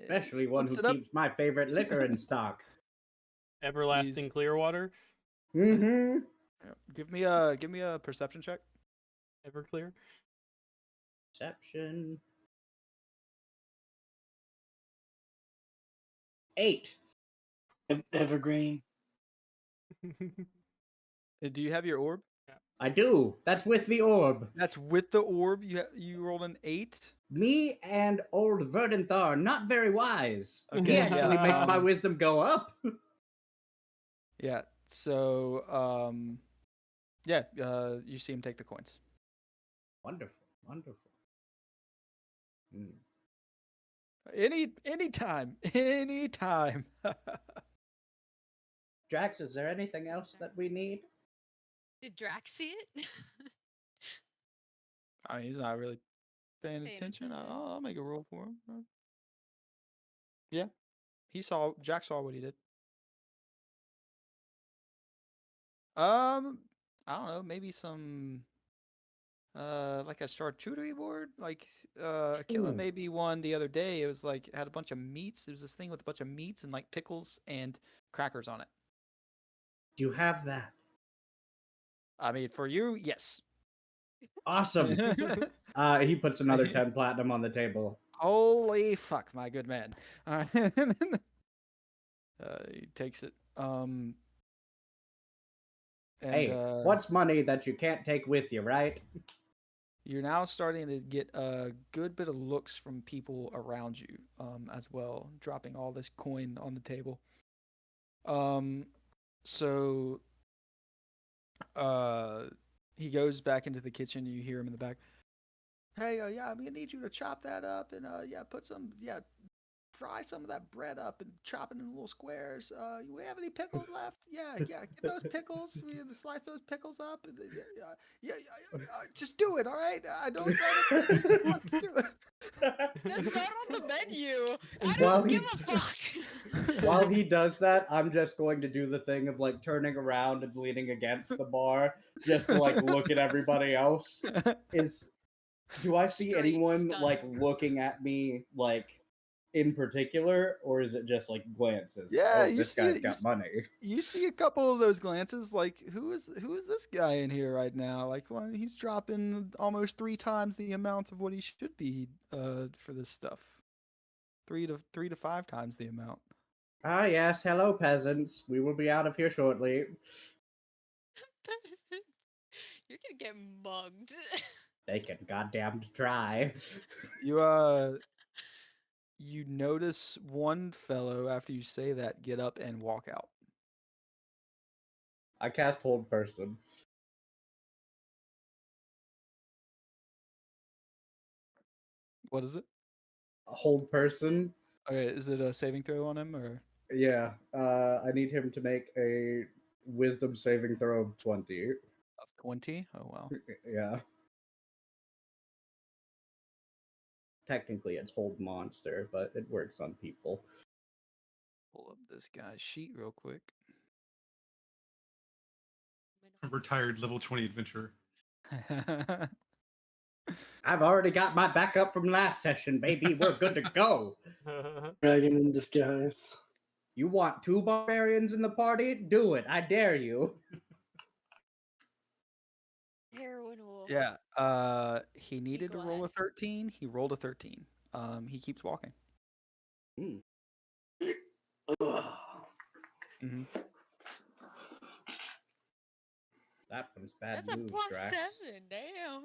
Especially one who Listen up. keeps my favorite liquor in stock. Everlasting clear water. Mm-hmm. Yeah, give me a perception check. Everclear. Perception. 8. Evergreen. Do you have your orb? I do. That's with the orb. That's with the orb. You rolled an 8. Me and old Verdanthar, not very wise. Okay, He actually yeah, makes my wisdom go up. Yeah. So Yeah, you see him take the coins. Wonderful, wonderful. Mm. Anytime, anytime. Drax, is there anything else that we need? Did Drax see it? I mean, he's not really paying Paying attention. attention. I'll make a roll for him. Yeah, Jack saw what he did. I don't know, maybe some like a charcuterie board. Like Akila Ooh. maybe one the other day. It was like it had a bunch of meats. It was this thing with a bunch of meats and like pickles and crackers on it. Do you have that? I mean, for you, yes. Awesome. He puts another 10 platinum on the table. Holy fuck, my good man. All right. He takes it. And, Hey, what's money that you can't take with you, right? you're now starting to get a good bit of looks from people around you, as well, dropping all this coin on the table. So, he goes back into the kitchen. You hear him in the back. Hey, yeah, I'm gonna need you to chop that up and yeah, fry some of that bread up and chop it in little squares. You have any pickles left? Yeah, get those pickles. We have to slice those pickles up. And, just do it, all right? I know it's not on the menu, just do it. That's not on the menu. I While don't he- give a fuck. While he does that, I'm just going to do the thing of like turning around and leaning against the bar just to like look at everybody else. Do I see Straight anyone stunner. like looking at me like in particular, or is it just like glances? Yeah, Oh, this guy's got money. You see a couple of those glances, like who is this guy in here right now? Like, well, he's dropping almost 3 times the amount of what he should be for this stuff. 3 to 5 times the amount. Ah, yes. Hello, peasants. We will be out of here shortly. You're gonna get mugged. They can goddamn try. You notice one fellow after you say that get up and walk out. I cast hold person. What is it? Hold person. Okay, is it a saving throw on him or? Yeah. I need him to make a wisdom saving throw of 20. Of 20? Oh wow. Yeah. Technically, it's hold monster, but it works on people. Pull up this guy's sheet real quick. Retired level 20 adventurer. I've already got my backup from last session, baby. We're good to go. Dragon in disguise. You want 2 barbarians in the party? Do it. I dare you. Heroin wolf. Yeah. He needed to roll a glad. 13. He rolled a 13. He keeps walking. Ugh. Mm-hmm. That one's bad That's a news, plus Drax. 7. Damn.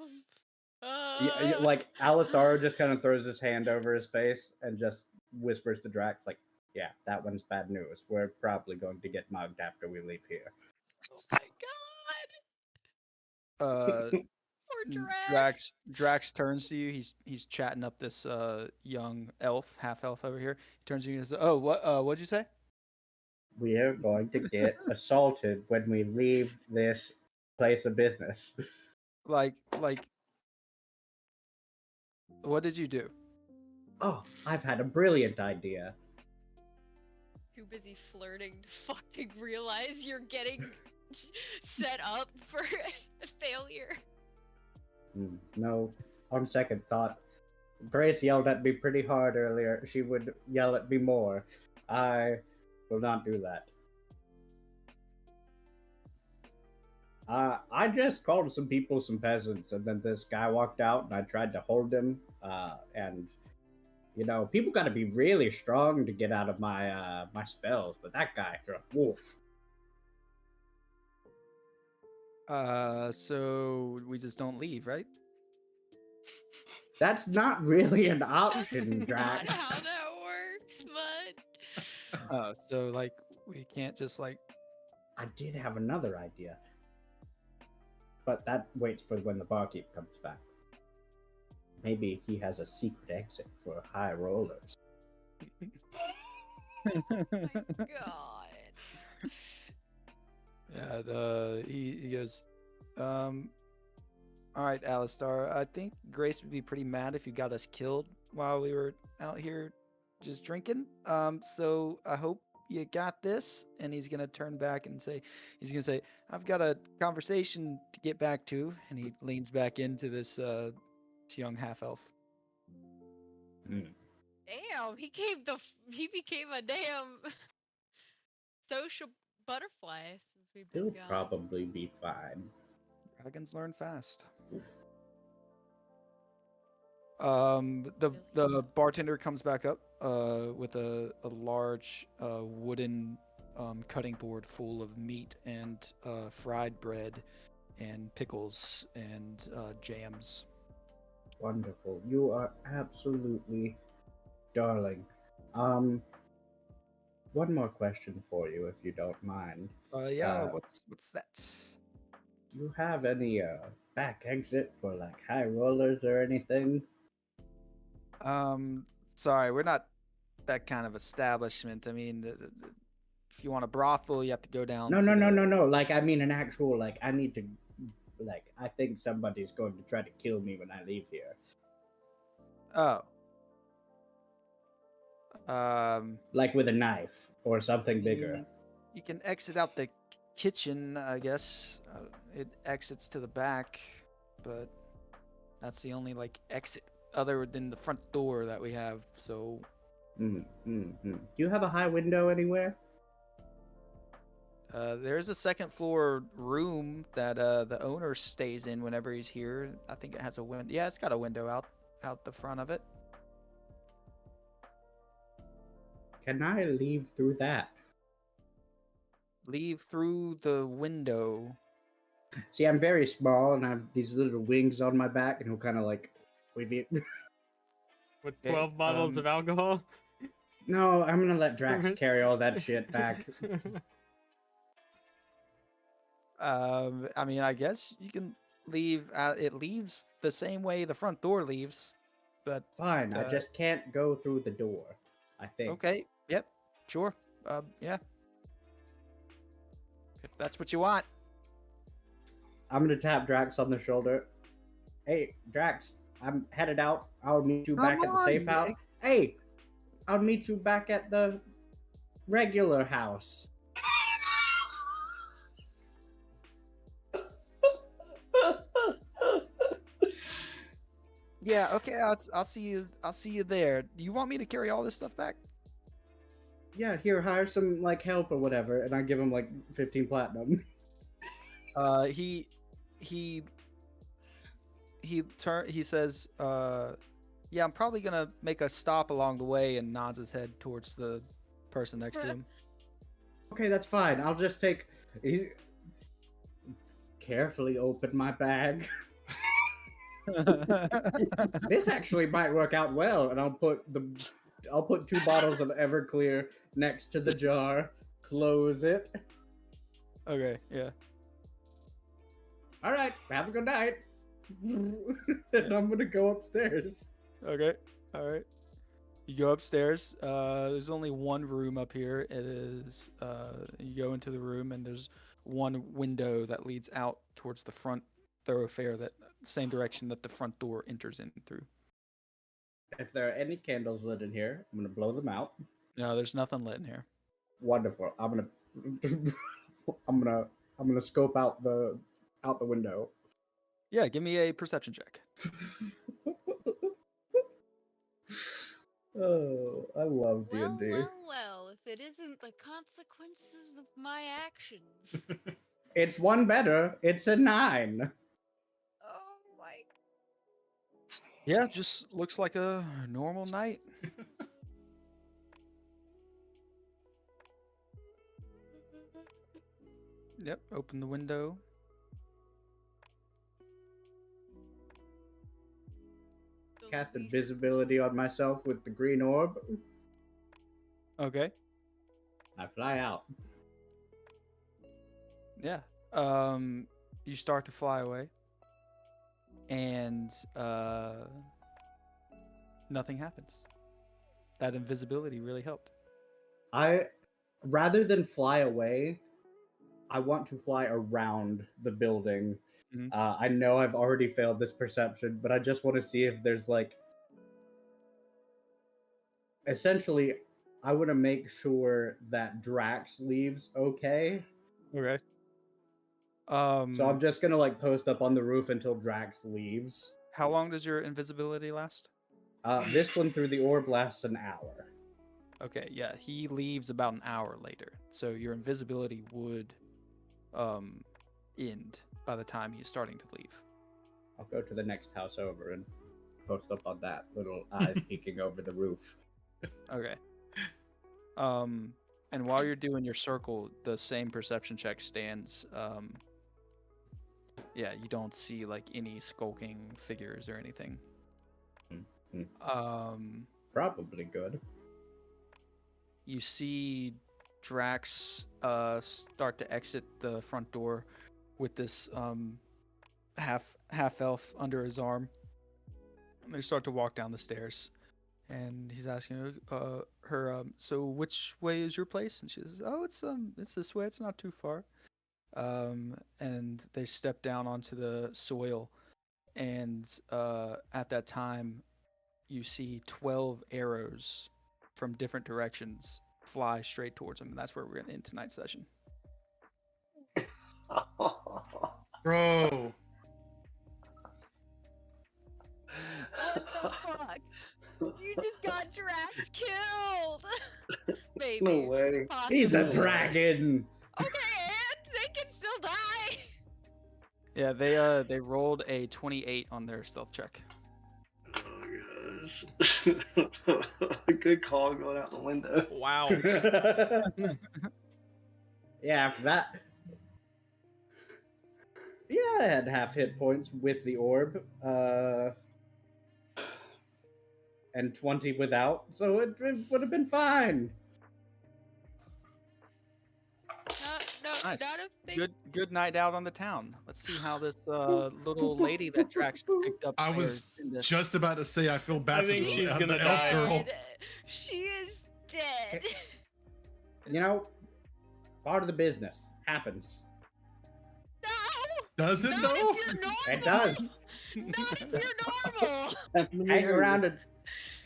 Yeah, like Alistar just kind of throws his hand over his face and just whispers to Drax, like, "Yeah, that one's bad news. We're probably going to get mugged after we leave here." Oh my god. Poor Drax. Drax turns to you. He's chatting up this young elf, half elf over here. He turns to you and says, "Oh, what'd you say?" We are going to get assaulted when we leave this place of business. Like, what did you do? Oh, I've had a brilliant idea. Too busy flirting to fucking realize you're getting set up for failure. No, on second thought, Grace yelled at me pretty hard earlier. She would yell at me more. I will not do that. I just called some people some peasants, and then this guy walked out, and I tried to hold him. And you know, people got to be really strong to get out of my my spells, but that guy, woof. So we just don't leave, right? That's not really an That's option, not Drax. how that works, but Oh, so like we can't just like. I did have another idea. but that waits for when the barkeep comes back. Maybe he has a secret exit for high rollers. Oh my god. Yeah, he goes, all right, Alistar, I think Grace would be pretty mad if you got us killed while we were out here just drinking. So I hope you got this. And he's gonna turn back and say, I've got a conversation to get back to. And he leans back into this young half elf. Mm. Damn, he became a damn social butterfly since we've been He'll gone. probably be fine. Dragons learn fast. The bartender comes back up with a large wooden cutting board full of meat and fried bread and pickles and jams. Wonderful. You are absolutely darling. One more question for you, if you don't mind. Yeah, Uh, what's that? Do you have any back exit for like high rollers or anything? Sorry, we're not that kind of establishment. I mean, if you want a brothel, you have to go down No, to no, no, the... no, no. Like I mean an actual like I need to like I think somebody's going to try to kill me when I leave here. Oh. Like with a knife or something I bigger. mean, you can exit out the kitchen, I guess. It exits to the back, but that's the only like exit other than the front door that we have. So, Do you have a high window anywhere? there's a second floor room that the owner stays in whenever he's here. I think it has a window. Yeah, it's got a window out the front of it. Can I leave through that? Leave through the window. See, I'm very small and I have these little wings on my back, and he'll kind of like wave it. With Okay, 12 bottles of alcohol. No, I'm gonna let Drax carry all that shit back. I mean, I guess you can leave. It leaves the same way the front door leaves, but Fine, I just can't go through the door. I think. okay. Yep. Sure. Yeah. If that's what you want. I'm gonna tap Drax on the shoulder. Hey, Drax, I'm headed out. I'll meet you back Come at the safe on, house. Hey, I'll meet you back at the regular house. Yeah. Okay. I'll see you. I'll see you there. Do you want me to carry all this stuff back? Yeah, here, hire some like help or whatever, and I give him like 15 platinum. He says, yeah, I'm probably gonna make a stop along the way, and nods his head towards the person next to him. Okay, that's fine. I'll just take. Carefully open my bag. This actually might work out well, and I'll put 2 bottles of Everclear next to the jar. Close it. Okay, yeah. All right, have a good night. And I'm gonna go upstairs. Okay, all right. You go upstairs. There's only one room up here. It is. You go into the room, and there's one window that leads out towards the front thoroughfare, that same direction that the front door enters in through. If there are any candles lit in here, I'm gonna blow them out. No, there's nothing lit in here. Wonderful. I'm gonna scope out the window. Yeah, give me a perception check. Oh, I love Well, D&D. well, if it isn't the consequences of my actions. It's one better. It's a 9. Oh my. Yeah, just looks like a normal night. Yep, open the window. Cast invisibility on myself with the green orb. Okay. I fly out. Yeah. you start to fly away, and nothing happens. That invisibility really helped. Rather than fly away, I want to fly around the building. Mhm. I know I've already failed this perception, but I just want to see if there's like. Essentially, I want to make sure that Drax leaves okay. Okay. So I'm just gonna like post up on the roof until Drax leaves. How long does your invisibility last? This one through the orb lasts an hour. Okay, yeah, he leaves about an hour later, so your invisibility would end by the time he's starting to leave. I'll go to the next house over and post up on that, little eyes peeking over the roof. Okay. And while you're doing your circle, the same perception check stands. Yeah, you don't see like any skulking figures or anything. Probably good. You see Drax start to exit the front door with this half elf under his arm, and they start to walk down the stairs. And he's asking her, so which way is your place? And she says, oh, it's this way. It's not too far. And they step down onto the soil, and at that time, you see 12 arrows from different directions fly straight towards him, and that's where we're gonna end tonight's session. Bro. What the fuck? You just got Drax killed! Maybe. No way. Possibly. He's a No. dragon. Okay, and they can still die! Yeah, they rolled a 28 on their stealth check. Oh gosh. Good call going out the window. Wow. Yeah, after that. Yeah, I had half hit points with the orb. And 20 without, so it would have been fine. No, Nice. not a big... Good night out on the town. Let's see how this little lady that Drax picked up. I fares was in this. just about to say I feel bad I think for she's the gonna elf die. girl. She is dead. You know, part of the business happens. No! Does it Not though? if you're normal! It does. Not if you're normal!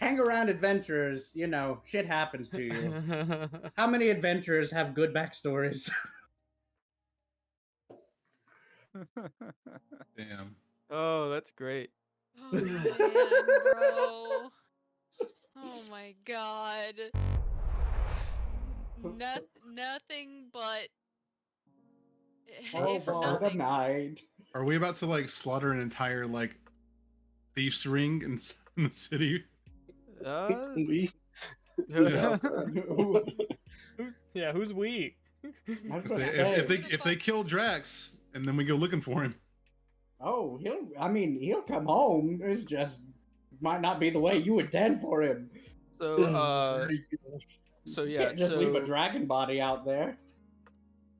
Hang around adventurers, you know, shit happens to you. How many adventurers have good backstories? Damn. Oh, that's great. Oh man, bro. Oh my god. Nothing but... Oh, if what a nothing... night. Are we about to like slaughter an entire like thief's ring in the city? We. Yeah. Yeah, who's we? I was If gonna they, say, if they kill Drax and then we go looking for him. oh, he'll come home. It's just might not be the way you intend for him. So so You yeah, can't just leave a so dragon body out there.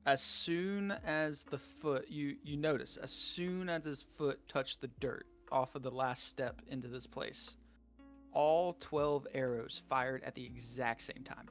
as soon as the foot you notice, as soon as his foot touched the dirt off of the last step into this place, all 12 arrows fired at the exact same time.